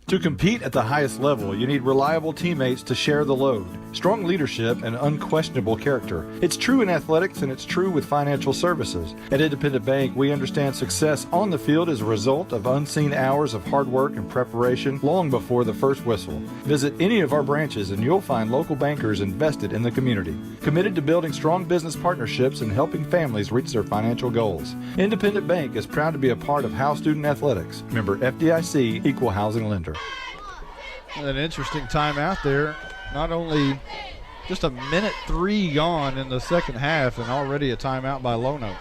To compete at the highest level, you need reliable teammates to share the load, strong leadership, and unquestionable character. It's true in athletics, and it's true with financial services. At Independent Bank, we understand success on the field is a result of unseen hours of hard work and preparation long before the first whistle. Visit any of our branches, and you'll find local bankers invested in the community, committed to building strong business partnerships and helping families reach their financial goals. Independent Bank is proud to be a part of Howe Student Athletics. Member FDIC, Equal Housing Lender. An interesting timeout there. Not only just a minute 3 gone in the second half, and already a timeout by Lonoke.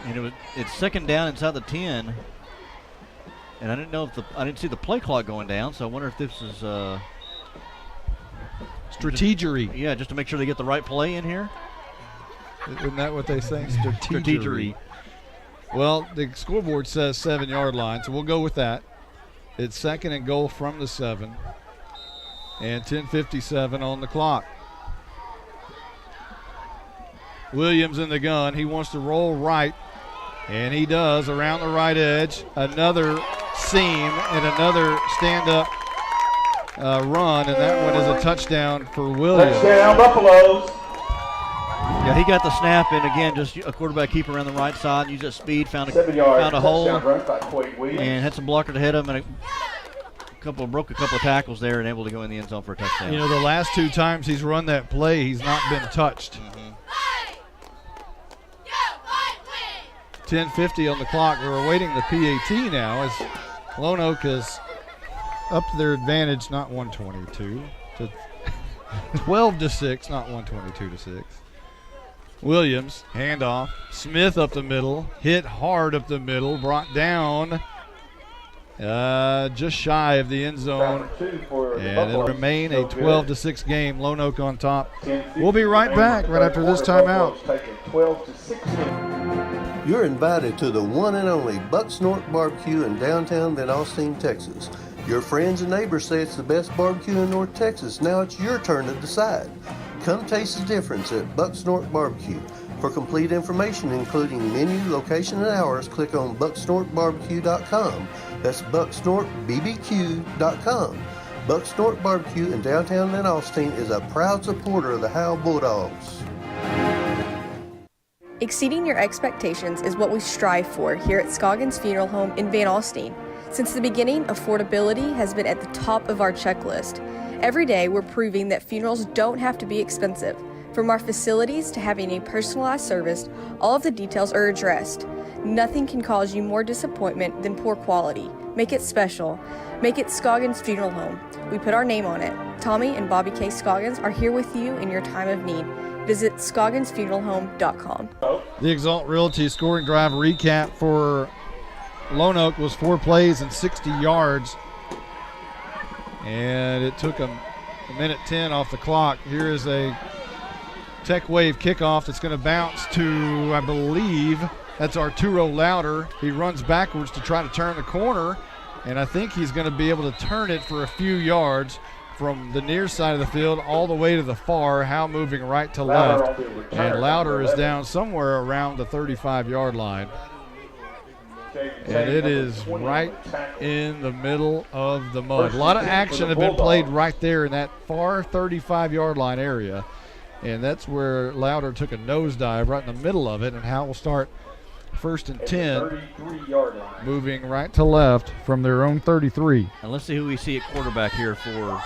And it's second down inside the 10, and I didn't see the play clock going down, so I wonder if this is strategery. Yeah, just to make sure they get the right play in here. Isn't that what they say? Strategery. Well, the scoreboard says 7-yard line, so we'll go with that. It's second and goal from the 7. And 10:57 on the clock. Williams in the gun. He wants to roll right, and he does around the right edge. Another seam and another stand-up run, and that one is a touchdown for Williams. Touchdown, Buffaloes. Yeah, he got the snap, and again, just a quarterback keeper around the right side, used his speed, found a hole, and had some blocker to hit him, and broke a couple of tackles there, and able to go in the end zone for a touchdown. You know, the last 2 times he's run that play, he's not been touched. 10:50 on the clock. We're awaiting the PAT now as Lonoke is up to their advantage, not 122 to 12-6, not 122-6. Williams, handoff. Smith up the middle, hit hard up the middle, brought down just shy of the end zone. And it'll remain a 12-6 game. Lonoke on top. We'll be right back right after this timeout. You're invited to the one and only Buck Snort Barbecue in downtown Van Alstyne, Texas. Your friends and neighbors say it's the best barbecue in North Texas. Now it's your turn to decide. Come taste the difference at Buck Snort Barbecue. For complete information, including menu, location, and hours, click on bucksnortbarbecue.com. That's bucksnortbbq.com. Buck Snort Barbecue in downtown Van Alstyne is a proud supporter of the Howe Bulldogs. Exceeding your expectations is what we strive for here at Scoggins Funeral Home in Van Alstyne. Since the beginning, affordability has been at the top of our checklist. Every day, we're proving that funerals don't have to be expensive. From our facilities to having a personalized service, all of the details are addressed. Nothing can cause you more disappointment than poor quality. Make it special. Make it Scoggins Funeral Home. We put our name on it. Tommy and Bobby K. Scoggins are here with you in your time of need. Visit ScogginsFuneralHome.com. The Exalt Realty scoring drive recap for Lonoke was 4 plays and 60 yards. And it took a minute 10 off the clock. Here is a Tech Wave kickoff that's going to bounce to, I believe, that's Arturo Louder. He runs backwards to try to turn the corner, and I think he's going to be able to turn it for a few yards from the near side of the field all the way to the far. Howe moving right to left, and Louder is down somewhere around the 35-yard line. And it is right in the middle of the mud. A lot of action have been played right there in that far 35-yard line area. And that's where Louder took a nosedive right in the middle of it. And Howe will start first and 10, moving right to left from their own 33. And let's see who we see at quarterback here for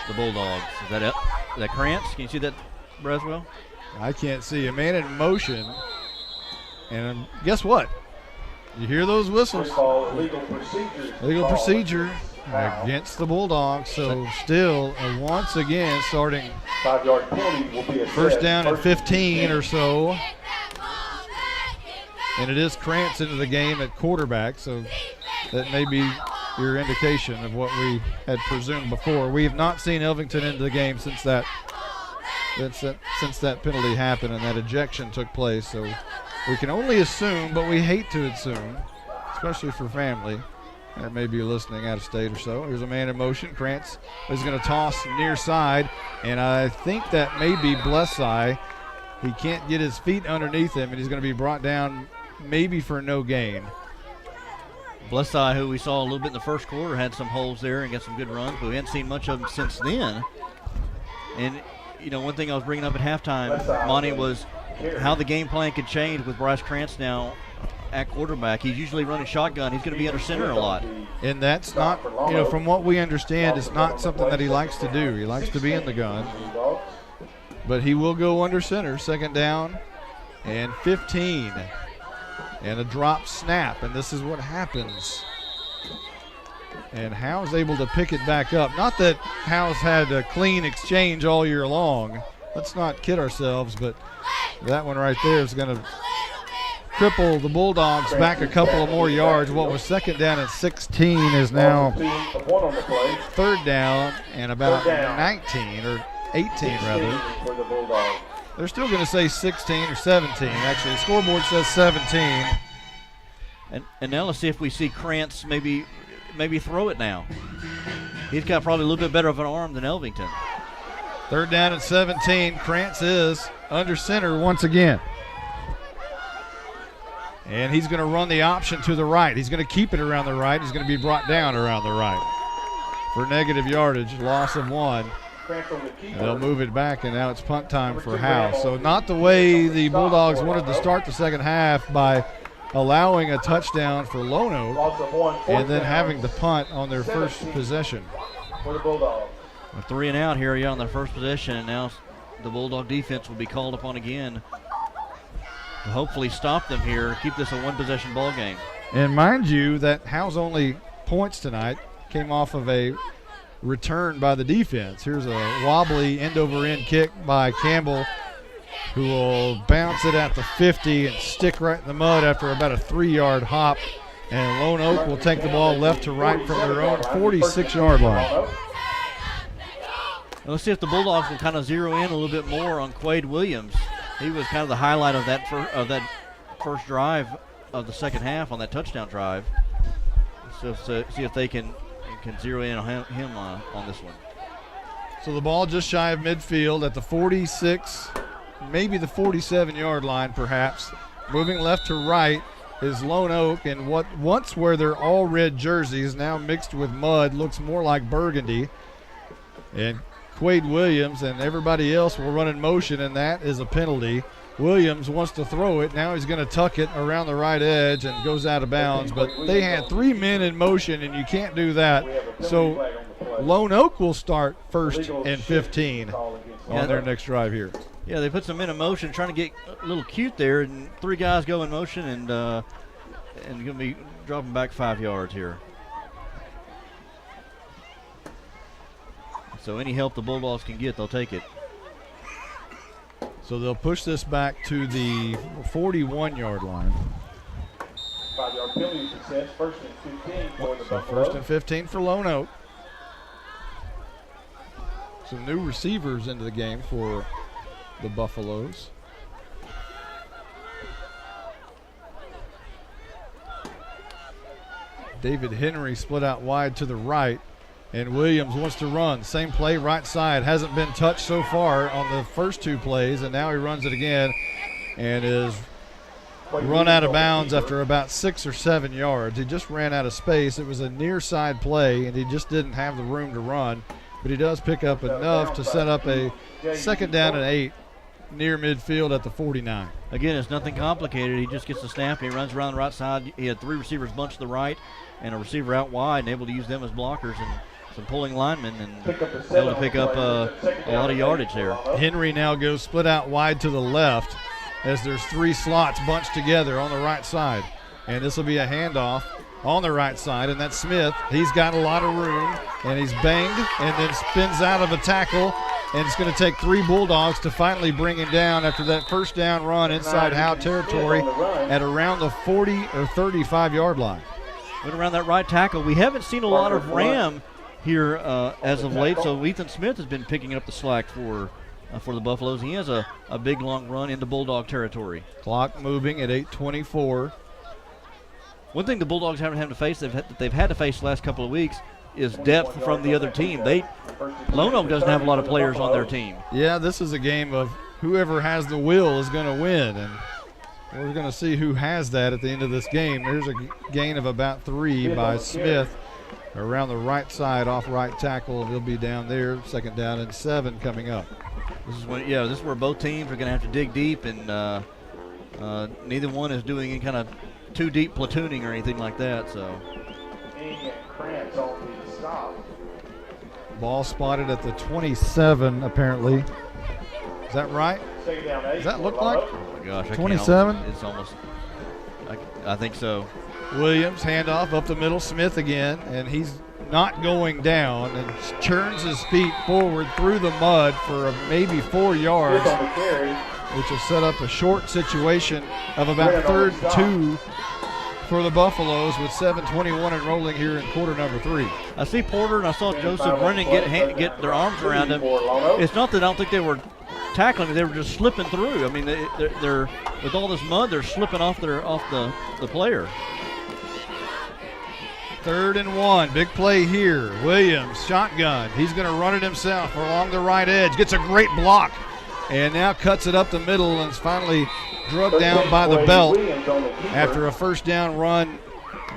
the Bulldogs. Is that Krantz? Can you see that Breswell? I can't see a man in motion. And guess what? You hear those whistles. Legal procedure against the Bulldogs. So still, once again, starting 5-yard penalty will be first down and 15 or so. And it is Krantz into the game at quarterback, so that may be your indication of what we had presumed before. We have not seen Elvington into the game since that penalty happened and that ejection took place. So we can only assume, but we hate to assume, especially for family that may be listening out of state or so. Here's a man in motion. Krantz is going to toss near side, and I think that may be Blessai. He can't get his feet underneath him, and he's going to be brought down maybe for no gain. Blessai, who we saw a little bit in the first quarter, had some holes there and got some good runs, but we hadn't seen much of him since then. And, you know, one thing I was bringing up at halftime, Monty, was how the game plan could change with Bryce Krantz now at quarterback. He's usually running shotgun. He's going to be under center a lot. And that's not, you know, from what we understand, it's not something that he likes to do. He likes to be in the gun. But he will go under center, second down and 15. And a drop snap, and this is what happens. And Howe's able to pick it back up. Not that Howe's had a clean exchange all year long. Let's not kid ourselves, but that one right there is going to cripple the Bulldogs back a couple of more yards. What was second down at 16 is now third down and about 19 or 18 rather. They're still going to say 16 or 17. Actually, the scoreboard says 17. And now let's see if we see Krantz maybe throw it now. He's got probably a little bit better of an arm than Elvington. Third down at 17. Krantz is under center once again. And he's going to run the option to the right. He's going to keep it around the right. He's going to be brought down around the right for negative yardage, loss of 1. They'll move it back, and now it's punt time for Howe. So not the way the Bulldogs wanted to start the second half by allowing a touchdown for Lone Oak and then having the punt on their first possession. A 3 and out here on their first possession, and now the Bulldog defense will be called upon again to hopefully stop them here, keep this a one-possession ball game. And mind you that Howe's only points tonight came off of a return by the defense. Here's a wobbly end-over-end kick by Campbell, who will bounce it at the 50 and stick right in the mud after about a 3-yard hop. And Lone Oak will take the ball left to right from their own 46-yard line. Let's see if the Bulldogs will kind of zero in a little bit more on Quade Williams. He was kind of the highlight of that first drive of the second half on that touchdown drive. So see if they can zero in on him on this one. So the ball just shy of midfield at the 46, maybe the 47-yard line perhaps. Moving left to right is Lone Oak, and what once were their all red jerseys, now mixed with mud, looks more like burgundy. And Quade Williams and everybody else will run in motion, and that is a penalty. Williams wants to throw it. Now he's going to tuck it around the right edge and goes out of bounds. But they had 3 men in motion, and you can't do that. So Lone Oak will start first and 15 on their next drive here. Yeah, they put some men in motion, trying to get a little cute there, and 3 guys go in motion, and going to be dropping back 5 yards here. So any help the Bulldogs can get, they'll take it. So they'll push this back to the 41-yard line. 5-yard penalty success, first and 15 for the Buffalo. First and 15 for Lone Oak. Some new receivers into the game for the Buffaloes. David Henry split out wide to the right. And Williams wants to run. Same play, right side. Hasn't been touched so far on the first 2 plays, and now he runs it again and is run out of bounds after about 6 or 7 yards. He just ran out of space. It was a near side play, and he just didn't have the room to run. But he does pick up enough to set up a second down and 8 near midfield at the 49. Again, it's nothing complicated. He just gets the snap, and he runs around the right side. He had 3 receivers bunched to the right and a receiver out wide and able to use them as blockers and some pulling linemen and able to pick up a lot of yardage there. Henry now goes split out wide to the left as there's 3 slots bunched together on the right side. And this will be a handoff on the right side, and that's Smith. He's got a lot of room, and he's banged and then spins out of a tackle, and it's going to take 3 Bulldogs to finally bring him down after that first down run inside Howe territory at around the 40 or 35-yard line. Went around that right tackle. We haven't seen a lot of Ram here as of late, so Ethan Smith has been picking up the slack for the Buffaloes. He has a big, long run into Bulldog territory. Clock moving at 8:24. One thing the Bulldogs haven't had to face, they've had to face the last couple of weeks, is depth from the other team. Lone Oak doesn't have a lot of players on their team. Yeah, this is a game of whoever has the will is going to win, and we're going to see who has that at the end of this game. There's a gain of about 3 by Smith around the right side off right tackle. He'll be down there. Second down and 7 coming up. This is where both teams are going to have to dig deep, and neither one is doing any kind of too deep platooning or anything like that. So ball spotted at the 27 apparently. Is that right? Does that look like? Oh my gosh, 27? It's almost, I think so. Williams, handoff up the middle, Smith again, and he's not going down and churns his feet forward through the mud for maybe 4 yards, which will set up a short situation of about 3rd and 2 for the Buffaloes with 7:21 and rolling here in quarter number 3. I see Porter and I saw Joseph Brennan get their arms around him. It's not that I don't think they were tackling; they were just slipping through. I mean, they're with all this mud, they're slipping off the player. 3rd and 1, big play here. Williams, shotgun. He's going to run it himself along the right edge. Gets a great block, and now cuts it up the middle and is finally drugged down by the belt after a first down run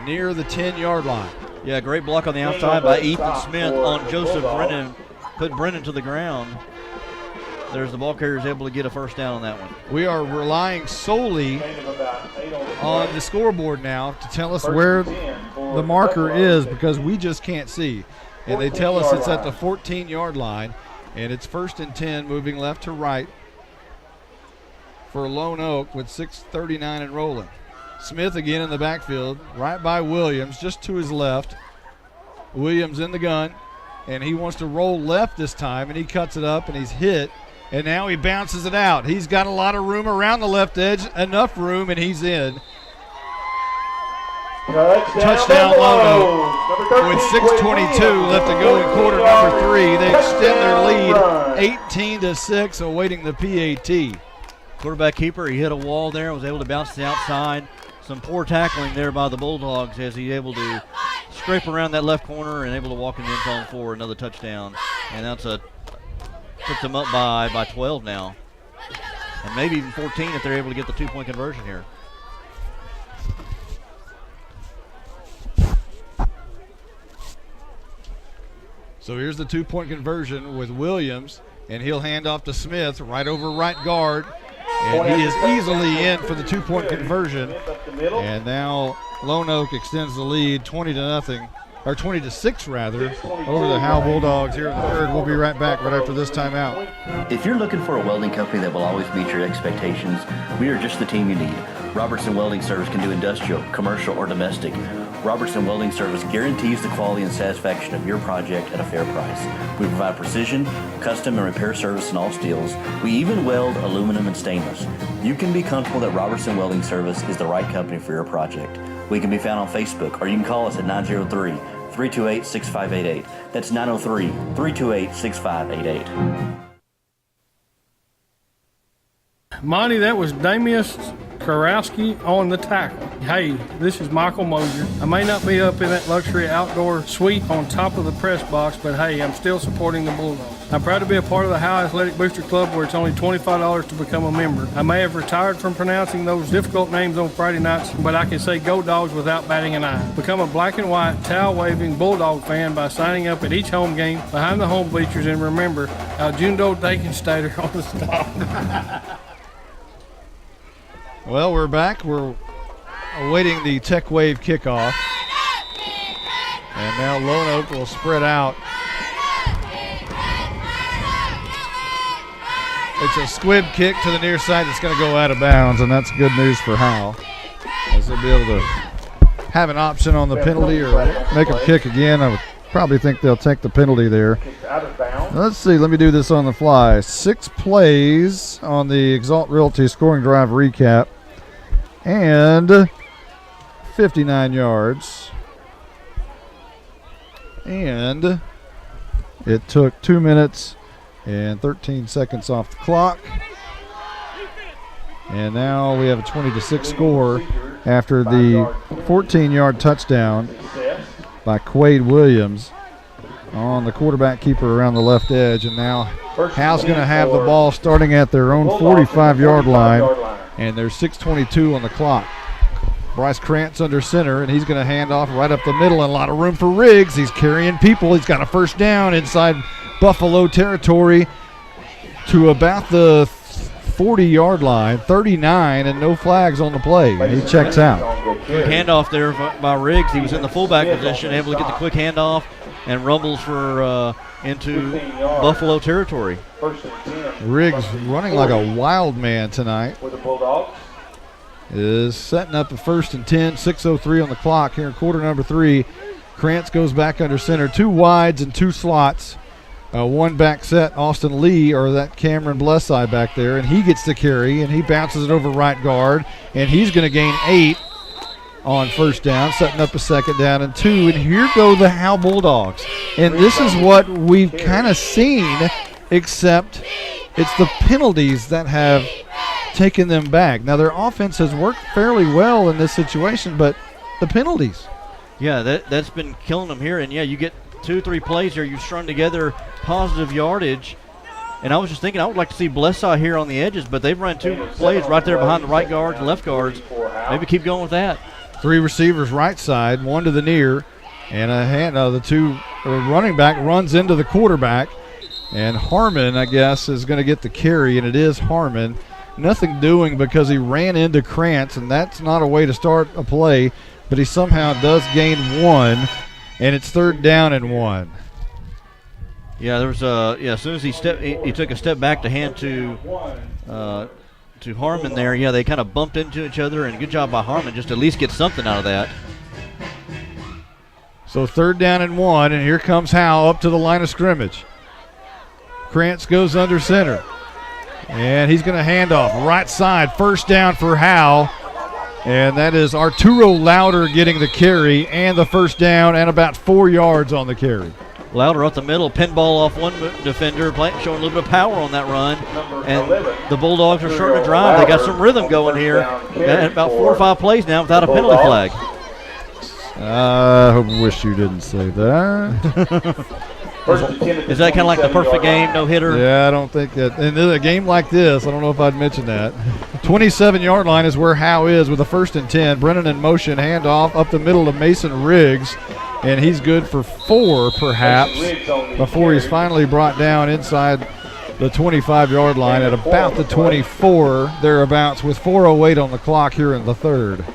near the 10-yard line. Yeah, great block on the outside by Ethan Smith on Joseph Brennan. Put Brennan to the ground. There's the ball carrier is able to get a first down on that one. We are relying solely on the scoreboard now to tell us where the marker is because we just can't see. And they tell us it's at the 14-yard line, and it's 1st and 10 moving left to right for Lone Oak with 6:39 and rolling. Smith again in the backfield, right by Williams, just to his left. Williams in the gun, and he wants to roll left this time, and he cuts it up, and he's hit. And now he bounces it out. He's got a lot of room around the left edge, enough room, and he's in. Touchdown Lone Oak. With 6:22 left to go in quarter number 3, they extend their lead 18-6, awaiting the PAT. Quarterback keeper, he hit a wall there, was able to bounce to the outside. Some poor tackling there by the Bulldogs as he able to scrape around that left corner and able to walk in the end zone for another touchdown. And that's puts them up by 12 now. And maybe even 14 if they're able to get the 2-point conversion here. So here's the 2-point conversion with Williams, and he'll hand off to Smith right over right guard. And he is easily in for the 2-point conversion. And now Lone Oak extends the lead 20-0, or 20-6 rather, over the Howe Bulldogs here in the 3rd. We'll be right back right after this timeout. If you're looking for a welding company that will always meet your expectations, we are just the team you need. Robertson Welding Service can do industrial, commercial, or domestic. Robertson Welding Service guarantees the quality and satisfaction of your project at a fair price. We provide precision, custom, and repair service in all steels. We even weld aluminum and stainless. You can be comfortable that Robertson Welding Service is the right company for your project. We can be found on Facebook, or you can call us at 903-328-6588. That's 903-328-6588. Monty, that was Damius Karowski on the tackle. Hey, this is Michael Mosier. I may not be up in that luxury outdoor suite on top of the press box, but hey, I'm still supporting the Bulldogs. I'm proud to be a part of the Howe Athletic Booster Club, where it's only $25 to become a member. I may have retired from pronouncing those difficult names on Friday nights, but I can say go Dogs without batting an eye. Become a black and white, towel-waving Bulldog fan by signing up at each home game behind the home bleachers, and remember, Aljundo Dakenstater on the stop. Well, we're back. We're awaiting the Tech Wave kickoff. And now Lone Oak will spread out. It's a squib kick to the near side that's going to go out of bounds, and that's good news for Howe, as they'll be able to have an option on the penalty or make a kick again. I would probably think they'll take the penalty there. Let's see. Let me do this on the fly. 6 plays on the Exalt Realty scoring drive recap, and 59 yards. And it took 2 minutes and 13 seconds off the clock. And now we have a 20-6 score after the 14-yard touchdown by Quade Williams on the quarterback keeper around the left edge. And now Howe's going to have the ball starting at their own 45-yard line, and there's 6:22 on the clock. Bryce Krantz under center, and he's going to hand off right up the middle, and a lot of room for Riggs. He's carrying people. He's got a first down inside Buffalo territory to about the 40-yard line, 39, and no flags on the play. And he checks out. Quick handoff there by Riggs. He was in the fullback position, able to get the quick handoff, and rumbles for into Buffalo territory. Riggs running like a wild man tonight. For the Bulldogs. Is setting up a 1st and 10, 6:03 on the clock here in quarter number 3. Krantz goes back under center, 2 wides and 2 slots. 1 back set, Austin Lee, or that Cameron Blesseye back there, and he gets the carry, and he bounces it over right guard, and he's going to gain 8 on first down, setting up a 2nd down and 2. And here go the Howe Bulldogs. And this is what we've kind of seen, except it's the penalties that have taken them back. Now, their offense has worked fairly well in this situation, but the penalties. Yeah, that's been killing them here. And, yeah, you get 2-3 plays here. You've strung together positive yardage. And I was just thinking I would like to see Blessaw here on the edges, but they've run 2 plays right there behind the right guards and left guards. Maybe keep going with that. 3 receivers right side, 1 to the near, and a hand. The 2 running back runs into the quarterback. And Harmon, I guess, is going to get the carry, and it is Harmon. Nothing doing because he ran into Krantz, and that's not a way to start a play, but he somehow does gain 1, and it's 3rd down and 1. Yeah, there was as soon as he took a step back to hand to Harmon there. Yeah, they kind of bumped into each other, and good job by Harmon just to at least get something out of that. So 3rd down and 1, and here comes Howe up to the line of scrimmage. Krantz goes under center. And he's going to hand off right side, 1st down for Howe. And that is Arturo Louder getting the carry and the 1st down and about 4 yards on the carry. Louder up the middle, pinball off one defender, showing a little bit of power on that run. And the Bulldogs are starting to drive. They got some rhythm going here. Got about 4 or 5 plays now without a penalty flag. I wish you didn't say that. Is that kind of like the perfect game, no hitter? Yeah, I don't think that. In a game like this, I don't know if I'd mention that. 27-yard line is where Howe is with a 1st and 10. Brennan in motion, handoff up the middle to Mason Riggs, and he's good for 4 perhaps before he's finally brought down inside the 25-yard line at about the 24 thereabouts with 4:08 on the clock here in the 3rd.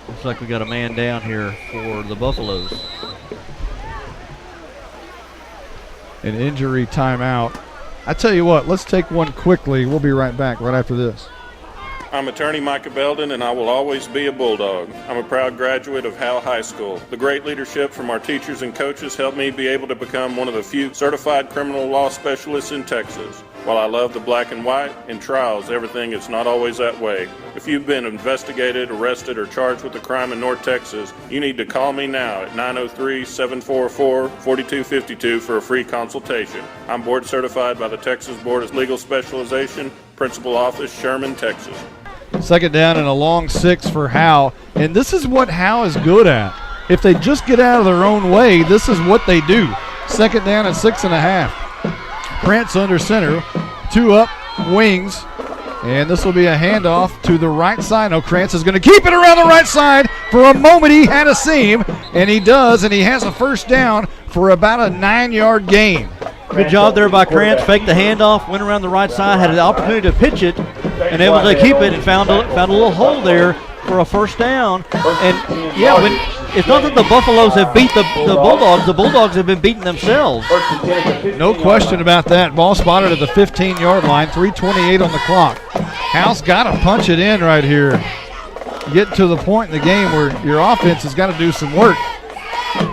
Looks like we got a man down here for the Buffaloes. An injury timeout. I tell you what, let's take one quickly. We'll be right back right after this. I'm attorney Micah Belden, and I will always be a Bulldog. I'm a proud graduate of Howe High School. The great leadership from our teachers and coaches helped me be able to become one of the few certified criminal law specialists in Texas. While I love the black and white, in trials, everything is not always that way. If you've been investigated, arrested, or charged with a crime in North Texas, you need to call me now at 903-744-4252 for a free consultation. I'm board certified by the Texas Board of Legal Specialization, Principal Office, Sherman, Texas. 2nd down and a long 6 for Howe. And this is what Howe is good at. If they just get out of their own way, this is what they do. 2nd down and 6.5. Krantz under center, 2 up, wings, and this will be a handoff to the right side. No, Krantz is going to keep it around the right side. For a moment, he had a seam, and he does, and he has a 1st down for about a 9-yard gain. Good job there by Krantz. Faked the handoff, went around the right side, had an opportunity to pitch it, and able to keep it and found a little hole there for a 1st down. And yeah, it's not that the Buffaloes have beat the Bulldogs. The Bulldogs have been beating themselves. No question about that. Ball spotted at the 15-yard line, 3:28 on the clock. Howe's got to punch it in right here. Get to the point in the game where your offense has got to do some work.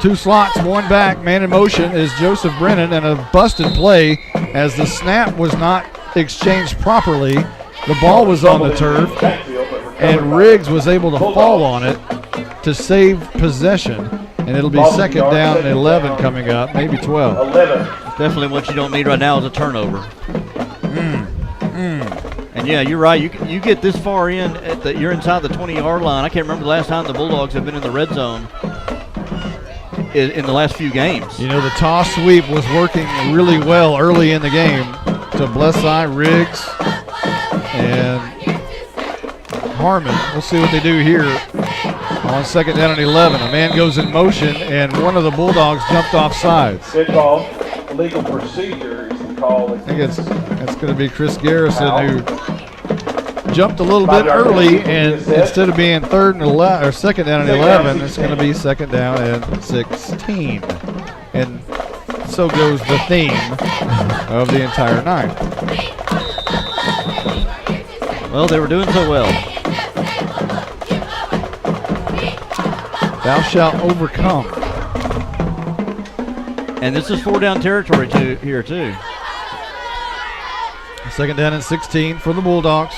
2 slots, 1 back. Man in motion is Joseph Brennan, and a busted play as the snap was not exchanged properly. The ball was on the turf, and Riggs was able to fall on it to save possession. And it'll be 2nd down and 11 coming up, maybe 12. Definitely what you don't need right now is a turnover. And yeah, you're right. You get this far in, you're inside the 20-yard line. I can't remember the last time the Bulldogs have been in the red zone in the last few games. You know, the toss sweep was working really well early in the game to Blesseye, Riggs, and Harmon. We'll see what they do here on 2nd down and 11. A man goes in motion, and one of the Bulldogs jumped off sides. Good call. Legal procedure is the call. I think that's going to be Chris Garrison, who jumped a little bit early, and instead of being 2nd down and 11, it's going to be 2nd down and 16. And so goes the theme of the entire night. Well, they were doing so well. Thou shalt overcome. And this is 4-down territory here too. 2nd down and 16 for the Bulldogs.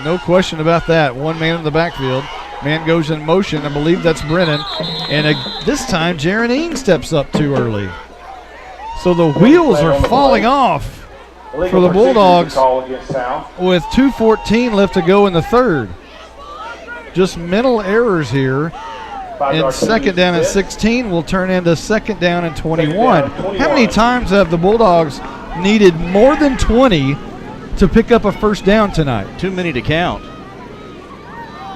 No question about that. 1 man in the backfield. Man goes in motion. I believe that's Brennan. And this time, Jaron Eaton steps up too early. So the wheels are falling off for the Bulldogs with 2:14 left to go in the 3rd. Just mental errors here. And 2nd down and 16 will turn into 2nd down and 21. How many times have the Bulldogs needed more than 20 to pick up a first down tonight? Too many to count.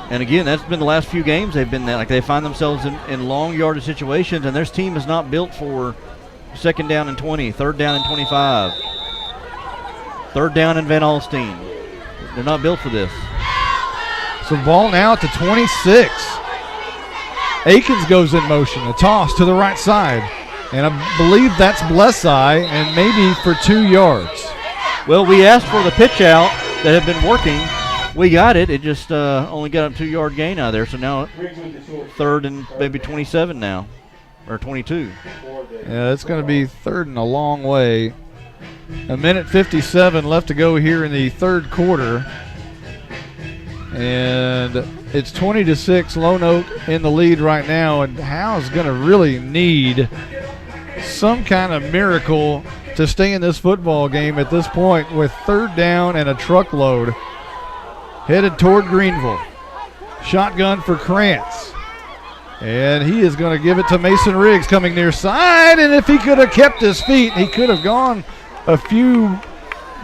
And again, that's been the last few games they've been there. Like, they find themselves in long yardage situations, and their team is not built for 2nd down and 20, 3rd down and 25, 3rd down in Van Alstyne. They're not built for this. So ball now at the 26. Akins goes in motion, a toss to the right side. And I believe that's Blesseye, and maybe for 2 yards. Well, we asked for the pitch out that had been working. We got it. It just only got a 2-yard gain out of there. So now 3rd and maybe 27 now, or 22. Yeah, it's going to be 3rd and a long way. 1:57 left to go here in the 3rd quarter. And it's 20-6, Lone Oak in the lead right now, and Howe's going to really need some kind of miracle to stay in this football game at this point with 3rd down and a truckload headed toward Greenville. Shotgun for Krantz, and he is going to give it to Mason Riggs coming near side, and if he could have kept his feet, he could have gone a few,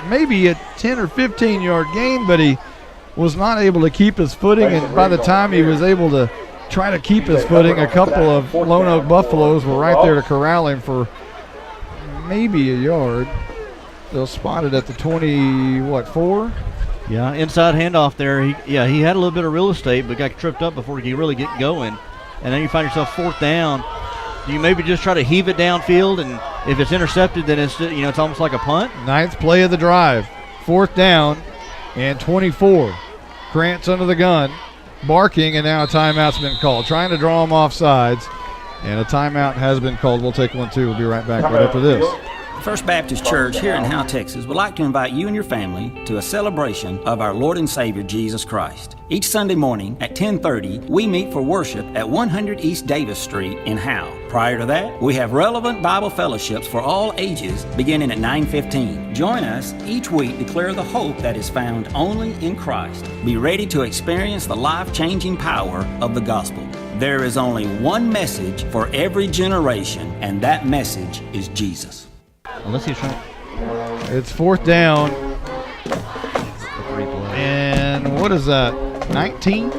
maybe a 10 or 15-yard gain, but he was not able to keep his footing, and by the time he was able to try to keep his footing, a couple of Lone Oak Buffaloes were right there to corral him for maybe a yard. They'll spot it at the 4? Yeah, inside handoff there. He had a little bit of real estate, but got tripped up before he could really get going. And then you find yourself 4th down. Do you maybe just try to heave it downfield, and if it's intercepted, then it's it's almost like a punt? 9th play of the drive. 4th down and 24. Krantz under the gun, barking, and now a timeout's been called. Trying to draw him off sides, and a timeout has been called. We'll take one, too. We'll be right back right after this. First Baptist Church here in Howe, Texas would like to invite you and your family to a celebration of our Lord and Savior Jesus Christ. Each Sunday morning at 10:30, we meet for worship at 100 East Davis Street in Howe. Prior to that, we have relevant Bible fellowships for all ages beginning at 9:15. Join us each week to declare the hope that is found only in Christ. Be ready to experience the life-changing power of the gospel. There is only one message for every generation, and that message is Jesus. Unless he's trying. It's 4th down. And what is that? 19?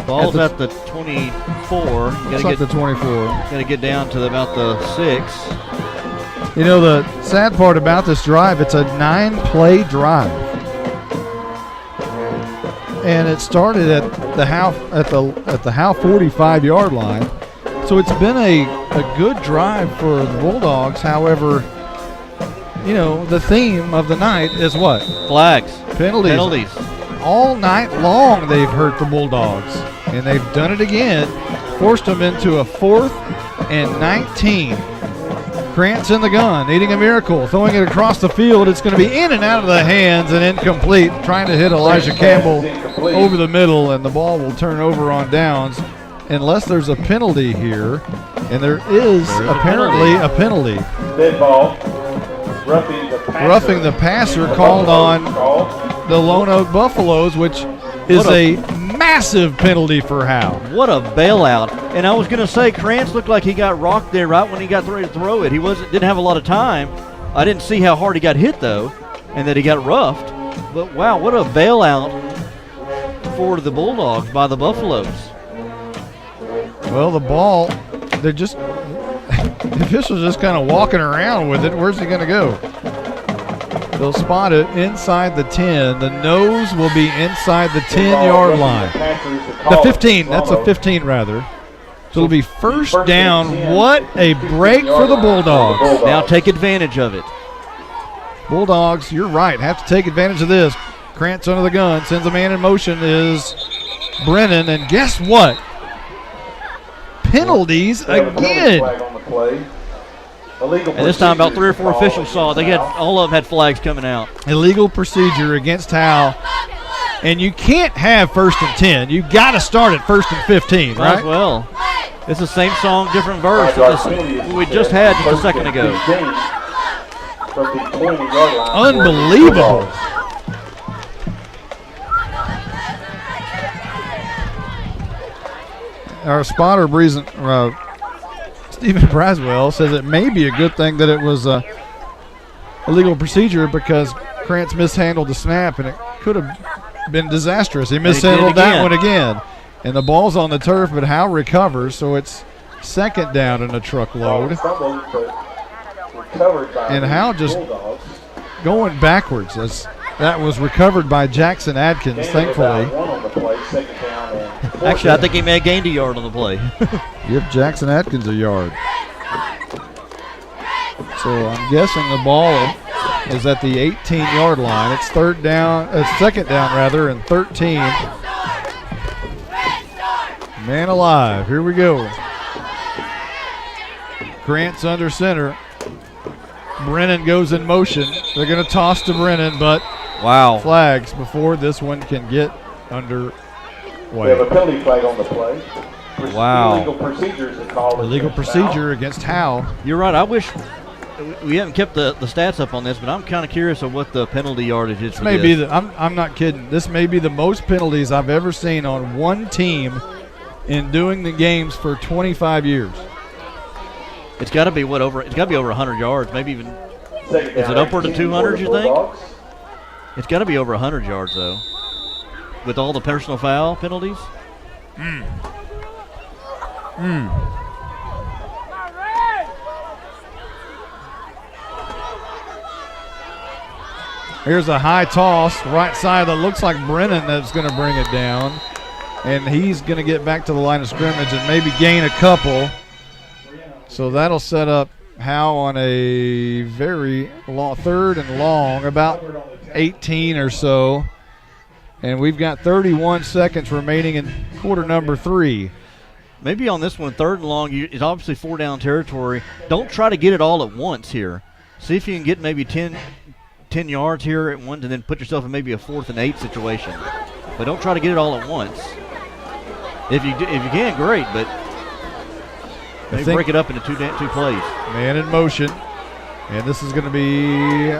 Ball's at the 24. It's at the 24. Got to get down to about the 6. You know, the sad part about this drive, it's a 9-play drive. and it started at the Howe 45-yard line. So it's been a good drive for the Bulldogs. However, you know, the theme of the night is what? Flags. Penalties. All night long they've hurt the Bulldogs, and they've done it again. Forced them into a 4th and 19. Krantz in the gun, needing a miracle, throwing it across the field. It's going to be in and out of the hands and incomplete, trying to hit Elijah Campbell over the middle, and the ball will turn over on downs unless there's a penalty here, and there is apparently a penalty. Dead ball. Roughing the passer called on the Lone Oak Buffaloes, which is a massive penalty for Howe. What a bailout. And I was going to say, Krantz looked like he got rocked there right when he got ready to throw it. He didn't have a lot of time. I didn't see how hard he got hit, though, and that he got roughed. But, wow, what a bailout for the Bulldogs by the Buffaloes. Well, the ball, they're just – the official's just kind of walking around with it. Where's he going to go? They'll spot it inside the 10. The nose will be inside the 10-yard line. The 15. That's a 15, rather. So it'll be first down. What a break for the Bulldogs. Now take advantage of it. Bulldogs, you're right, have to take advantage of this. Krantz under the gun, sends a man in motion, is Brennan, and guess what? Penalties again. And this time about 3 or 4 officials saw it. All of them had flags coming out. Illegal procedure against Howe. And you can't have 1st and 10. You got to start at 1st and 15, right? As well. It's the same song, different verse we just had just a second ago. Unbelievable. Our spotter, Stephen Braswell, says it may be a good thing that it was a illegal procedure because Krantz mishandled the snap, and it could have been disastrous. He mishandled that one again. And the ball's on the turf, but Howe recovers, so it's 2nd down and a truckload. And Howe just going backwards. That was recovered by Jackson Adkins, thankfully. Actually, I think he may have gained a yard on the play. Give Jackson Atkins a yard. So I'm guessing the ball is at the 18-yard line. It's 2nd down, and 13. Man alive, here we go. Krantz under center. Brennan goes in motion. They're going to toss to Brennan, but flags before this one can get underway. We have a penalty flag on the play. Wow. Illegal procedures are called. Illegal procedure against Howe. You're right. I wish we haven't kept the stats up on this, but I'm kind of curious of what the penalty yardage is for this. I'm not kidding. This may be the most penalties I've ever seen on one team in doing the games for 25 years. It's got to be It's got to be over 100 yards, maybe even. Is it upward of 200? You think? It's got to be over 100 yards though, with all the personal foul penalties. Here's a high toss, right side that looks like Brennan that's going to bring it down. And he's going to get back to the line of scrimmage and maybe gain a couple. So that'll set up Howe on a very long, 3rd and long, about 18 or so. And we've got 31 seconds remaining in quarter number 3. Maybe on this one, 3rd and long, it's obviously 4-down territory. Don't try to get it all at once here. See if you can get maybe 10 yards here at once and then put yourself in maybe a 4th and 8 situation. But don't try to get it all at once. If you can, great, but maybe break it up into two plays. Man in motion. And this is going to be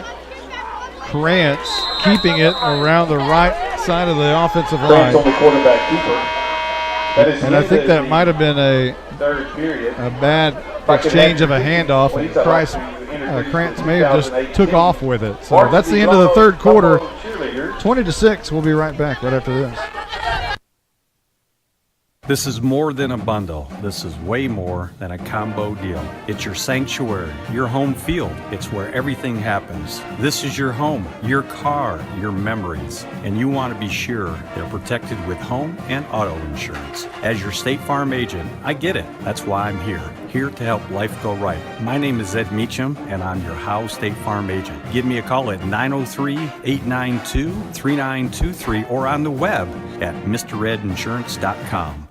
Krantz keeping it around the right side of the offensive line. On the quarterback keeper. And I think that might have been a bad exchange of a handoff. And Krantz may have just took off with it. So that's the end of the 3rd quarter. 20-6. We'll be right back right after this. This is more than a bundle. This is way more than a combo deal. It's your sanctuary, your home field. It's where everything happens. This is your home, your car, your memories. And you want to be sure they're protected with home and auto insurance. As your State Farm agent, I get it. That's why I'm here to help life go right. My name is Ed Meacham, and I'm your Howe State Farm agent. Give me a call at 903-892-3923 or on the web at MrEdInsurance.com.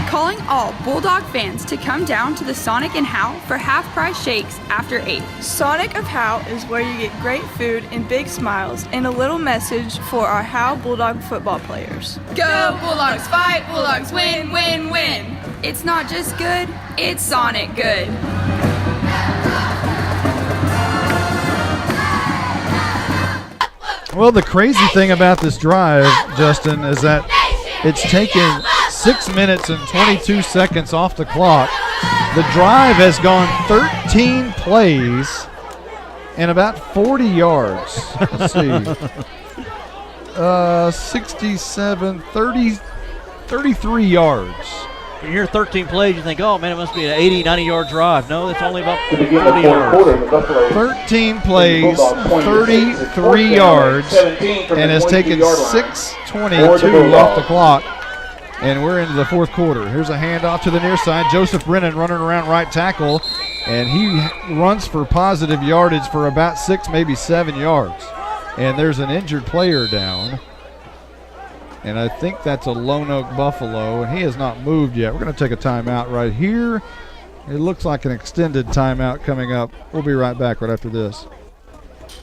Calling all Bulldog fans to come down to the Sonic and Howe for half-price shakes after 8. Sonic of Howe is where you get great food and big smiles and a little message for our Howe Bulldog football players. Go Bulldogs, fight Bulldogs, win, win, win. It's not just good, it's Sonic good. Well, the crazy thing about this drive, Justin, is that it's taken 6 minutes and 22 seconds off the clock. The drive has gone 13 plays and about 40 yards. Let's see. 67, 30, 33 yards. When you're 13 plays, you think, oh, man, it must be an 80, 90-yard drive. No, it's only about 40 yards. 13 plays, 33 yards, and has taken 6:22 off the clock. And we're into the fourth quarter. Here's a handoff to the near side. Joseph Brennan running around right tackle, and he runs for positive yardage for about 6, maybe 7 yards. And there's an injured player down. And I think that's a Lone Oak Buffalo, and he has not moved yet. We're going to take a timeout right here. It looks like an extended timeout coming up. We'll be right back right after this.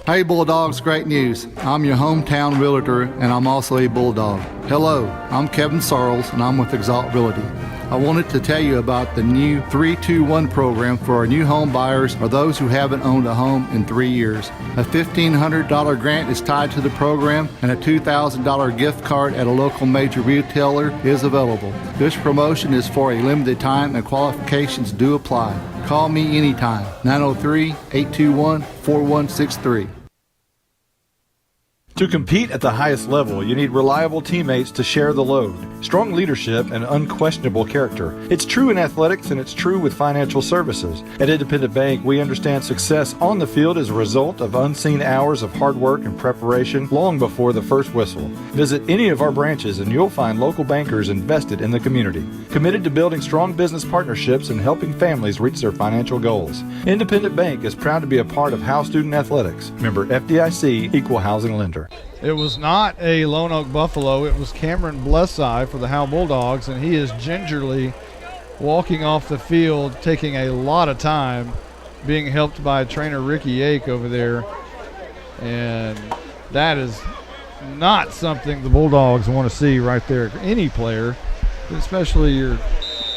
Hey Bulldogs, great news. I'm your hometown realtor and I'm also a Bulldog. Hello, I'm Kevin Sarles and I'm with Exalt Realty. I wanted to tell you about the new 321 program for our new home buyers or those who haven't owned a home in 3 years. A $1,500 grant is tied to the program and a $2,000 gift card at a local major retailer is available. This promotion is for a limited time and qualifications do apply. Call me anytime, 903-821-4163. To compete at the highest level, you need reliable teammates to share the load, strong leadership, and unquestionable character. It's true in athletics, and it's true with financial services. At Independent Bank, we understand success on the field is a result of unseen hours of hard work and preparation long before the first whistle. Visit any of our branches, and you'll find local bankers invested in the community, committed to building strong business partnerships and helping families reach their financial goals. Independent Bank is proud to be a part of Howe Student Athletics. Member FDIC, Equal Housing Lender. It was not a Lone Oak Buffalo. It was Cameron Blesseye for the Howe Bulldogs, and he is gingerly walking off the field, taking a lot of time, being helped by trainer Ricky Yake over there. And that is not something the Bulldogs want to see right there. Any player, especially your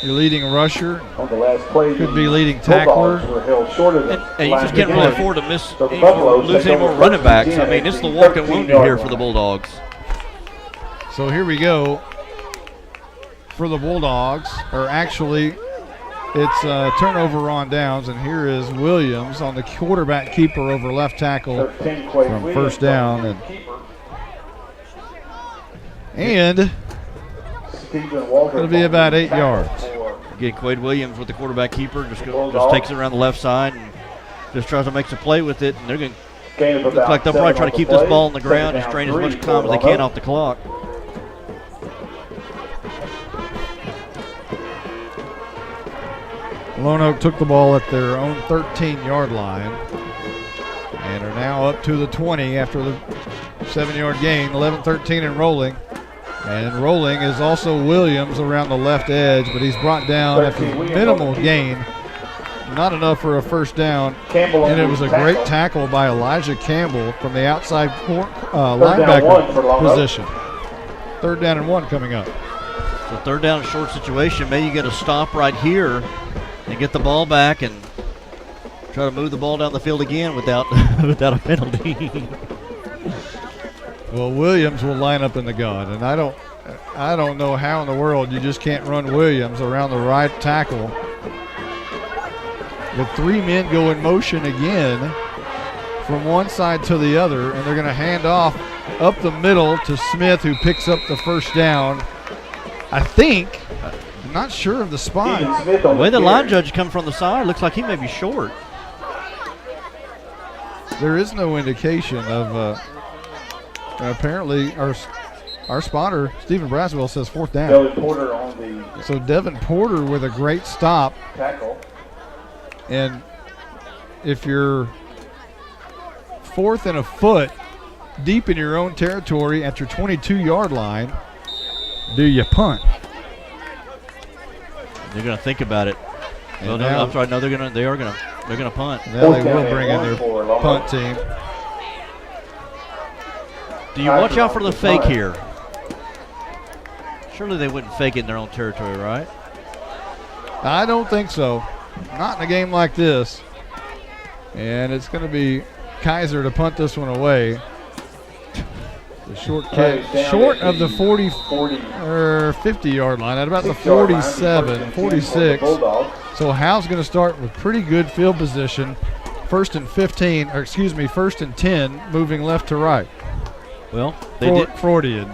leading rusher, On the last play, could be leading tackler. Bulldogs were held short of the And you just can't really afford to lose any more take running backs. over I mean, it's the walking wounded here for the Bulldogs. So here we go for the Bulldogs, or actually it's a turnover on downs, and here is Williams on the quarterback keeper over left tackle from first down. And it'll be about 8 yards. Again, Quade Williams with the quarterback keeper just takes it around the left side and just tries to make a play with it. And they're going to look like they'll probably try to keep this ball on the ground and strain as much time as they can off the clock. Lone Oak took the ball at their own 13-yard line and are now up to the 20 after the 7-yard gain, 11-13 and rolling. And rolling is also Williams around the left edge, but he's brought down after minimal gain. Not enough for a first down. And it was a great tackle by Elijah Campbell from the outside linebacker position. 3rd down and 1 coming up. So 3rd down and short situation. Maybe you get a stop right here and get the ball back and try to move the ball down the field again without a penalty. Well, Williams will line up in the gun, and I don't know how in the world you just can't run Williams around the right tackle. With 3 men go in motion again from one side to the other, and they're going to hand off up the middle to Smith, who picks up the first down I think, I'm not sure of the spot. The way the line judge come from the side, looks like he may be short. There is no indication of, apparently our spotter, Stephen Braswell, says 4th down. Devin Porter on the So Devin Porter with a great stop. tackle. And if you're 4th and a foot deep in your own territory at your 22-yard line, do you punt? They're going to think about it. Well, no, I'm sorry. No, they're going to punt. Now they will bring in their punt team. Do you watch out for the fake here? Surely they wouldn't fake it in their own territory, right? I don't think so. Not in a game like this. And it's going to be Kaiser to punt this one away. The short kick, short of the 40 or 50-yard line, at about the 47, 46. So Howe's going to start with pretty good field position. 1st and 10, moving left to right. Well, they did Freudian.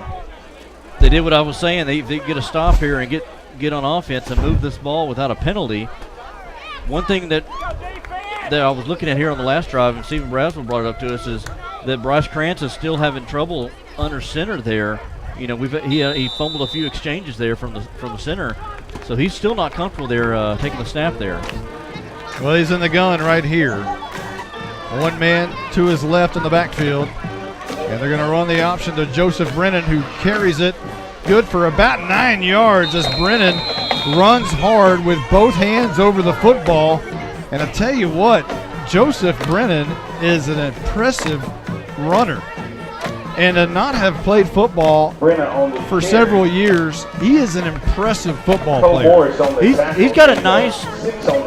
They did what I was saying. They get a stop here and get on offense and move this ball without a penalty. One thing that I was looking at here on the last drive, and Stephen Braswell brought it up to us, is that Bryce Krantz is still having trouble under center there. You know, he fumbled a few exchanges there from the center, so he's still not comfortable there taking the snap there. Well, he's in the gun right here. One man to his left in the backfield, and they're going to run the option to Joseph Brennan, who carries it good for about 9 yards as Brennan runs hard with both hands over the football. And I tell you what, Joseph Brennan is an impressive runner. And to not have played football for several years, he is an impressive football player. He's got a nice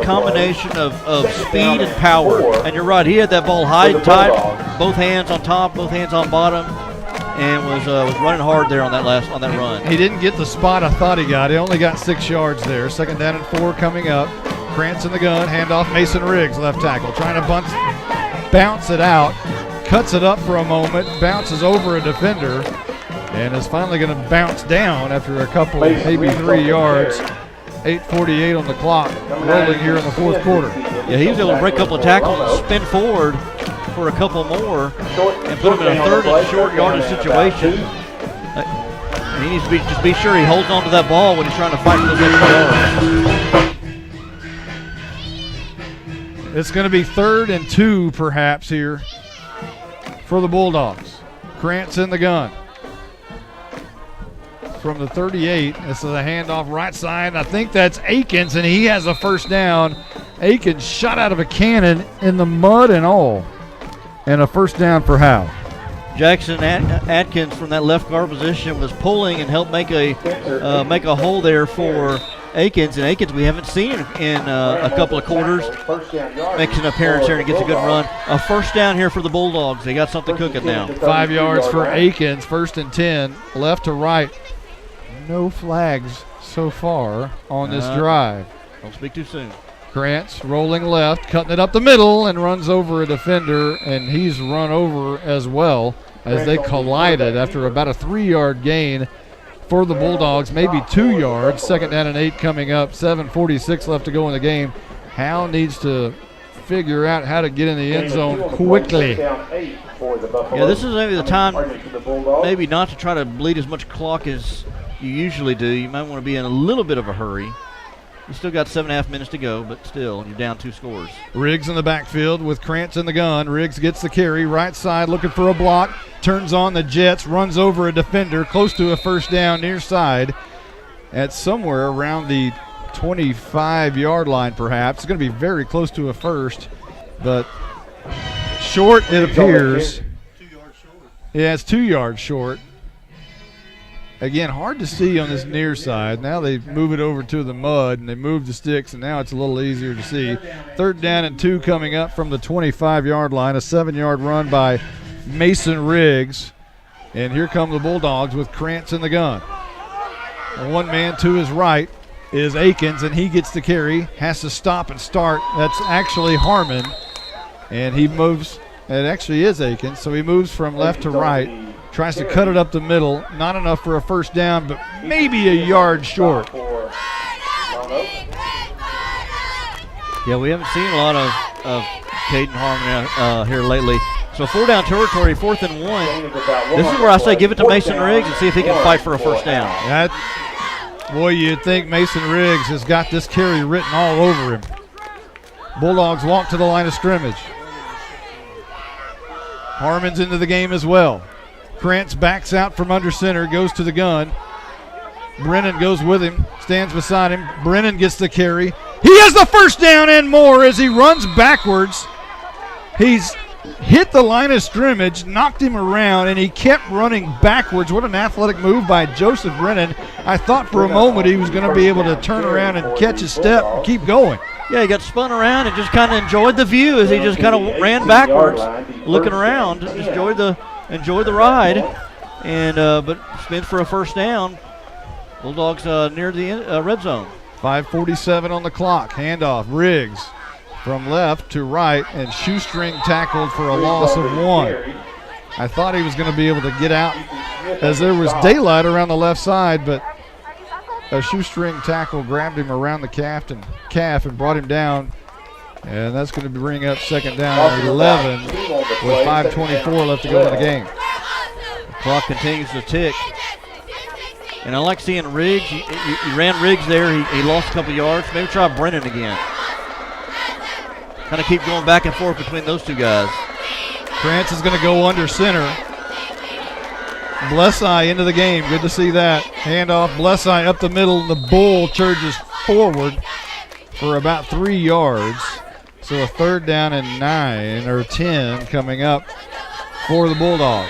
combination of speed and power. And you're right, he had that ball high and tight, both hands on top, both hands on bottom, and was running hard there on that run. He didn't get the spot I thought he got. He only got 6 yards there. 2nd down and 4 coming up. Krantz in the gun, handoff Mason Riggs, left tackle, trying to bounce it out. Cuts it up for a moment, bounces over a defender, and is finally going to bounce down after a couple, maybe 3 yards. 8:48 on the clock, rolling here in the 4th quarter. Yeah, he was able to break a couple of tackles and spin forward for a couple more and put him in a 3rd and short yardage situation. He needs to just be sure he holds on to that ball when he's trying to fight for those extra yards. It's going to be 3rd and 2 perhaps here for the Bulldogs. Krantz in the gun. From the 38, this is a handoff right side. I think that's Akins, and he has a 1st down. Akins shot out of a cannon in the mud and all. And a 1st down for Howe. Jackson Atkins from that left guard position was pulling and helped make a hole there for Akins. And Akins we haven't seen in a couple of quarters. Makes an appearance here and gets a good run. A 1st down here for the Bulldogs. They got something cooking now. 5 yards for Akins. 1st and 10. Left to right. No flags so far on this drive. Don't speak too soon. Krantz rolling left, cutting it up the middle, and runs over a defender, and he's run over as well as they collided after about a 3-yard gain for the Bulldogs, maybe 2 yards. 2nd down and 8 coming up, 7:46 left to go in the game. Howe needs to figure out how to get in the end zone quickly. Yeah, this is maybe the time maybe not to try to bleed as much clock as you usually do. You might want to be in a little bit of a hurry. You still got 7.5 minutes to go, but still, you're down 2 scores. Riggs in the backfield with Krantz in the gun. Riggs gets the carry, right side looking for a block, turns on the jets, runs over a defender, close to a 1st down near side at somewhere around the 25-yard line perhaps. It's going to be very close to a 1st, but short it appears. 2 yards short. Yeah, it's 2 yards short. Again, hard to see on this near side. Now they move it over to the mud, and they move the sticks, and now it's a little easier to see. 3rd down and 2 coming up from the 25-yard line. A 7-yard run by Mason Riggs. And here come the Bulldogs with Krantz in the gun. One man to his right is Akins, and he gets the carry. Has to stop and start. That's actually Harmon. And he moves. It actually is Akins, so he moves from left to right. Tries to cut it up the middle. Not enough for a first down, but maybe a yard short. Yeah, we haven't seen a lot of Caden Harmon here lately. So 4-down territory, 4th and 1. This is where I say give it to Mason Riggs and see if he can fight for a first down. Boy, you'd think Mason Riggs has got this carry written all over him. Bulldogs walk to the line of scrimmage. Harmon's into the game as well. Krantz backs out from under center, goes to the gun. Brennan goes with him, stands beside him. Brennan gets the carry. He has the first down and more as he runs backwards. He's hit the line of scrimmage, knocked him around, and he kept running backwards. What an athletic move by Joseph Brennan. I thought for a moment he was going to be able to turn around and catch his step and keep going. Yeah, he got spun around and just kind of enjoyed the view as he just kind of ran backwards, looking around, just enjoyed the ride, and but spins for a first down. Bulldogs near the red zone. 5:47 on the clock. Handoff. Riggs from left to right and shoestring tackled for a loss of 1. I thought he was going to be able to get out as there was daylight around the left side, but a shoestring tackle grabbed him around the calf and brought him down. And that's going to bring up second down 11 with 5:24 left to go in the game. The clock continues to tick. And I like seeing Riggs. You ran Riggs there. He lost a couple yards. Maybe try Brennan again. Kind of keep going back and forth between those two guys. Krantz is going to go under center. Blesseye into the game. Good to see that. Handoff. Blesseye up the middle. The Bull charges forward for about 3 yards. So a 3rd down and 9 or 10 coming up for the Bulldogs.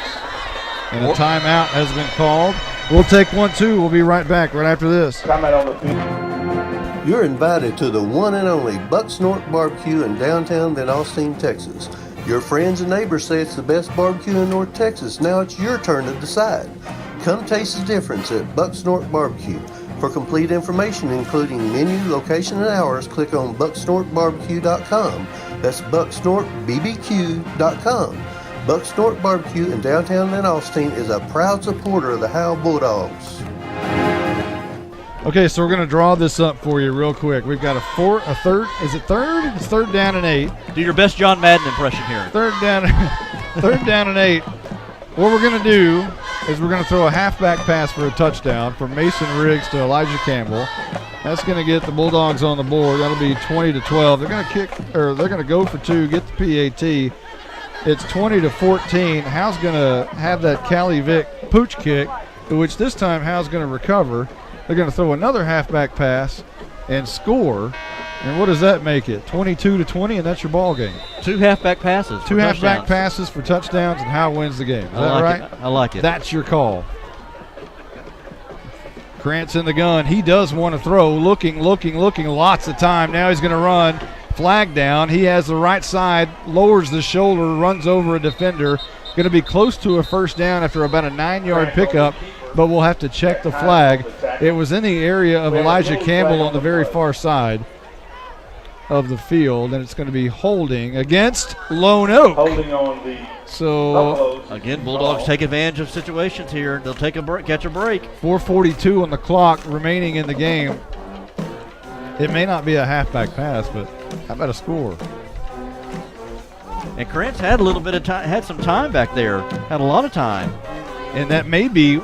And a timeout has been called. We'll take 1, 2. We'll be right back right after this. You're invited to the one and only Buck Snort Barbecue in downtown Van Alstyne, Texas. Your friends and neighbors say it's the best barbecue in North Texas. Now it's your turn to decide. Come taste the difference at Buck Snort Barbecue. For complete information, including menu, location, and hours, click on bucksnortbarbecue.com. That's bucksnortbbq.com. Buck Snort Barbecue in downtown Van Alstyne is a proud supporter of the Howe Bulldogs. Okay, so we're going to draw this up for you real quick. We've got a third. Is it third? It's 3rd down and 8. Do your best John Madden impression here. 3rd down and 8. What we're going to do is we're going to throw a halfback pass for a touchdown from Mason Riggs to Elijah Campbell. That's going to get the Bulldogs on the board. That'll be 20-12. They're going to go for 2, get the PAT. It's 20-14. Howe's going to have that Cali Vic pooch kick, which this time Howe's going to recover. They're going to throw another halfback pass and score. And what does that make it? 22-20, and that's your ball game. 2 halfback passes. 2 halfback passes for touchdowns, and Howe wins the game. Is that right? I like it. That's your call. Krantz in the gun. He does want to throw. Looking lots of time. Now he's going to run. Flag down. He has the right side, lowers the shoulder, runs over a defender. Going to be close to a first down after about a 9-yard pickup, but we'll have to check the flag. It was in the area of Elijah Campbell on the very far side of the field, and it's going to be holding against Lone Oak. Holding on the so again, Bulldogs take advantage of situations here. They'll take a break, catch a break. 4:42 on the clock remaining in the game. It may not be a halfback pass, but how about a score? And Krantz had a little bit of time, had some time back there, had a lot of time. And that may be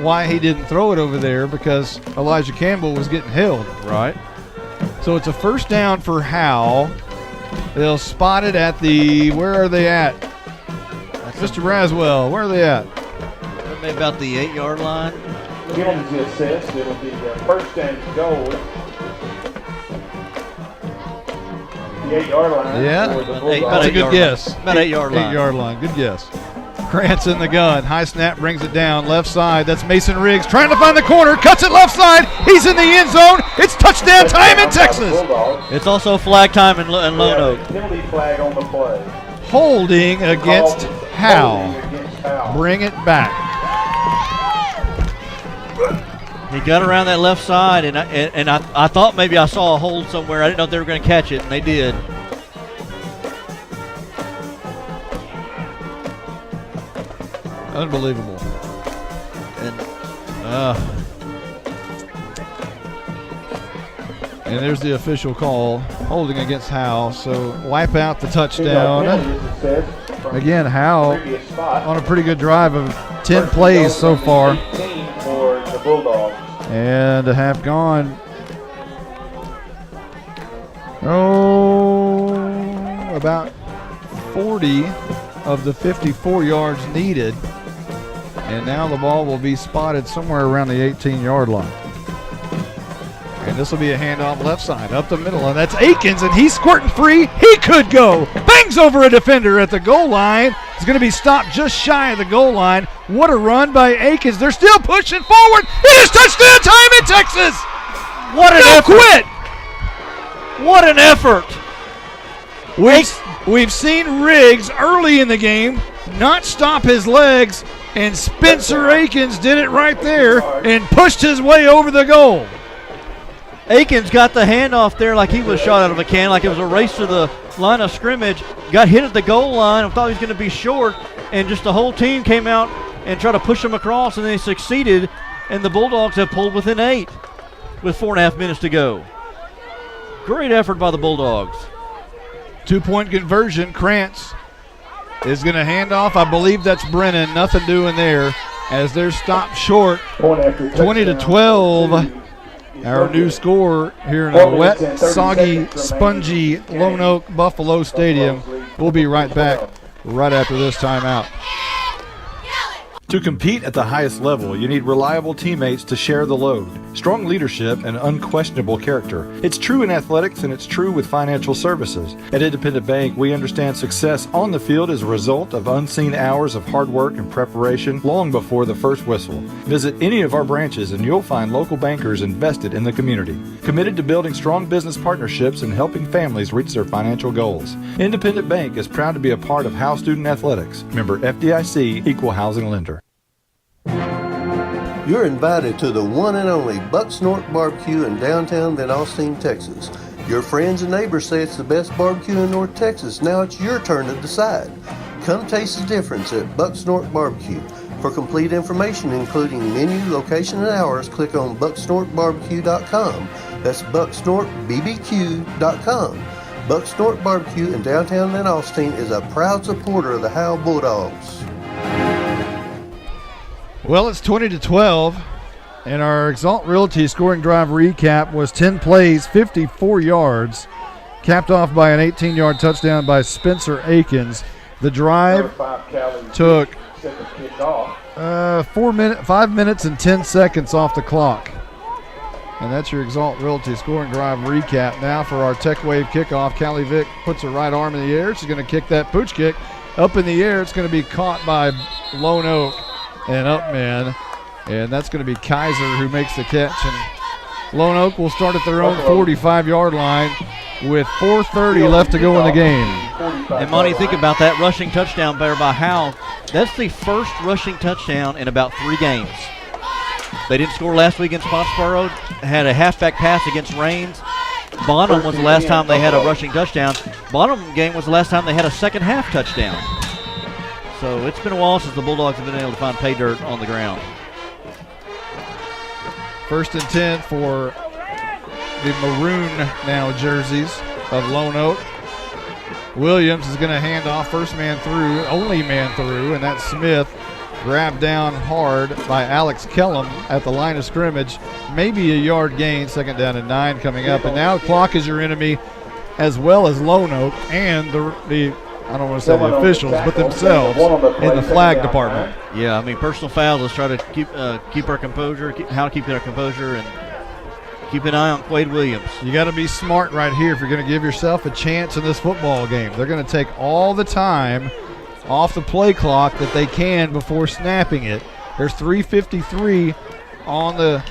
why he didn't throw it over there, because Elijah Campbell was getting held. Right. So it's a first down for Howe. They'll spot it at the, where are they at? Mr. Braswell, where are they at? Maybe about the 8-yard line. Penalty assessed. It'll be first and goal. The 8-yard line. Yeah, that's a good guess. About 8-yard line. 8-yard line, good guess. Krantz in the gun. High snap brings it down. Left side. That's Mason Riggs trying to find the corner. Cuts it left side. He's in the end zone. It's touchdown time in Texas. It's also flag time in Lone Oak. Penalty flag on the play. Holding against Howe. Bring it back. He got around that left side, and I thought maybe I saw a hold somewhere. I didn't know if they were going to catch it, and they did. Unbelievable. And there's the official call, holding against Howe. So wipe out the touchdown. Again, Howe on a pretty good drive of 10 plays so far. For the Bulldogs. And have gone, about 40 of the 54 yards needed. And now the ball will be spotted somewhere around the 18-yard line. And this will be a handoff left side, up the middle, and that's Akins, and he's squirting free. He could go. Bangs over a defender at the goal line. He's going to be stopped just shy of the goal line. What a run by Akins. They're still pushing forward. It is touchdown time in Texas. What an effort. What an effort. We've seen Riggs early in the game not stop his legs, and Spencer Akins did it right there and pushed his way over the goal. Akins got the handoff there like he was shot out of a can, like it was a race to the line of scrimmage. Got hit at the goal line. I thought he was going to be short, and just the whole team came out and tried to push him across, and they succeeded, and the Bulldogs have pulled within 8 with 4.5 minutes to go. Great effort by the Bulldogs. 2-point conversion. Krantz is going to hand off. I believe that's Brennan. Nothing doing there as they're stopped short. 20-12. Our new score here in a wet, soggy, spongy Lone Oak Buffalo Stadium. We'll be right back right after this timeout. To compete at the highest level, you need reliable teammates to share the load, strong leadership, and unquestionable character. It's true in athletics, and it's true with financial services. At Independent Bank, we understand success on the field is a result of unseen hours of hard work and preparation long before the first whistle. Visit any of our branches, and you'll find local bankers invested in the community, committed to building strong business partnerships and helping families reach their financial goals. Independent Bank is proud to be a part of Howe Student Athletics. Member FDIC, Equal Housing Lender. You're invited to the one and only Bucksnort Barbecue in downtown Van Alstyne, Texas. Your friends and neighbors say it's the best barbecue in North Texas. Now it's your turn to decide. Come taste the difference at Bucksnort Barbecue. For complete information, including menu, location, and hours, click on bucksnortbarbecue.com. That's bucksnortbbq.com. Bucksnort Barbecue in downtown Van Alstyne is a proud supporter of the Howe Bulldogs. Well, it's 20-12, and our Exalt Realty scoring drive recap was 10 plays, 54 yards, capped off by an 18-yard touchdown by Spencer Akins. The drive took 5 minutes and 10 seconds off the clock. And that's your Exalt Realty scoring drive recap. Now for our Tech Wave kickoff, Callie Vick puts her right arm in the air. She's going to kick that pooch kick up in the air. It's going to be caught by Lone Oak and Upman, and that's going to be Kaiser who makes the catch. And Lone Oak will start at their own 45-yard line with 4:30 left to go in the game. And Monty, think about that rushing touchdown there by Howe. That's the first rushing touchdown in about 3 games. They didn't score last week against Pottsboro, had a halfback pass against Rains. Bonham was the last time they had a rushing touchdown. Bonham game was the last time they had a second half touchdown. So it's been a while since the Bulldogs have been able to find pay dirt on the ground. 1st and 10 for the maroon now jerseys of Lone Oak. Williams is going to hand off first man through, only man through, and that's Smith. Grabbed down hard by Alex Kellum at the line of scrimmage. Maybe a yard gain, 2nd down and 9 coming up. And now clock is your enemy, as well as Lone Oak and the I don't want to say the officials, but themselves in the flag department. Yeah, I mean, personal fouls. Let's try to keep our composure, keep our composure, and keep an eye on Quade Williams. You got to be smart right here if you're going to give yourself a chance in this football game. They're going to take all the time off the play clock that they can before snapping it. There's 3:53 on the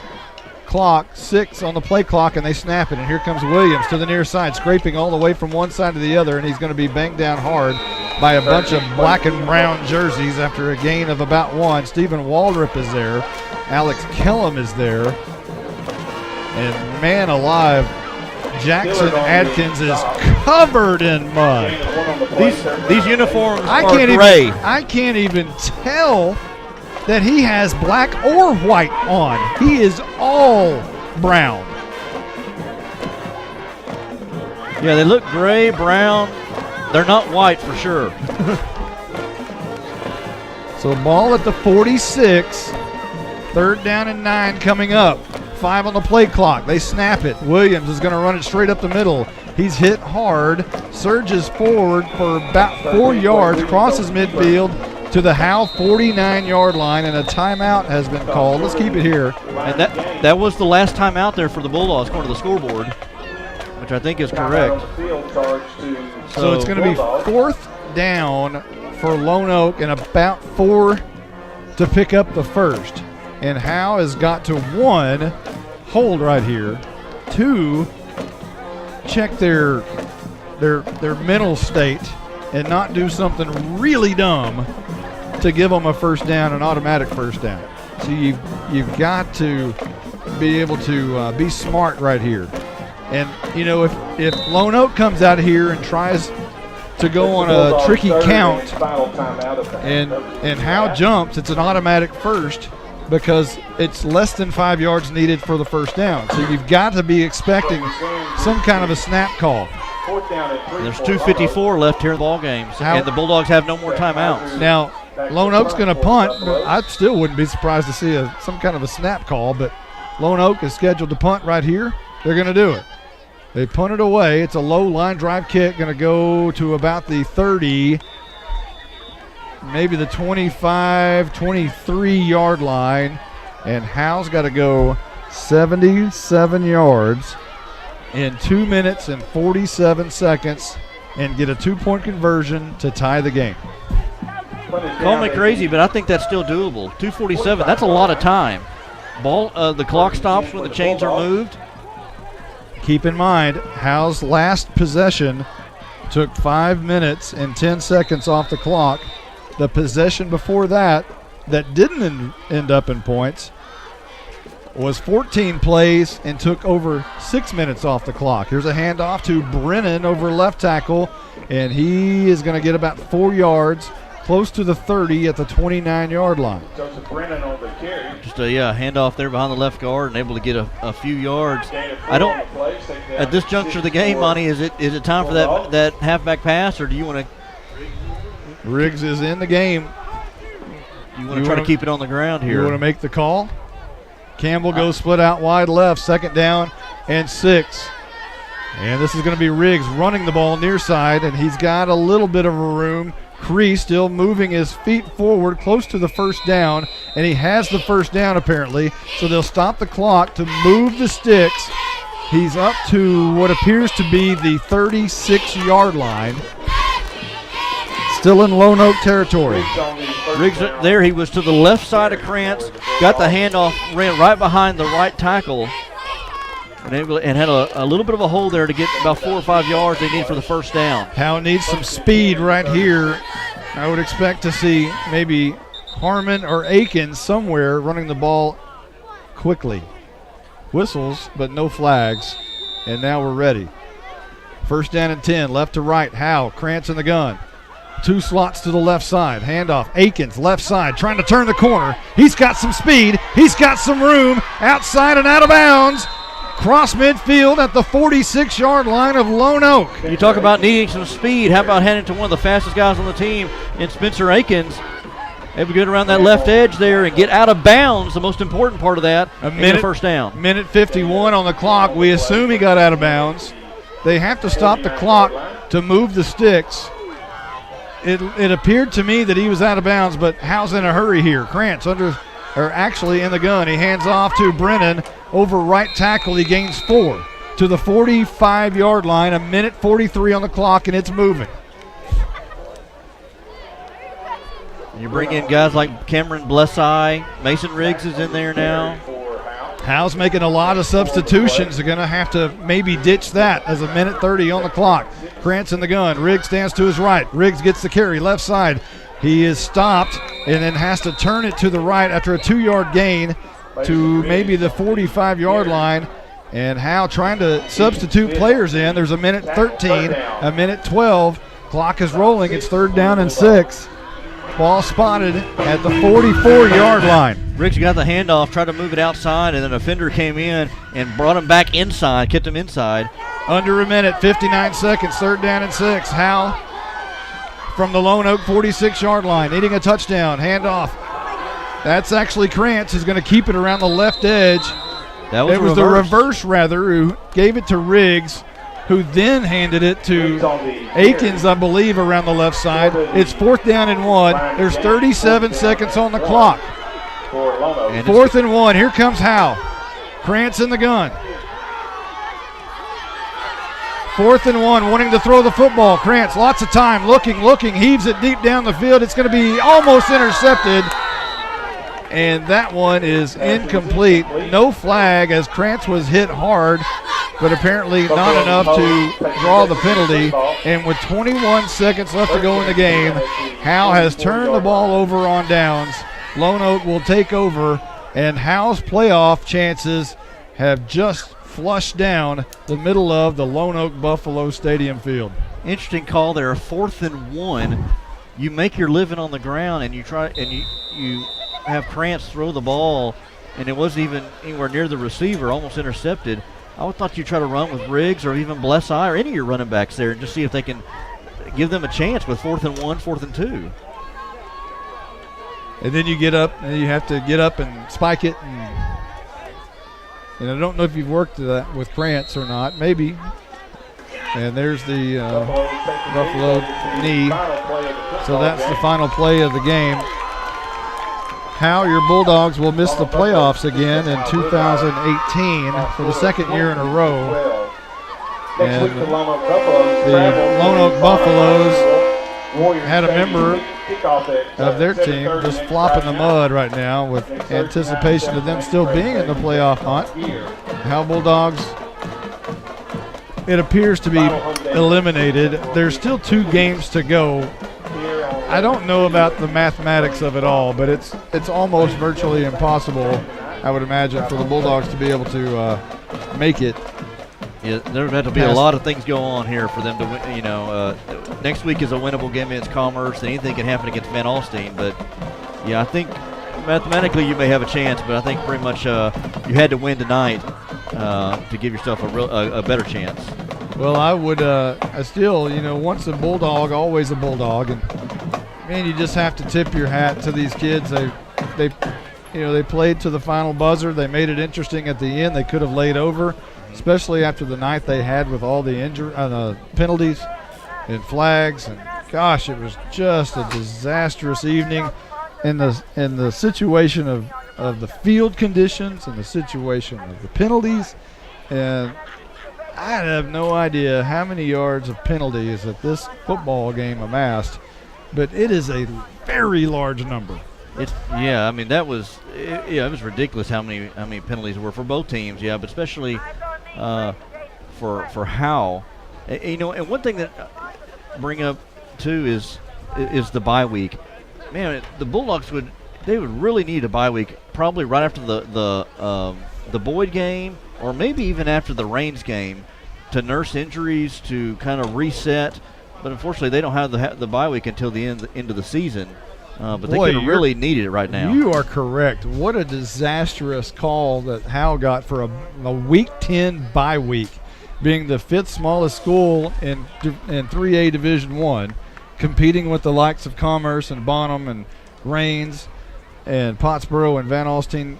clock, 6 on the play clock, and they snap it. And here comes Williams to the near side, scraping all the way from one side to the other, and he's going to be banged down hard by a bunch of black and brown jerseys after a gain of about 1. Stephen Waldrop is there. Alex Kellum is there. And man alive, Jackson Adkins is covered in mud. These uniforms are gray. I can't even tell that he has black or white on. He is all brown. Yeah, they look gray, brown. They're not white for sure. So ball at the 46. 3rd down and 9 coming up. 5 on the play clock. They snap it. Williams is going to run it straight up the middle. He's hit hard, surges forward for about 4 yards, crosses midfield to the Howe 49-yard line, and a timeout has been called. Let's keep it here. And that was the last timeout there for the Bulldogs, according to the scoreboard, which I think is correct. So it's going to be 4th down for Lone Oak and about 4 to pick up the first. And Howe has got to 1, hold right here, 2, check their mental state and not do something really dumb to give them a first down, an automatic first down. So you've got to be able to be smart right here. And, you know, if Lone Oak comes out here and tries to go on a tricky count and Howe jumps, it's an automatic first because it's less than 5 yards needed for the first down. So you've got to be expecting some kind of a snap call. There's 2:54 left here in the ball game, and the Bulldogs have no more timeouts. Now, Lone Oak's going to punt, but I still wouldn't be surprised to see some kind of a snap call, but Lone Oak is scheduled to punt right here. They're going to do it. They punt it away. It's a low line drive kick, going to go to about the 30, maybe the 25, 23-yard line, and Howe's got to go 77 yards in 2 minutes and 47 seconds and get a 2-point conversion to tie the game. Call me crazy, but I think that's still doable. 2:47, that's a lot of time. The clock stops when the chains are moved. Keep in mind, Howe's last possession took 5 minutes and 10 seconds off the clock. The possession before that didn't end up in points was 14 plays and took over 6 minutes off the clock. Here's a handoff to Brennan over left tackle, and he is going to get about 4 yards, close to the 30 at the 29-yard line. Just a handoff there behind the left guard and able to get a few yards. At this juncture of the game, Monty, is it time for that halfback pass, or do you want to? Riggs is in the game. You want to try to keep it on the ground here. You want to make the call? Campbell goes split out wide left, 2nd down and 6. And this is going to be Riggs running the ball near side, and he's got a little bit of a room. Cree still moving his feet forward close to the first down, and he has the first down apparently, so they'll stop the clock to move the sticks. He's up to what appears to be the 36-yard line. Still in Lone Oak territory. Riggs there, he was to the left side of Krantz, got the handoff, ran right behind the right tackle, and had a little bit of a hole there to get about 4 or 5 yards they need for the first down. Howe needs some speed right here. I would expect to see maybe Harmon or Akins somewhere running the ball quickly. Whistles, but no flags, and now we're ready. 1st down and 10, left to right. Howe, Krantz in the gun. 2 slots to the left side. Handoff. Akins, left side, trying to turn the corner. He's got some speed. He's got some room. Outside and out of bounds. Cross midfield at the 46-yard line of Lone Oak. You talk about needing some speed. How about heading to one of the fastest guys on the team in Spencer Akins? Able to get around that left edge there and get out of bounds, the most important part of that, and first down. Minute 51 on the clock. We assume he got out of bounds. They have to stop the clock to move the sticks. It appeared to me that he was out of bounds, but Howe's in a hurry here. Krantz actually in the gun. He hands off to Brennan over right tackle. He gains 4 to the 45-yard line. A minute 43 on the clock, and it's moving. You bring in guys like Cameron Blessai. Mason Riggs is in there now. Howe's making a lot of substitutions. They're going to have to maybe ditch that as a minute 30 on the clock. Krantz in the gun. Riggs stands to his right. Riggs gets the carry left side. He is stopped and then has to turn it to the right after a 2-yard gain to maybe the 45-yard line. And Howe trying to substitute players in. There's a minute 13, a minute 12. Clock is rolling. It's 3rd down and 6. Ball spotted at the 44-yard line. Riggs got the handoff, tried to move it outside, and then a defender came in and brought him back inside, kept him inside. Under a minute, 59 seconds, 3rd down and 6. Howe from the Lone Oak 46-yard line, needing a touchdown. Handoff. That's actually Krantz who's going to keep it around the left edge. It was the reverse, who gave it to Riggs, who then handed it to Akins, I believe, around the left side. It's 4th down and 1. There's 37 seconds on the clock. 4th and 1. Here comes Howe. Krantz in the gun. 4th and 1, wanting to throw the football. Krantz, lots of time, looking, heaves it deep down the field. It's going to be almost intercepted. And that one is incomplete. No flag as Krantz was hit hard, but apparently not enough to draw the penalty. And with 21 seconds left to go in the game, Howe has turned the ball over on downs. Lone Oak will take over, and Howe's playoff chances have just flushed down the middle of the Lone Oak Buffalo Stadium field. Interesting call there, 4th and 1. You make your living on the ground, and you have Krantz throw the ball, and it wasn't even anywhere near the receiver, almost intercepted. I thought you'd try to run with Riggs or even Blesseye or any of your running backs there and just see if they can give them a chance with 4th and 1, 4th and 2. And then you get up, and you have to get up and spike it. And I don't know if you've worked that with Krantz or not. Maybe. And there's the Buffalo knee. So that's the final play of the game. How your Bulldogs will miss the playoffs again in 2018 for the 2nd year in a row. And the Lone Oak Buffaloes had a member of their team just flop in the mud right now with anticipation of them still being in the playoff hunt. How Bulldogs, it appears to be eliminated. There's still 2 games to go. I don't know about the mathematics of it all, but it's almost virtually impossible, I would imagine, for the Bulldogs to be able to make it. Yeah, there's had to be a lot of things go on here for them to win. Next week is a winnable game against Commerce. Anything can happen against Van Alstyne, but yeah, I think mathematically you may have a chance, but I think pretty much you had to win tonight to give yourself a better chance. Well, I would. I still, once a Bulldog, always a Bulldog, and man, you just have to tip your hat to these kids. They played to the final buzzer. They made it interesting at the end. They could have laid over, especially after the night they had with all the penalties and flags. And gosh, it was just a disastrous evening in the situation of the field conditions and the situation of the penalties. And I have no idea how many yards of penalties that this football game amassed, but it is a very large number. It was ridiculous how many penalties there were for both teams. Yeah, but especially for Howe. And one thing that I bring up too is the bye week. Man, the Bulldogs would really need a bye week, probably right after the Boyd game, or maybe even after the Rains game, to nurse injuries, to kind of reset. But unfortunately, they don't have the bye week until the end of the season. But they could really need it right now. You are correct. What a disastrous call that Howe got for a Week 10 bye week, being the 5th smallest school in 3A Division I, competing with the likes of Commerce and Bonham and Rains and Pottsboro and Van Alstyne,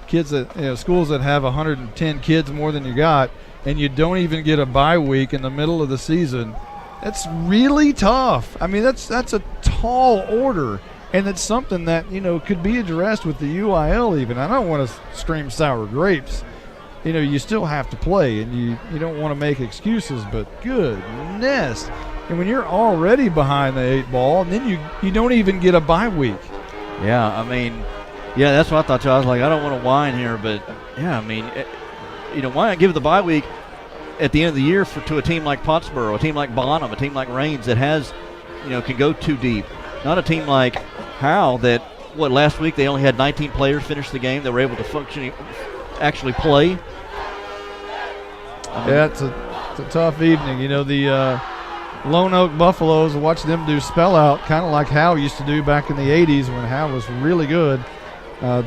schools that have 110 kids more than you got, and you don't even get a bye week in the middle of the season. That's really tough. I mean, that's a tall order. And it's something that, could be addressed with the UIL even. I don't want to scream sour grapes. You still have to play, and you don't want to make excuses, but goodness. And when you're already behind the 8 ball, and then you don't even get a bye week. Yeah, that's what I thought, too. I was like, I don't want to whine here, but, yeah, why not give the bye week at the end of the year to a team like Pottsboro, a team like Bonham, a team like Rains that has, can go too deep. Not a team like Howe that, last week they only had 19 players finish the game. They were able to actually play. Yeah, it's a tough evening. The Lone Oak Buffaloes, watch them do spell out, kind of like Howe used to do back in the 80s when Howe was really good.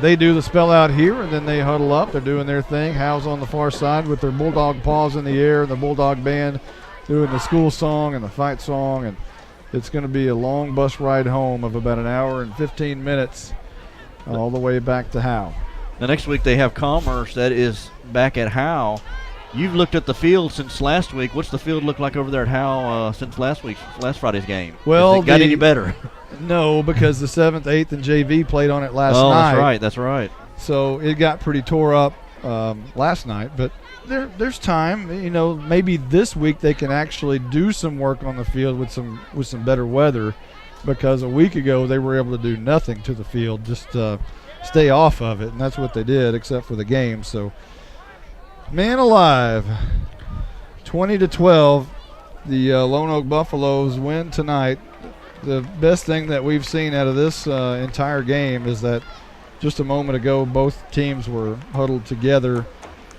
They do the spell out here, and then they huddle up. They're doing their thing. Howe's on the far side with their Bulldog paws in the air, and the Bulldog band doing the school song and the fight song. And it's going to be a long bus ride home of about an hour and 15 minutes all the way back to Howe. The next week they have Commerce. That is back at Howe. You've looked at the field since last week. What's the field look like over there at Howe since last Friday's game? Well, has it got any better? No, because the 7th, 8th, and JV played on it last night. That's right. So it got pretty tore up last night. But there's time. You know, maybe this week they can actually do some work on the field with some better weather, because a week ago they were able to do nothing to the field, just stay off of it, and that's what they did, except for the game. So, man alive, 20-12, the Lone Oak Buffaloes win tonight. The best thing that we've seen out of this entire game is that just a moment ago both teams were huddled together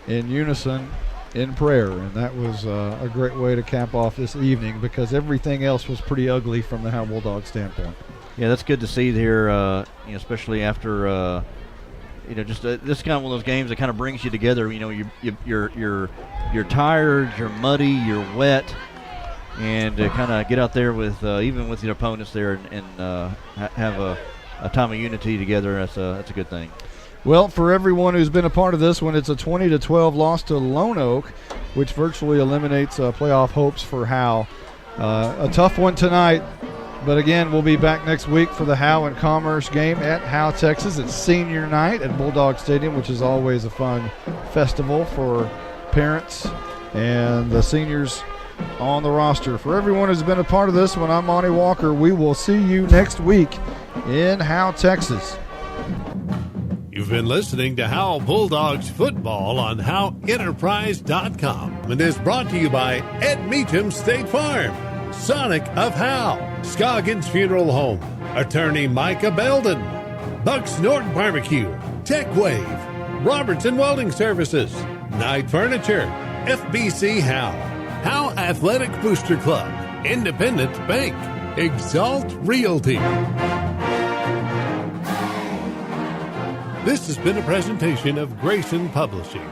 in unison in prayer, and that was a great way to cap off this evening, because everything else was pretty ugly from the Howe Bulldogs standpoint. Yeah, that's good to see here, especially after just this kind of one of those games that kind of brings you together. You know, you're tired, you're muddy, you're wet, and to kind of get out there with even with your opponents there and have a time of unity together, that's a good thing. Well, for everyone who's been a part of this one, it's a 20-12 loss to Lone Oak, which virtually eliminates playoff hopes for Howe. A tough one tonight, but again, we'll be back next week for the Howe and Commerce game at Howe, Texas. It's senior night at Bulldog Stadium, which is always a fun festival for parents and the seniors on the roster. For everyone who's been a part of this one, I'm Monty Walker. We will see you next week in Howe, Texas. You've been listening to Howe Bulldogs football on HoweEnterprise.com, and is brought to you by Ed Meacham State Farm, Sonic of Howe, Scoggins Funeral Home, Attorney Micah Belden, Bucks Norton Barbecue, Tech Wave, Robertson Welding Services, Knight Furniture, FBC Howe, Howe Athletic Booster Club, Independent Bank, Exalt Realty. This has been a presentation of Grayson Publishing.